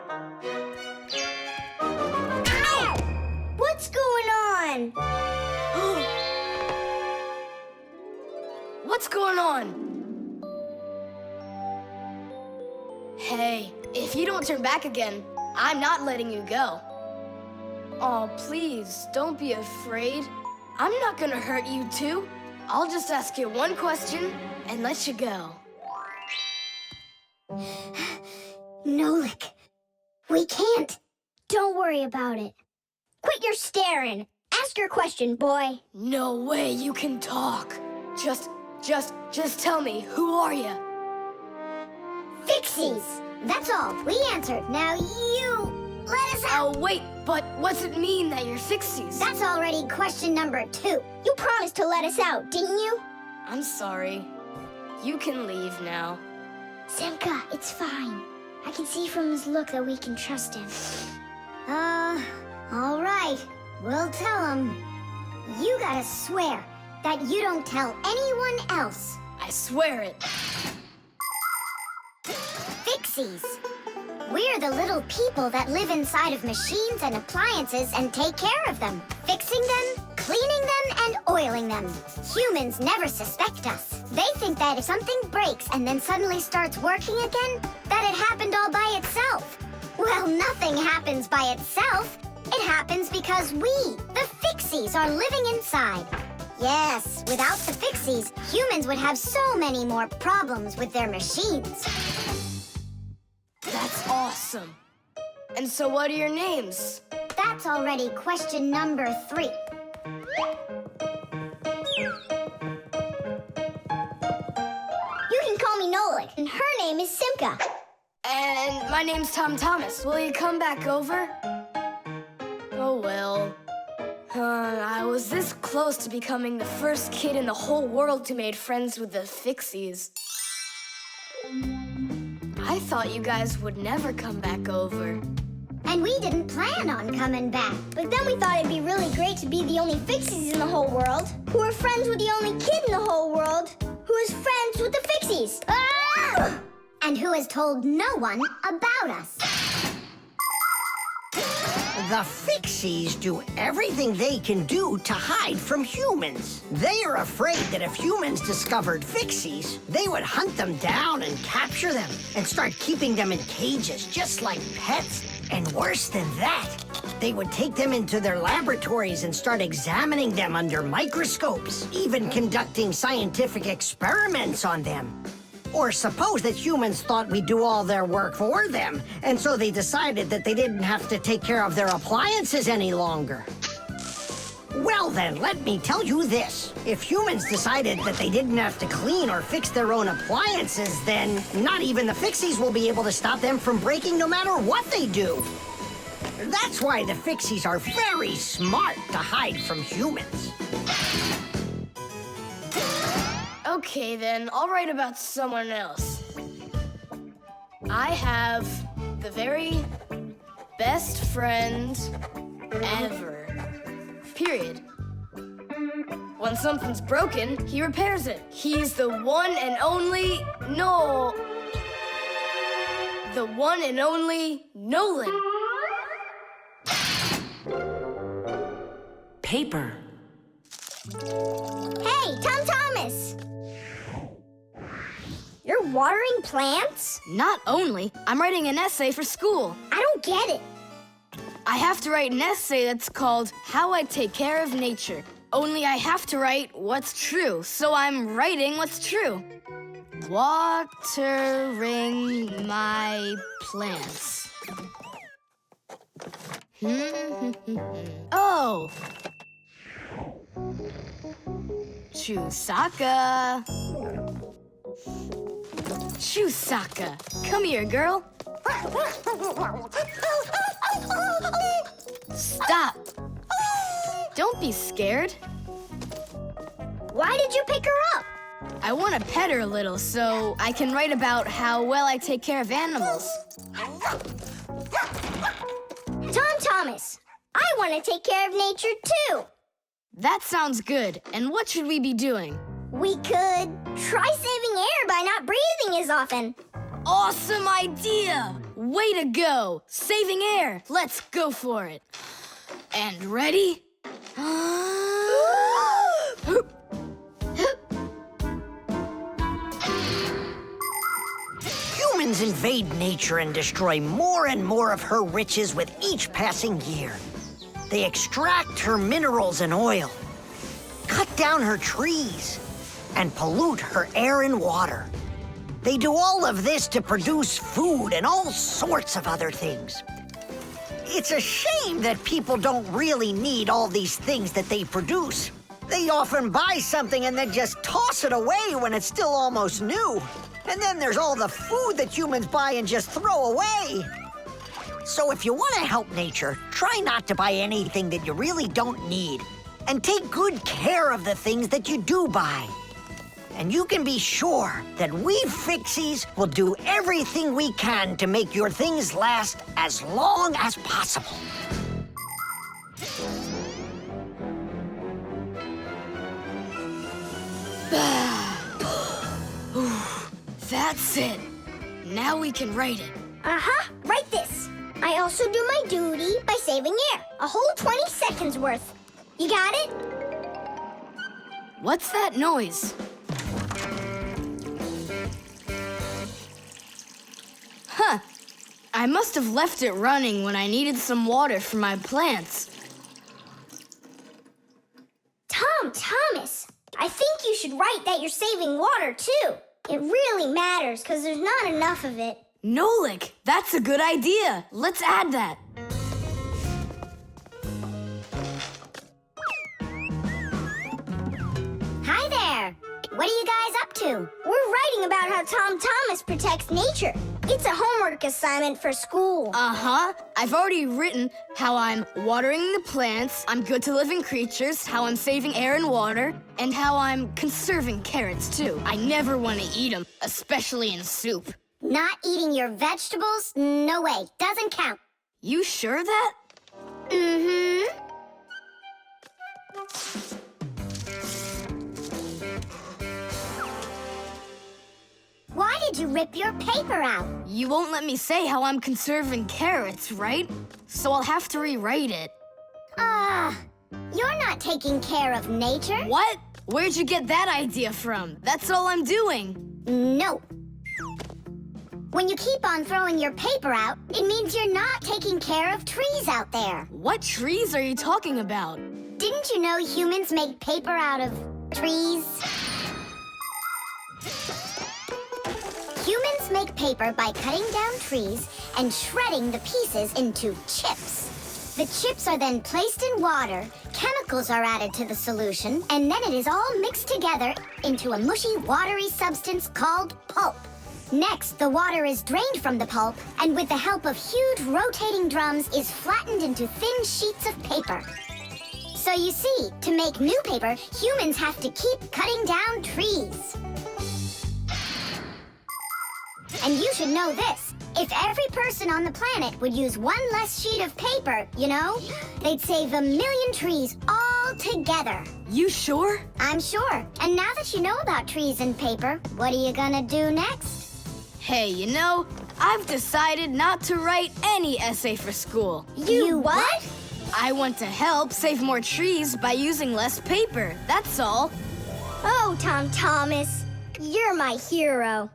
Ow! What's going on? What's going on? Hey, if you don't turn back again, I'm not letting you go. Oh, please, don't be afraid. I'm not gonna hurt you too. I'll just ask you one question and let you go. Nolik, we can't. Don't worry about it. Quit your staring. Ask your question, boy. No way you can talk. Just tell me, who are you? Fixies. That's all. We answered. Now you let us out. Oh, wait, but what's it mean that you're Fixies? That's already question number 2. You promised to let us out, didn't you? I'm sorry. You can leave now. Simka, it's fine. I can see from his look that we can trust him. All right. We'll tell him. You gotta swear that you don't tell anyone else. I swear it. Fixies. We're the little people that live inside of machines and appliances and take care of them, fixing them, cleaning them, and oiling them. Humans never suspect us. They think that if something breaks and then suddenly starts working again, that it happened all by itself. Well, nothing happens by itself. It happens because we, the Fixies, are living inside. Yes, without the Fixies, humans would have so many more problems with their machines. That's awesome. And so what are your names? That's already question number 3. You can call me Nolik, and her name is Simka. And my name's Tom Thomas. Will you come back over? Oh, well. I was this close to becoming the first kid in the whole world who made friends with the Fixies. I thought you guys would never come back over. And we didn't plan on coming back. But then we thought it'd be really great to be the only Fixies in the whole world, who were friends with the only kid in the whole world, who is friends with the Fixies. Ah! And who has told no one about us. The Fixies do everything they can do to hide from humans. They are afraid that if humans discovered Fixies, they would hunt them down and capture them and start keeping them in cages just like pets. And worse than that, they would take them into their laboratories and start examining them under microscopes, even conducting scientific experiments on them. Or suppose that humans thought we'd do all their work for them, and so they decided that they didn't have to take care of their appliances any longer. Well then, let me tell you this. If humans decided that they didn't have to clean or fix their own appliances, then not even the Fixies will be able to stop them from breaking no matter what they do. That's why the Fixies are very smart to hide from humans. Okay, then, I'll write about someone else. I have the very best friend ever. Period. When something's broken, he repairs it. He's the one and only the one and only Nolan. Paper. Hey, Tom Thomas! You're watering plants? Not only, I'm writing an essay for school. I don't get it. I have to write an essay that's called How I Take Care of Nature. Only I have to write what's true, so I'm writing what's true. Watering my plants. Oh! Chusaka. Chusaka, come here, girl. Stop. Don't be scared. Why did you pick her up? I want to pet her a little so I can write about how well I take care of animals. Tom Thomas, I want to take care of nature too. That sounds good. And what should we be doing? We could try saving air by not breathing as often. Awesome idea! Way to go! Saving air! Let's go for it. And ready? Humans invade nature and destroy more and more of her riches with each passing year. They extract her minerals and oil, cut down her trees, and pollute her air and water. They do all of this to produce food and all sorts of other things. It's a shame that people don't really need all these things that they produce. They often buy something and then just toss it away when it's still almost new. And then there's all the food that humans buy and just throw away. So if you want to help nature, try not to buy anything that you really don't need. And take good care of the things that you do buy. And you can be sure that we Fixies will do everything we can to make your things last as long as possible. That's it. Now we can write it. Write this. I also do my duty by saving air. A whole 20 seconds worth. You got it? What's that noise? Huh. I must have left it running when I needed some water for my plants. Tom Thomas, I think you should write that you're saving water too. It really matters because there's not enough of it. Nolik, that's a good idea. Let's add that. Hi there. What are you guys up to? We're writing about how Tom Thomas protects nature. It's a homework assignment for school. Uh-huh. I've already written how I'm watering the plants, I'm good to living creatures, how I'm saving air and water, and how I'm conserving carrots, too. I never want to eat them, especially in soup. Not eating your vegetables? No way. Doesn't count. You sure of that? Mm-hmm. did you rip your paper out? You won't let me say how I'm conserving carrots, right? So I'll have to rewrite it. You're not taking care of nature. What? Where'd you get that idea from? That's all I'm doing. No. When you keep on throwing your paper out, it means you're not taking care of trees out there. What trees are you talking about? Didn't you know humans make paper out of trees? Humans make paper by cutting down trees and shredding the pieces into chips. The chips are then placed in water, chemicals are added to the solution, and then it is all mixed together into a mushy, watery substance called pulp. Next, the water is drained from the pulp, and with the help of huge rotating drums is flattened into thin sheets of paper. So you see, to make new paper, humans have to keep cutting down trees. And you should know this. If every person on the planet would use one less sheet of paper, you know, they'd save 1 million trees all together. You sure? I'm sure. And now that you know about trees and paper, what are you gonna do next? Hey, you know, I've decided not to write any essay for school. You what? I want to help save more trees by using less paper, that's all. Oh, Tom Thomas, you're my hero.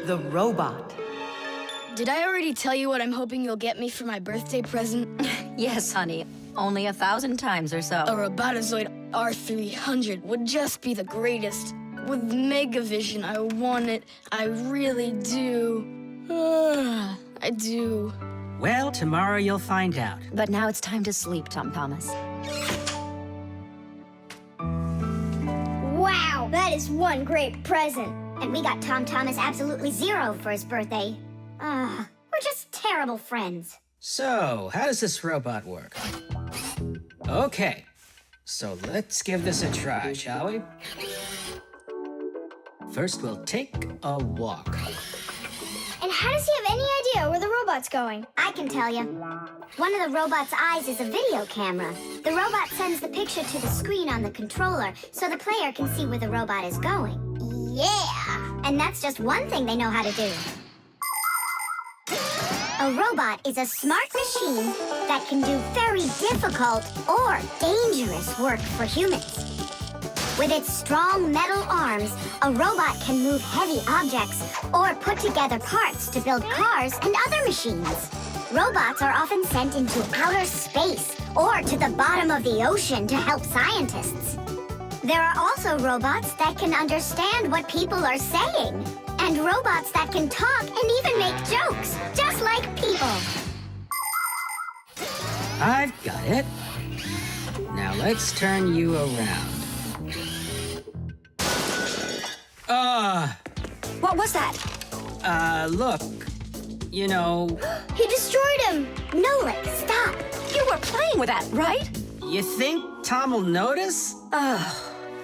The robot. Did I already tell you what I'm hoping you'll get me for my birthday present? Yes, honey. Only 1,000 times or so. A Robotazoid R300 would just be the greatest. With Megavision, I want it. I really do. I do. Well, tomorrow you'll find out. But now it's time to sleep, Tom Thomas. Wow, that is one great present. And we got Tom Thomas absolutely 0 for his birthday. We're just terrible friends. So, how does this robot work? Okay, so let's give this a try, shall we? First, we'll take a walk. And how does he have any idea where the robot's going? I can tell you. One of the robot's eyes is a video camera. The robot sends the picture to the screen on the controller so the player can see where the robot is going. Yeah! And that's just one thing they know how to do. A robot is a smart machine that can do very difficult or dangerous work for humans. With its strong metal arms, a robot can move heavy objects or put together parts to build cars and other machines. Robots are often sent into outer space or to the bottom of the ocean to help scientists. There are also robots that can understand what people are saying, and robots that can talk and even make jokes, just like people. I've got it. Now let's turn you around. What was that? Look. You know... He destroyed him! Nolik, stop! You were playing with that, right? You think Tom will notice?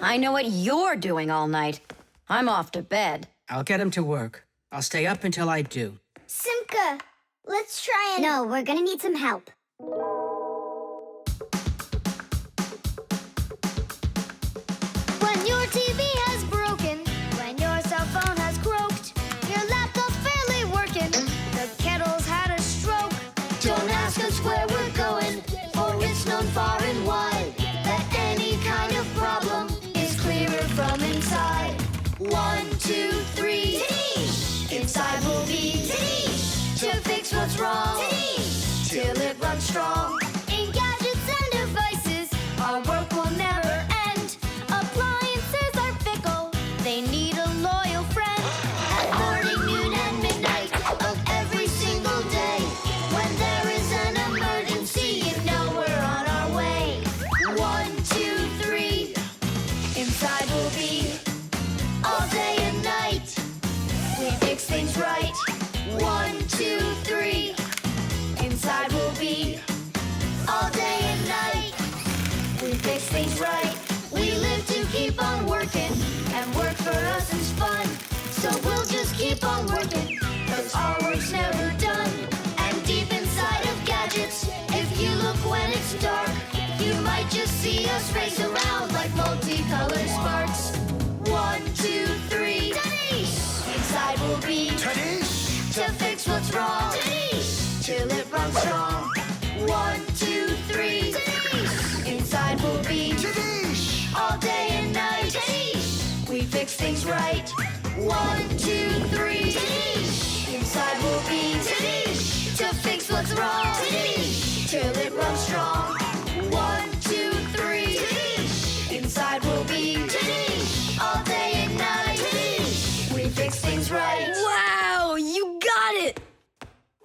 I know what you're doing all night. I'm off to bed. I'll get him to work. I'll stay up until I do. Simka, let's try and... No, we're gonna need some help. When your TV has broken, when your cell phone has croaked, your laptop's barely working, the kettle's had a stroke. Don't ask us where we're going, for it's known far and wide that any kind of problem is clearer from inside. 1, 2, 3. Inside will be to fix what's wrong till it runs strong. In gadgets and devices, our work will never end. Appliances are fickle, they need a loyal friend. At morning, noon, and midnight of every single day, when there is an emergency, you know we're on our way. 1, 2, 3. Inside will be all day and night. We fix things right. 1, 2, 3. Inside will be all day and night. We fix things right. We live to keep on working, and work for us is fun. So we'll just keep on working, 'cause our work's never done. And deep inside of gadgets, if you look when it's dark, you might just see us race around like multicolored We fix things right. 1, 2, 3. Inside we'll be to fix what's wrong. Till it runs strong. 1, 2, 3. Inside we'll be all day and night. We fix things right. Wow, you got it!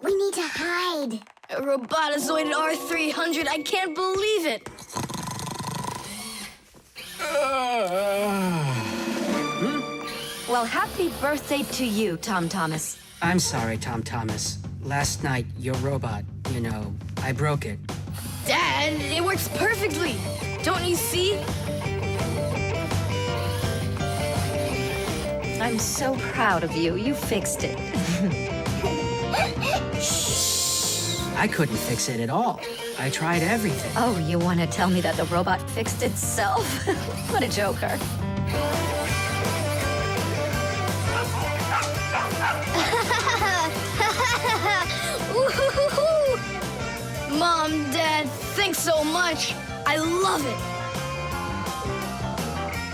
We need to hide. A robotizoided R300, I can't believe it! Well, happy birthday to you, Tom Thomas. I'm sorry, Tom Thomas. Last night, your robot, I broke it. Dad, it works perfectly! Don't you see? I'm so proud of you. You fixed it. I couldn't fix it at all. I tried everything. Oh, you want to tell me that the robot fixed itself? What a joker. Mom, Dad, thanks so much. I love it.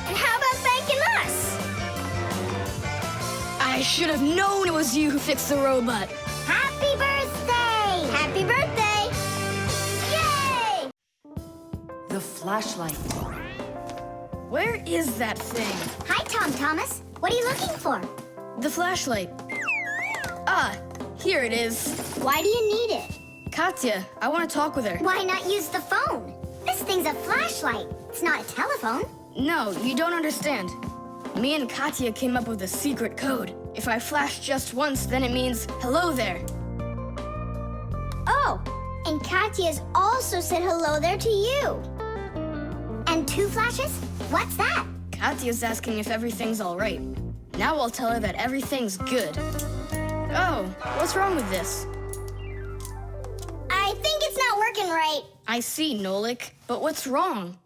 And how about thanking us? I should have known it was you who fixed the robot. Happy birthday! Happy birthday! Yay! The flashlight. Where is that thing? Hi, Tom Thomas. What are you looking for? The flashlight. Ah, here it is. Why do you need it? Katya, I want to talk with her. Why not use the phone? This thing's a flashlight. It's not a telephone. No, you don't understand. Me and Katya came up with a secret code. If I flash just once, then it means hello there. Oh, and Katya's also said hello there to you. And 2 flashes? What's that? Katya's asking if everything's all right. Now I'll tell her that everything's good. Oh, what's wrong with this? I think it's not working right. I see, Nolik, but what's wrong?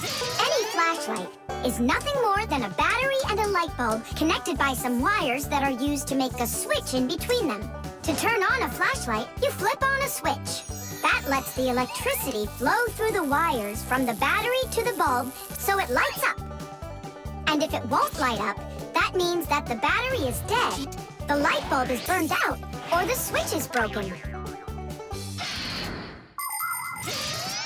Any flashlight is nothing more than a battery and a light bulb connected by some wires that are used to make a switch in between them. To turn on a flashlight, you flip on a switch. That lets the electricity flow through the wires from the battery to the bulb so it lights up. And if it won't light up, that means that the battery is dead, the light bulb is burned out, or the switch is broken.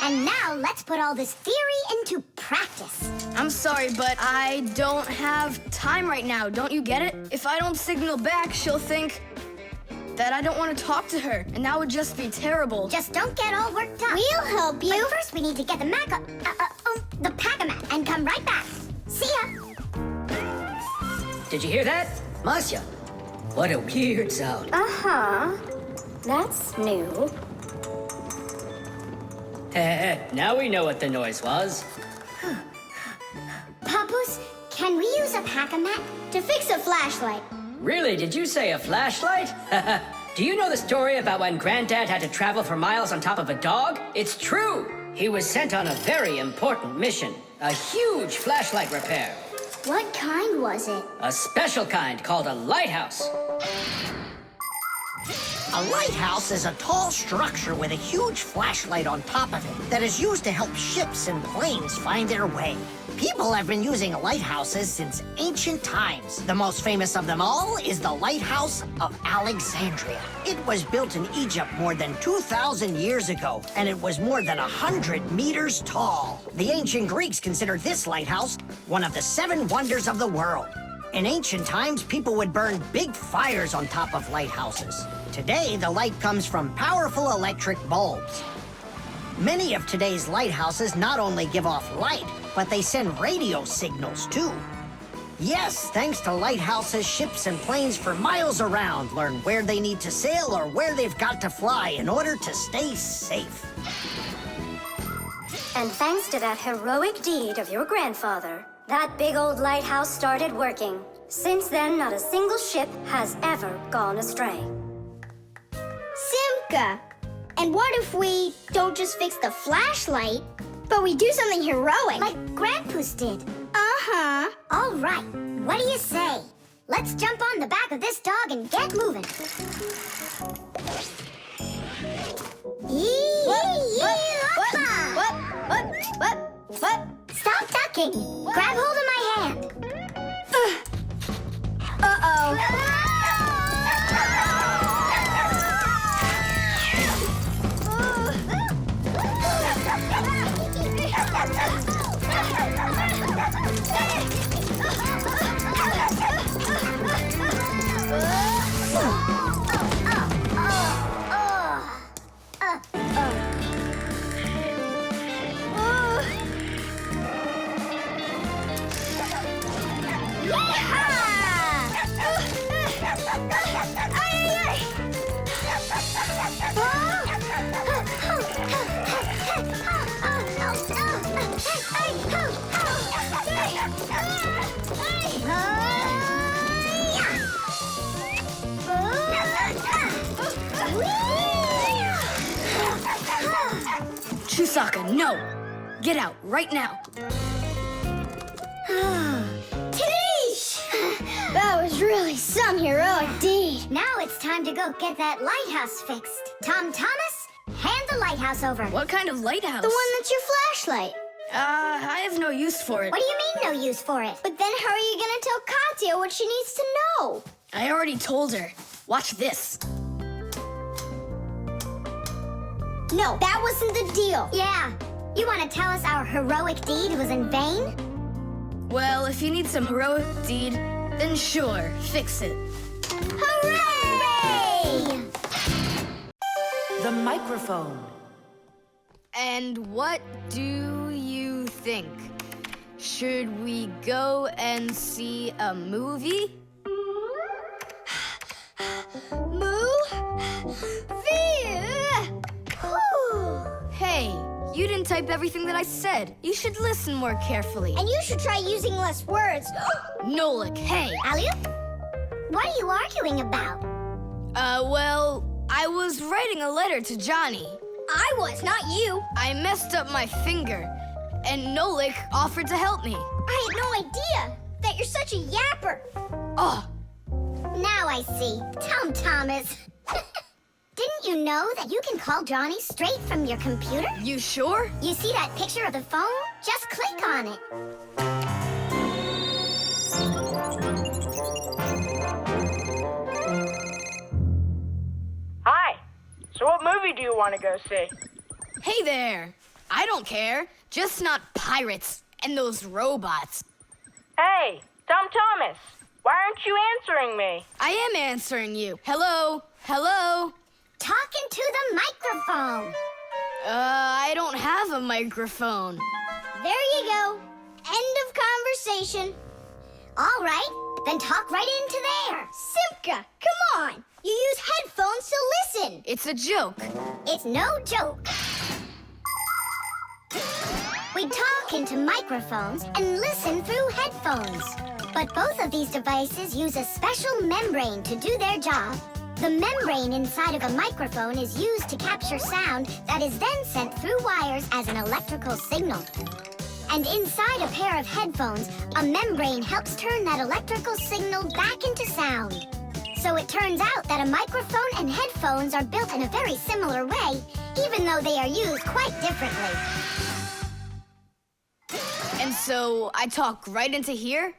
And now let's put all this theory into practice. I'm sorry, but I don't have time right now. Don't you get it? If I don't signal back, she'll think that I don't want to talk to her, and that would just be terrible. Just don't get all worked up. We'll help you. But first, we need to get the the pack-a-mat and come right back. See ya. Did you hear that? Masya, what a weird sound. Uh-huh. That's new. Now we know what the noise was. Papoose, can we use a pack-a-mat? To fix a flashlight. Really, did you say a flashlight? Do you know the story about when Granddad had to travel for miles on top of a dog? It's true! He was sent on a very important mission. A huge flashlight repair. What kind was it? A special kind called a lighthouse. A lighthouse is a tall structure with a huge flashlight on top of it that is used to help ships and planes find their way. People have been using lighthouses since ancient times. The most famous of them all is the Lighthouse of Alexandria. It was built in Egypt more than 2,000 years ago, and it was more than 100 meters tall. The ancient Greeks considered this lighthouse one of the 7 wonders of the world. In ancient times, people would burn big fires on top of lighthouses. Today, the light comes from powerful electric bulbs. Many of today's lighthouses not only give off light, but they send radio signals, too. Yes, thanks to lighthouses, ships and planes for miles around learn where they need to sail or where they've got to fly in order to stay safe. And thanks to that heroic deed of your grandfather, that big old lighthouse started working. Since then, not a single ship has ever gone astray. Simka! And what if we don't just fix the flashlight, but we do something heroic? Like Grandpa's did. Uh-huh. All right, what do you say? Let's jump on the back of this dog and get moving. What? Stop ducking. Grab hold of my hand. Chusaka, no! Get out right now. Tish! That was really some heroic deed. Now it's time to go get that lighthouse fixed. Tom Thomas, hand the lighthouse over. What kind of lighthouse? The one that's your flashlight. I have no use for it. What do you mean no use for it? But then how are you gonna tell Katya what she needs to know? I already told her. Watch this. No, that wasn't the deal. Yeah. You want to tell us our heroic deed was in vain? Well, if you need some heroic deed, then sure, fix it. Hooray! The microphone. And what do you think? Should we go and see a movie? Hey, you didn't type everything that I said. You should listen more carefully. And you should try using less words. Nolik, hey. Alley-oop? What are you arguing about? Well, I was writing a letter to Johnny. I was, not you. I messed up my finger, and Nolik offered to help me. I had no idea that you're such a yapper. Oh, Now I see. Tom Thomas. Didn't you know that you can call Johnny straight from your computer? you sure? You see that picture of the phone? Just click on it. Hi. So what movie do you want to go see? Hey there. I don't care. Just not pirates and those robots. Hey, Tom Thomas. Why aren't you answering me? I am answering you. Hello? Hello? Talking to the microphone. I don't have a microphone. There you go. End of conversation. All right, then talk right into there. Simka, come on. You use headphones to listen. It's a joke. It's no joke. We talk into microphones and listen through headphones. But both of these devices use a special membrane to do their job. The membrane inside of a microphone is used to capture sound that is then sent through wires as an electrical signal. And inside a pair of headphones, a membrane helps turn that electrical signal back into sound. So it turns out that a microphone and headphones are built in a very similar way, even though they are used quite differently. And so I talk right into here?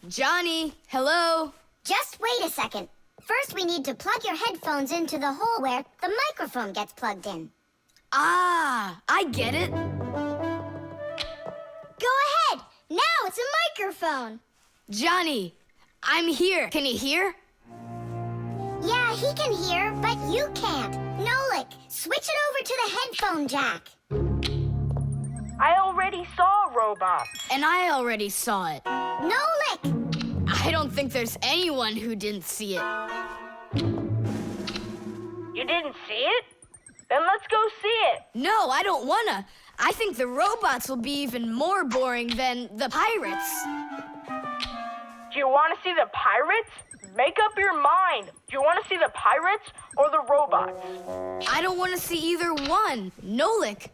Johnny, hello? Just wait a second. First, we need to plug your headphones into the hole where the microphone gets plugged in. Ah, I get it. Go ahead. Now it's a microphone. Johnny, I'm here. Can you hear? Yeah, he can hear, but you can't. Nolik, switch it over to the headphone jack. I already saw a robot. And I already saw it. Nolik! I don't think there's anyone who didn't see it. You didn't see it? Then let's go see it. No, I don't wanna. I think the robots will be even more boring than the pirates. Do you want to see the pirates? Make up your mind. Do you want to see the pirates or the robots? I don't want to see either one. Nolik,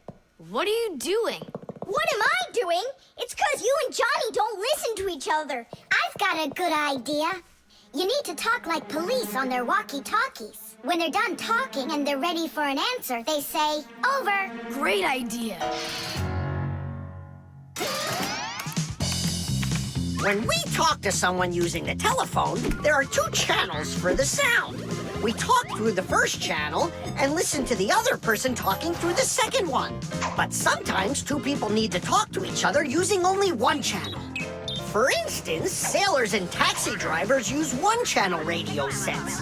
what are you doing? What am I doing? It's 'cause you and Johnny don't listen to each other. I've got a good idea. You need to talk like police on their walkie-talkies. When they're done talking and they're ready for an answer, they say, over. Great idea. When we talk to someone using the telephone, there are two channels for the sound. We talk through the first channel and listen to the other person talking through the second one. But sometimes two people need to talk to each other using only one channel. For instance, sailors and taxi drivers use one-channel radio sets.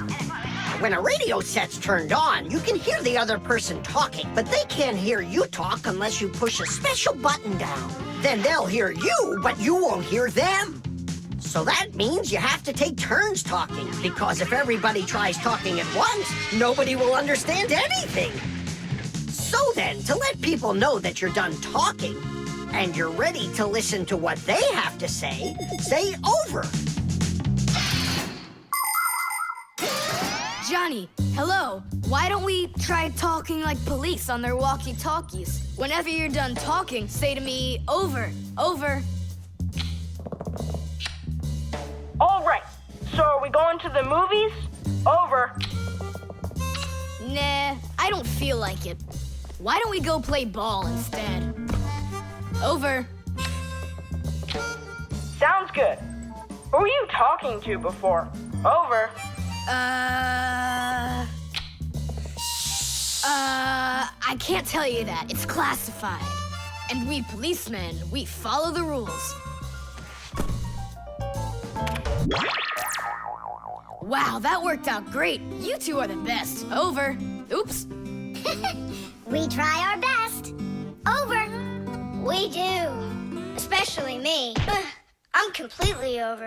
When a radio set's turned on, you can hear the other person talking, but they can't hear you talk unless you push a special button down. Then they'll hear you, but you won't hear them. So that means you have to take turns talking, because if everybody tries talking at once, nobody will understand anything. So then, to let people know that you're done talking, and you're ready to listen to what they have to say over. Johnny, hello. Why don't we try talking like police on their walkie-talkies? Whenever you're done talking, say to me, over, over. All right. So are we going to the movies? Over. Nah, I don't feel like it. Why don't we go play ball instead? Over. Sounds good. Who were you talking to before? Over. I can't tell you that. It's classified. And we policemen, we follow the rules. Wow, that worked out great. You two are the best. Over. Oops. We try our best. Over. We do. Especially me. I'm completely over.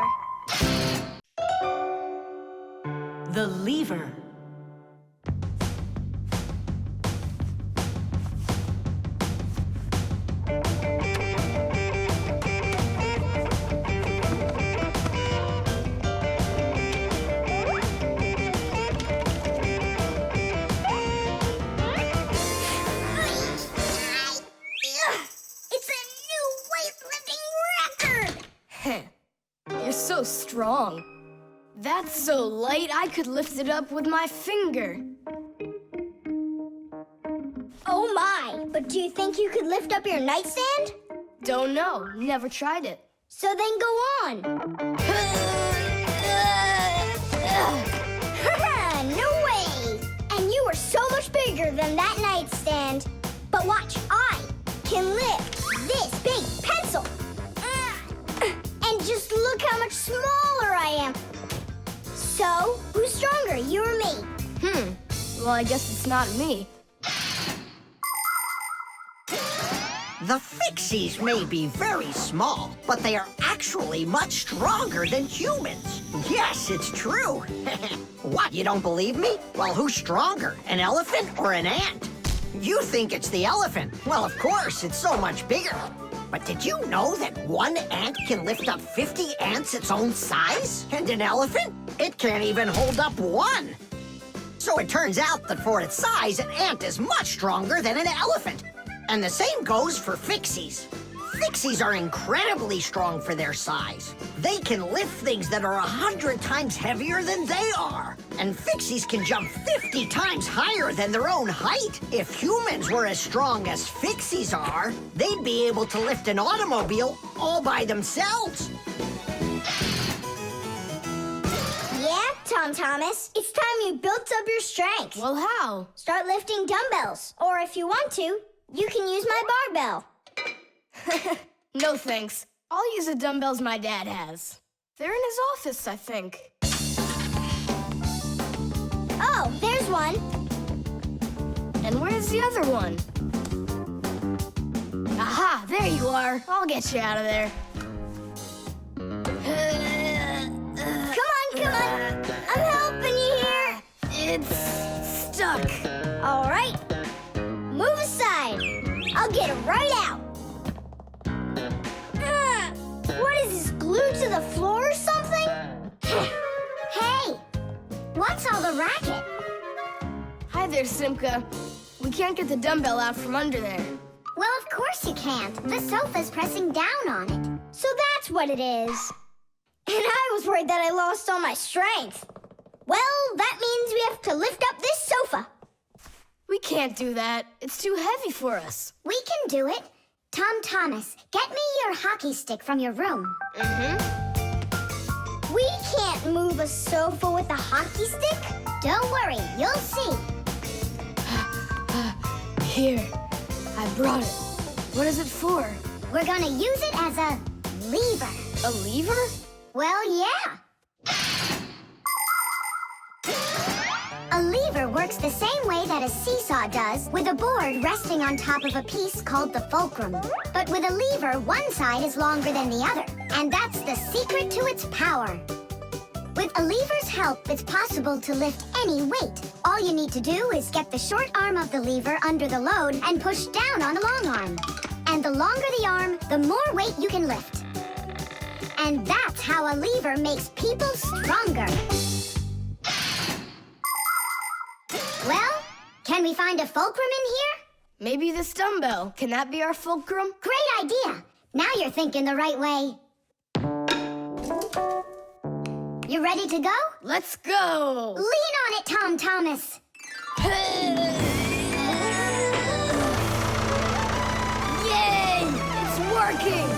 The lever. You're so strong. That's so light, I could lift it up with my finger. Oh my, but do you think you could lift up your nightstand? Don't know, never tried it. So then go on. No way! And you are so much bigger than that nightstand. But watch, I can lift this big pencil. And just look how much smaller I am. So, who's stronger, you or me? Well, I guess it's not me. The Fixies may be very small, but they are actually much stronger than humans. Yes, it's true. What, you don't believe me? Well, who's stronger, an elephant or an ant? You think it's the elephant. Well, of course, it's so much bigger. But did you know that one ant can lift up 50 ants its own size? And an elephant? It can't even hold up one. So it turns out that for its size, an ant is much stronger than an elephant. And the same goes for Fixies. Fixies are incredibly strong for their size. They can lift things that are 100 times heavier than they are. And Fixies can jump 50 times higher than their own height. If humans were as strong as Fixies are, they'd be able to lift an automobile all by themselves. Yeah, Tom Thomas, it's time you built up your strength. Well, how? Start lifting dumbbells. Or if you want to, you can use my barbell. No thanks. I'll use the dumbbells my dad has. They're in his office, I think. Oh, there's one. And where's the other one? Aha, there you are. I'll get you out of there. Come on. I'm helping you here. It's stuck. All right. Move aside. I'll get it right out. What is this, glued to the floor or something? Hey, what's all the racket? Hi there, Simka. We can't get the dumbbell out from under there. Well, of course you can't. The sofa's pressing down on it. So that's what it is. And I was worried that I lost all my strength. Well, that means we have to lift up this sofa. We can't do that. It's too heavy for us. We can do it. Tom Thomas, get me your hockey stick from your room. Mm-hmm. We can't move a sofa with a hockey stick. Don't worry, you'll see. Here, I brought it. What is it for? We're gonna use it as a lever. A lever? Well, yeah. A lever works the same way that a seesaw does, with a board resting on top of a piece called the fulcrum. But with a lever, one side is longer than the other, and that's the secret to its power. With a lever's help, it's possible to lift any weight. All you need to do is get the short arm of the lever under the load and push down on the long arm. And the longer the arm, the more weight you can lift. And that's how a lever makes people stronger. Well, can we find a fulcrum in here? Maybe this dumbbell. Can that be our fulcrum? Great idea. Now you're thinking the right way. You ready to go? Let's go! Lean on it, Tom Thomas. Yay! It's working!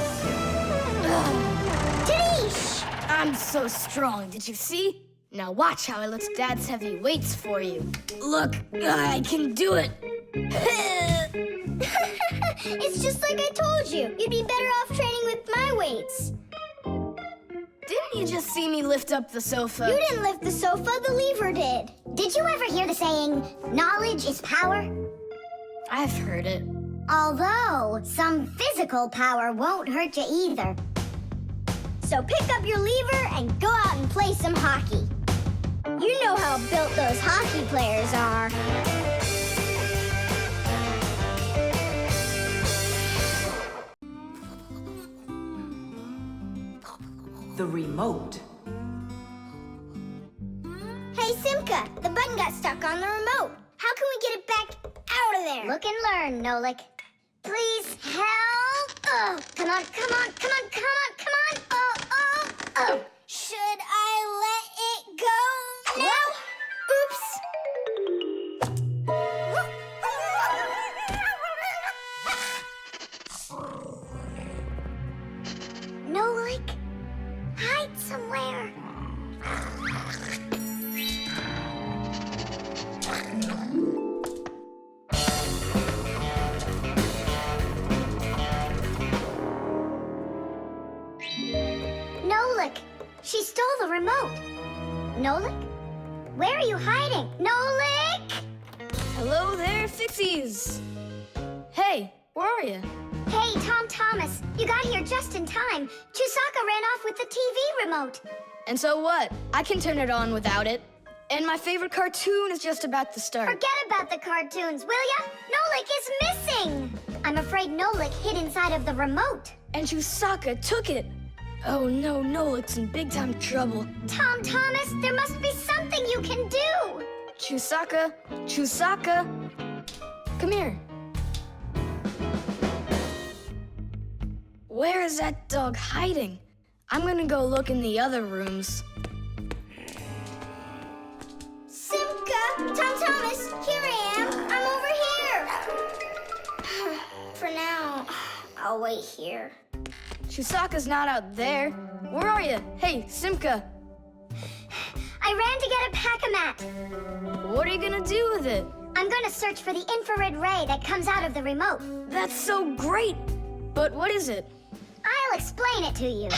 Tadoosh! I'm so strong, did you see? Now watch how I lift Dad's heavy weights for you. Look, I can do it. It's just like I told you. You'd be better off training with my weights. Didn't you just see me lift up the sofa? You didn't lift the sofa, the lever did. Did you ever hear the saying, knowledge is power? I've heard it. Although, some physical power won't hurt you either. So pick up your lever and go out and play some hockey. You know how built those hockey players are. The remote. Hey, Simka, the button got stuck on the remote. How can we get it back out of there? Look and learn, Nolik. Please help. Oh, come on, come on, come on, come on, come on. Oh, oh, oh. Should I let it go now? Oops. Nolik, hide somewhere. Nolik, she stole the remote. Nolik? Where are you hiding? Nolik! Hello there, Fixies. Hey, where are you? Hey, Tom Thomas, you got here just in time. Chusaka ran off with the TV remote. And so what? I can turn it on without it. And my favorite cartoon is just about to start. Forget about the cartoons, will ya? Nolik is missing! I'm afraid Nolik hid inside of the remote. And Chusaka took it. Oh no, Nolik's in big time trouble. Tom Thomas, there must be something you can do! Chusaka, Chusaka, come here. Where is that dog hiding? I'm gonna go look in the other rooms. Simka, Tom Thomas, here I am. I'm over here. For now, I'll wait here. Chusaka's not out there. Where are you? Hey, Simka. I ran to get a pack-a-mat. What are you gonna do with it? I'm gonna search for the infrared ray that comes out of the remote. That's so great. But what is it? I'll explain it to you.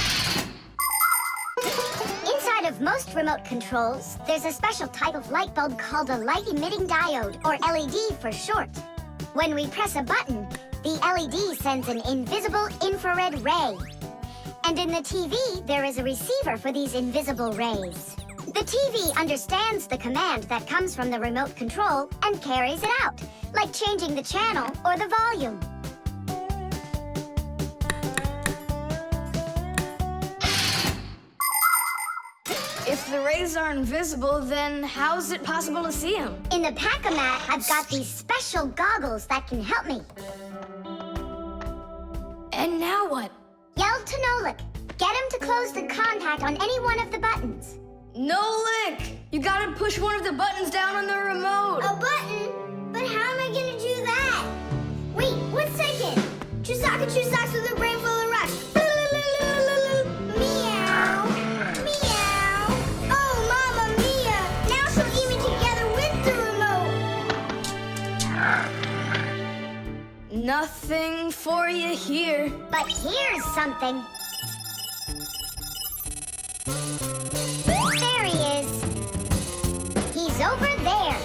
Inside of most remote controls, there's a special type of light bulb called a light-emitting diode, or LED for short. When we press a button, the LED sends an invisible infrared ray. And in the TV, there is a receiver for these invisible rays. The TV understands the command that comes from the remote control and carries it out, like changing the channel or the volume. If the rays are invisible, then how is it possible to see them? In the pack-a-mat, I've got these special goggles that can help me. And now what? Yell to Nolik. Get him to close the contact on any one of the buttons. Nolik! You gotta push one of the buttons down on the remote. A button? But how am I gonna do that? Wait, 1 second. Chusaka chew socks with a brain full of rocks. Meow. Meow. for you here. But here's something. There he is. He's over there.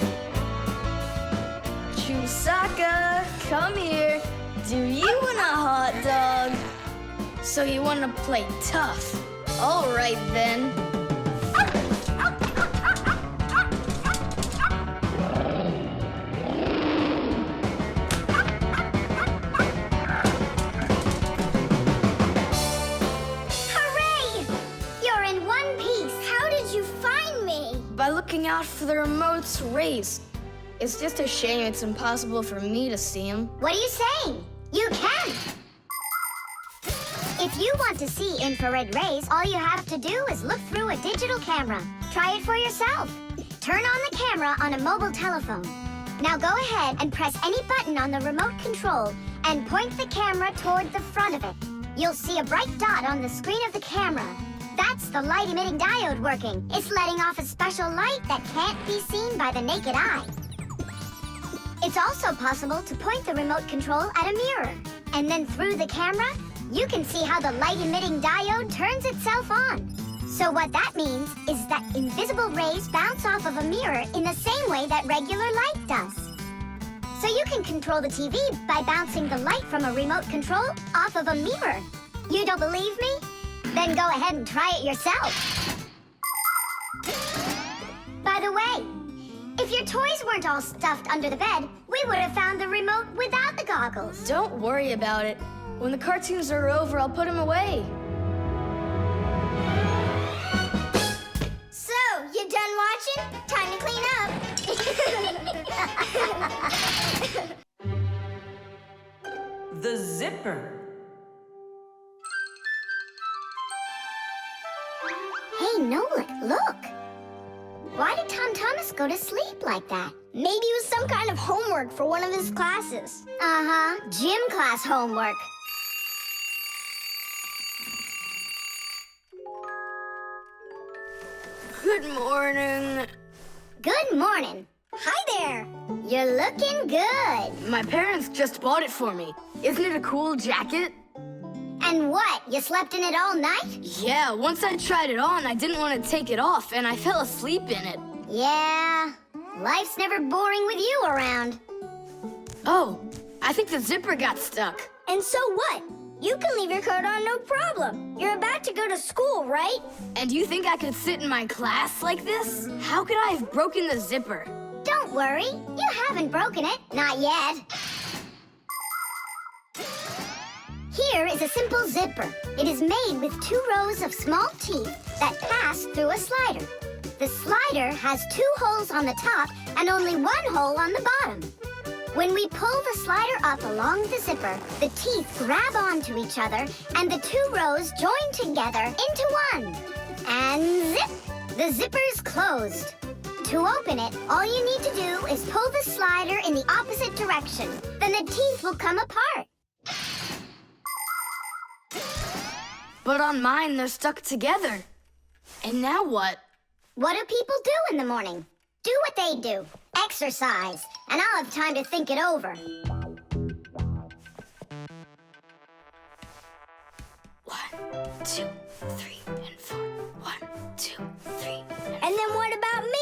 Chusaka, come here. Do you want a hot dog? So you want to play tough? All right then. Hooray! You're in one piece. How did you find me? By looking out for the remote's rays. It's just a shame it's impossible for me to see him. What are you saying? You can. If you want to see infrared rays, all you have to do is look through a digital camera. Try it for yourself. Turn on the camera on a mobile telephone. Now go ahead and press any button on the remote control and point the camera toward the front of it. You'll see a bright dot on the screen of the camera. That's the light-emitting diode working. It's letting off a special light that can't be seen by the naked eye. It's also possible to point the remote control at a mirror. And then through the camera, you can see how the light-emitting diode turns itself on. So what that means is that invisible rays bounce off of a mirror in the same way that regular light does. So you can control the TV by bouncing the light from a remote control off of a mirror. You don't believe me? Then go ahead and try it yourself. By the way, if your toys weren't all stuffed under the bed, we would have found the remote without the goggles. Don't worry about it. When the cartoons are over, I'll put them away. So, you done watching? Time to clean up. The zipper. Hey, Nolik, look. Why did Tom Thomas go to sleep like that? Maybe it was some kind of homework for one of his classes. Uh-huh, gym class homework. Good morning. Good morning. Hi there. You're looking good. My parents just bought it for me. Isn't it a cool jacket? And what, you slept in it all night? Yeah, once I tried it on, I didn't want to take it off, and I fell asleep in it. Yeah, life's never boring with you around. Oh, I think the zipper got stuck. And so what? You can leave your coat on, no problem. You're about to go to school, right? And you think I could sit in my class like this? How could I have broken the zipper? Don't worry, you haven't broken it. Not yet. Here is a simple zipper. It is made with 2 rows of small teeth that pass through a slider. The slider has 2 holes on the top and only 1 hole on the bottom. When we pull the slider up along the zipper, the teeth grab onto each other and the 2 rows join together into one. And zip! The zipper's closed. To open it, all you need to do is pull the slider in the opposite direction. Then the teeth will come apart. But on mine, they're stuck together. And now what? What do people do in the morning? Do what they do. Exercise. And I'll have time to think it over. 1, 2, 3, and 4. 1, 2, 3. And then what about me?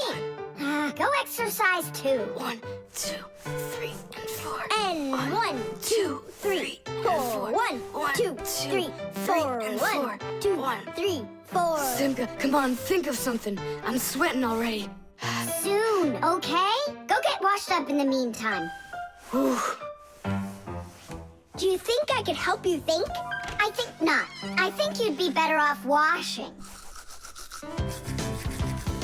Go exercise too. 1, 2, 3, and 4. And 1, 2, 3, 4. 1, 2, 3, 4. 1, 2, 3, 4. Simka, come on, think of something. I'm sweating already. Soon, okay? Go get washed up in the meantime. Whew. Do you think I could help you think? I think not. I think you'd be better off washing.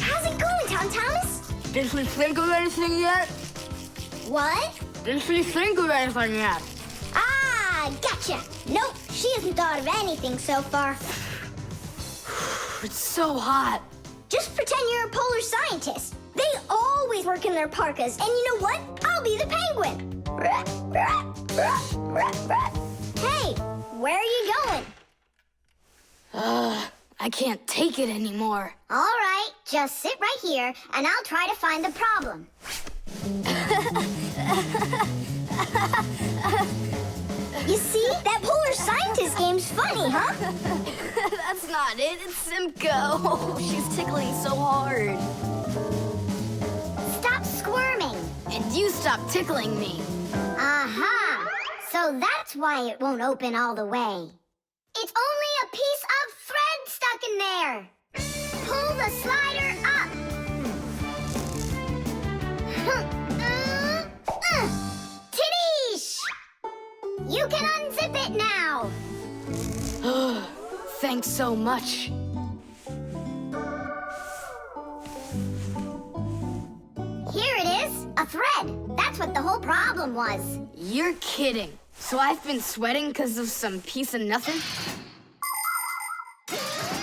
How's it going, Tom Thomas? Did she think of anything yet? What? Did she think of anything yet? Ah, gotcha. Nope, she hasn't thought of anything so far. It's so hot. Just pretend you're a polar scientist. They always work in their parkas, and you know what? I'll be the penguin. Hey, where are you going? I can't take it anymore. All right, just sit right here, and I'll try to find the problem. You see? That polar scientist game's funny, huh? That's not it. It's Simka. Oh, she's tickling so hard. Stop squirming. And you stop tickling me. Aha! So that's why it won't open all the way. It's only a piece of thread stuck in there. Pull the slider up. Tiddish! You can unzip it now. Thanks so much. Here it is, a thread. That's what the whole problem was. You're kidding. So I've been sweating because of some piece of nothing?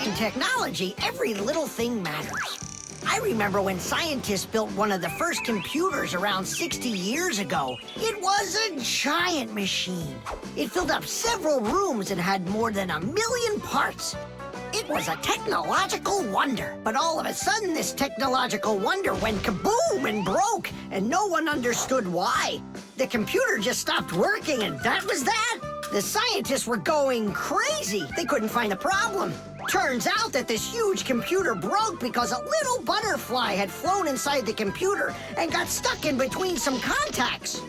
In technology, every little thing matters. I remember when scientists built one of the first computers around 60 years ago. It was a giant machine. It filled up several rooms and had more than 1 million parts. It was a technological wonder. But all of a sudden, this technological wonder went kaboom and broke, and no one understood why. The computer just stopped working, and that was that. The scientists were going crazy. They couldn't find a problem. Turns out that this huge computer broke because a little butterfly had flown inside the computer and got stuck in between some contacts.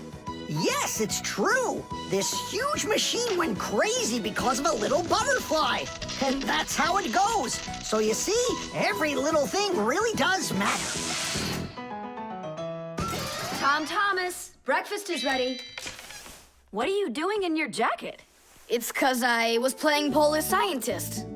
Yes, it's true. This huge machine went crazy because of a little butterfly. And that's how it goes. So you see, every little thing really does matter. Tom Thomas, breakfast is ready. What are you doing in your jacket? It's 'cause I was playing Polar Scientist.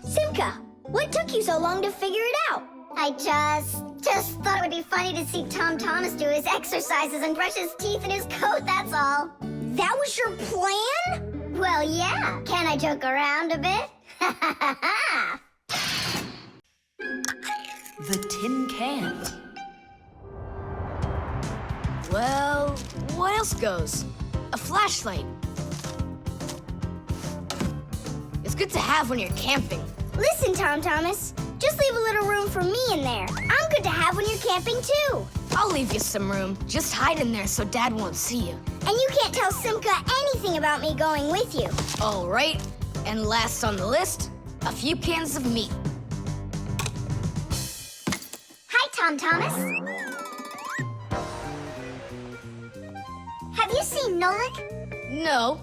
Simka, what took you so long to figure it out? I just thought it would be funny to see Tom Thomas do his exercises and brush his teeth in his coat, that's all. That was your plan? Well, yeah. Can I joke around a bit? The tin can. Well, what else goes? A flashlight. It's good to have when you're camping. Listen, Tom Thomas, just leave a little room for me in there. I'm good to have when you're camping, too. I'll leave you some room. Just hide in there so Dad won't see you. And you can't tell Simka anything about me going with you. All right. And last on the list, a few cans of meat. Hi, Tom Thomas. Have you seen Nolik? No.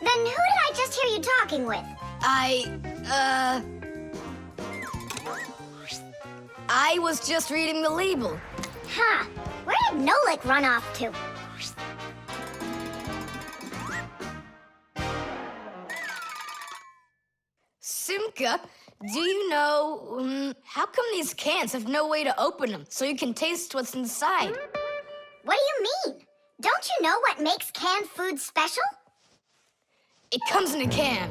Then who did I just hear you talking with? I was just reading the label. Huh. Where did Nolik run off to? Simka, do you know, how come these cans have no way to open them so you can taste what's inside? What do you mean? Don't you know what makes canned food special? It comes in a can.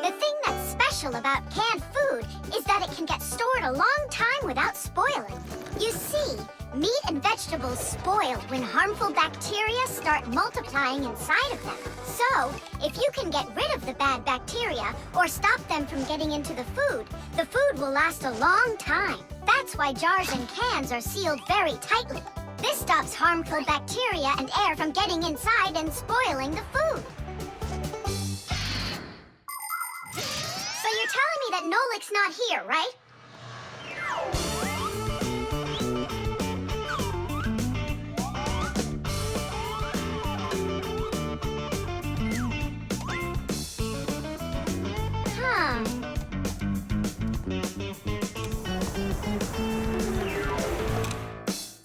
The thing that's special about canned food is that it can get stored a long time without spoiling. You see, meat and vegetables spoil when harmful bacteria start multiplying inside of them. So, if you can get rid of the bad bacteria or stop them from getting into the food will last a long time. That's why jars and cans are sealed very tightly. This stops harmful bacteria and air from getting inside and spoiling the food. So you're telling me that Nolik's not here, right? Huh.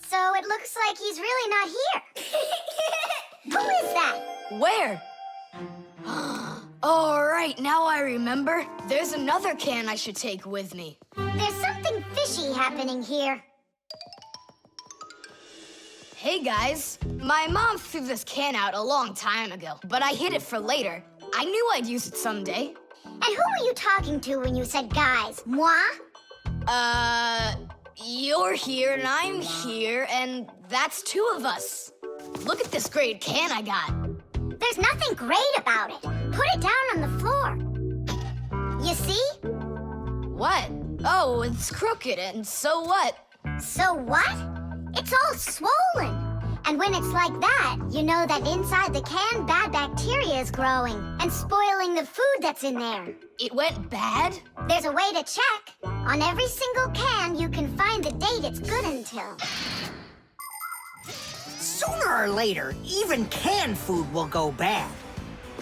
So it looks like he's really not here. Who is that? Where? All right, now I remember. There's another can I should take with me. There's something fishy happening here. Hey, guys. My mom threw this can out a long time ago, but I hid it for later. I knew I'd use it someday. And who were you talking to when you said guys? Moi? You're here and I'm here, and that's two of us. Look at this great can I got. There's nothing great about it. Put it down on the floor. You see? What? Oh, it's crooked, and so what? So what? It's all swollen. And when it's like that, you know that inside the can, bad bacteria is growing and spoiling the food that's in there. It went bad? There's a way to check. On every single can, you can find the date it's good until. Sooner or later, even canned food will go bad.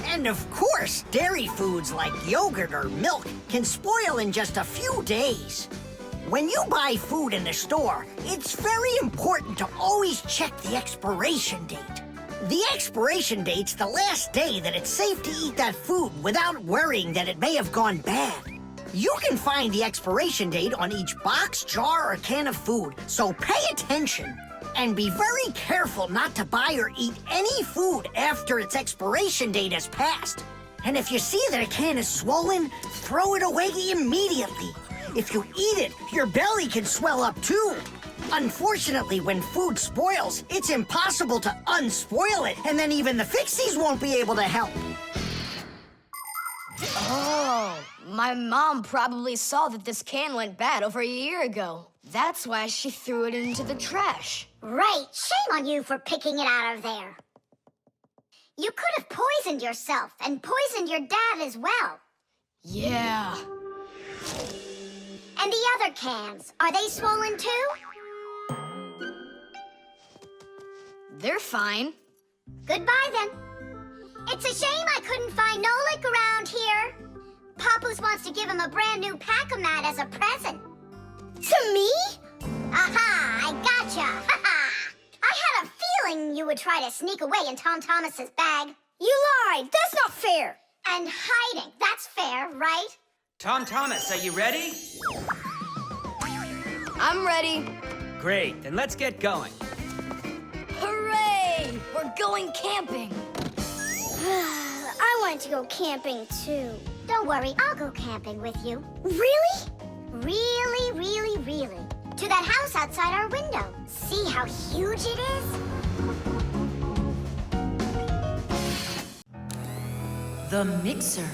And of course, dairy foods like yogurt or milk can spoil in just a few days. When you buy food in the store, it's very important to always check the expiration date. The expiration date's the last day that it's safe to eat that food without worrying that it may have gone bad. You can find the expiration date on each box, jar, or can of food, so pay attention. And be very careful not to buy or eat any food after its expiration date has passed. And if you see that a can is swollen, throw it away immediately. If you eat it, your belly can swell up too. Unfortunately, when food spoils, it's impossible to unspoil it, and then even the Fixies won't be able to help. Oh, my mom probably saw that this can went bad over a year ago. That's why she threw it into the trash. Right, shame on you for picking it out of there. You could have poisoned yourself and poisoned your dad as well. Yeah. And the other cans, are they swollen too? They're fine. Goodbye then. It's a shame I couldn't find Nolik around here. Papoose wants to give him a brand new Pac-A-Mat as a present. To me? Aha, I gotcha. Ha-ha. I had a feeling you would try to sneak away in Tom Thomas's bag. You lied. That's not fair. And hiding, that's fair, right? Tom Thomas, are you ready? I'm ready. Great, then let's get going. Hooray! We're going camping. I wanted to go camping too. Don't worry, I'll go camping with you. Really? Really, really, really. To that house outside our window. See how huge it is? The mixer.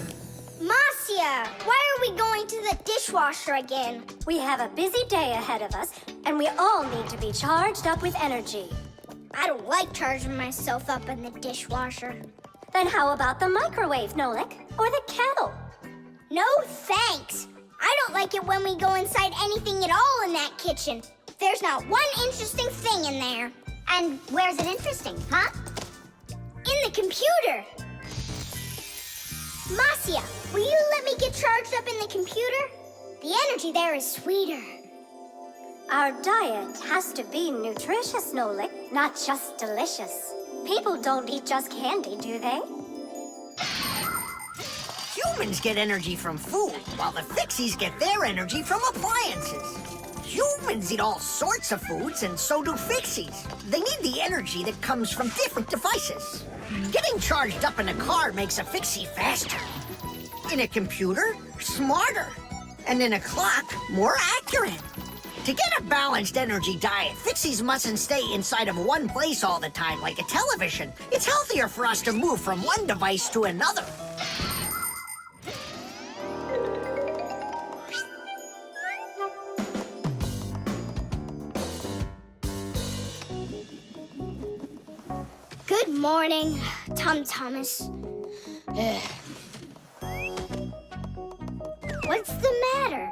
Marcia, why are we going to the dishwasher again? We have a busy day ahead of us, and we all need to be charged up with energy. I don't like charging myself up in the dishwasher. Then how about the microwave, Nolik? Or the kettle? No thanks. I don't like it when we go inside anything at all in that kitchen. There's not one interesting thing in there. And where's it interesting, huh? In the computer. Marcia, will you let me get charged up in the computer? The energy there is sweeter. Our diet has to be nutritious, Nolik, not just delicious. People don't eat just candy, do they? Humans get energy from food, while the Fixies get their energy from appliances. Humans eat all sorts of foods, and so do Fixies. They need the energy that comes from different devices. Getting charged up in a car makes a Fixie faster. In a computer, smarter. And in a clock, more accurate. To get a balanced energy diet, Fixies mustn't stay inside of one place all the time like a television. It's healthier for us to move from one device to another. Good morning, Tom Thomas. What's the matter?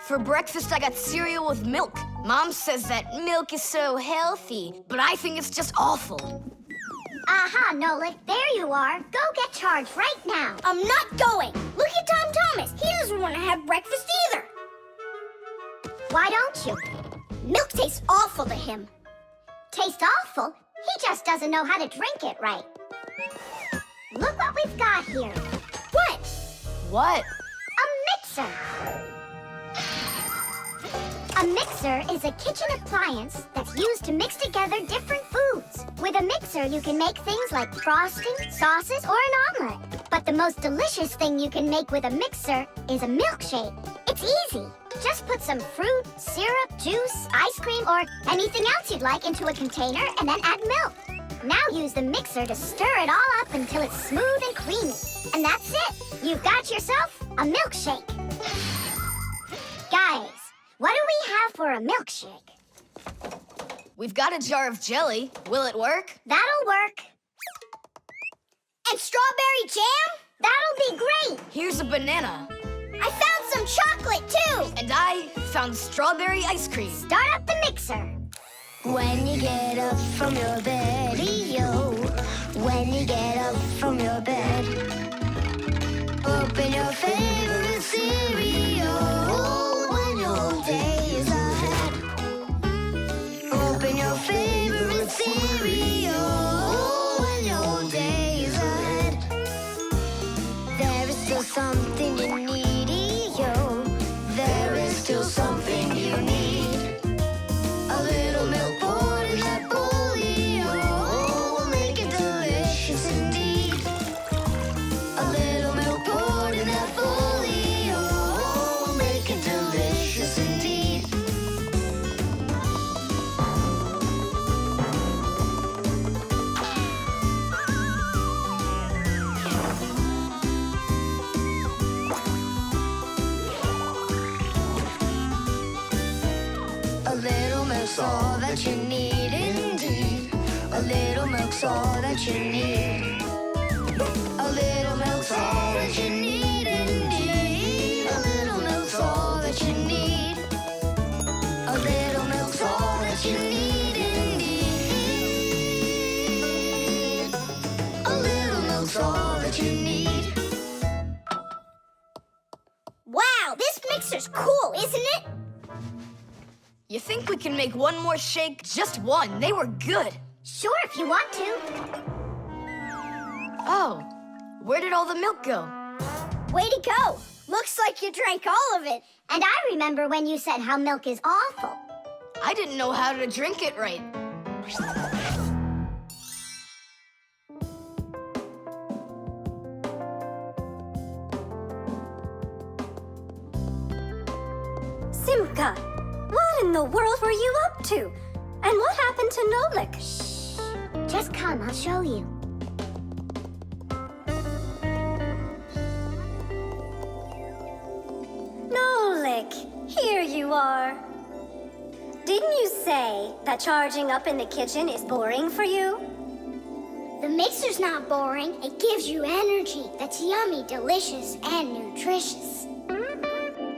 For breakfast, I got cereal with milk. Mom says that milk is so healthy, but I think it's just awful. Aha, Nolik, there you are. Go get charged right now. I'm not going. Look at Tom Thomas. He doesn't want to have breakfast either. Why don't you? Milk tastes awful to him. Taste awful? He just doesn't know how to drink it right. Look what we've got here. What? What? A mixer. A mixer is a kitchen appliance that's used to mix together different foods. With a mixer, you can make things like frosting, sauces, or an omelet. But the most delicious thing you can make with a mixer is a milkshake. It's easy. Just put some fruit, syrup, juice, ice cream, or anything else you'd like into a container and then add milk. Now use the mixer to stir it all up until it's smooth and creamy. And that's it. You've got yourself a milkshake. Guys, what do we have for a milkshake? We've got a jar of jelly. Will it work? That'll work. And strawberry jam? That'll be great. Here's a banana. I found some chocolate, too. And I found strawberry ice cream. Start up the mixer. When you get up from your bed, yo. When you get up from your bed, open your favorite cereal when your whole day is ahead. Open your favorite cereal when your whole day is ahead. There is still something you need, yo. There is still something you need. A little milk poured in that bowl, yo, will make it delicious indeed. A little milk poured in that bowl, yo, will make it delicious indeed. A little milk's all that you need indeed. A little milk's all that you need. A little milk's all that you need indeed. A little milk's all that you need. A little milk's all that you need indeed. A little milk's all that you need. Wow, this mixer's cool, isn't it? You think we can make one more shake? Just one. They were good. Sure, if you want to. Oh, where did all the milk go? Way to go. Looks like you drank all of it. And I remember when you said how milk is awful. I didn't know how to drink it right. Simka, what in the world were you up to? And what happened to Nolik? Shh. Just come, I'll show you. Nolik, here you are. Didn't you say that charging up in the kitchen is boring for you? The mixer's not boring. It gives you energy that's yummy, delicious, and nutritious.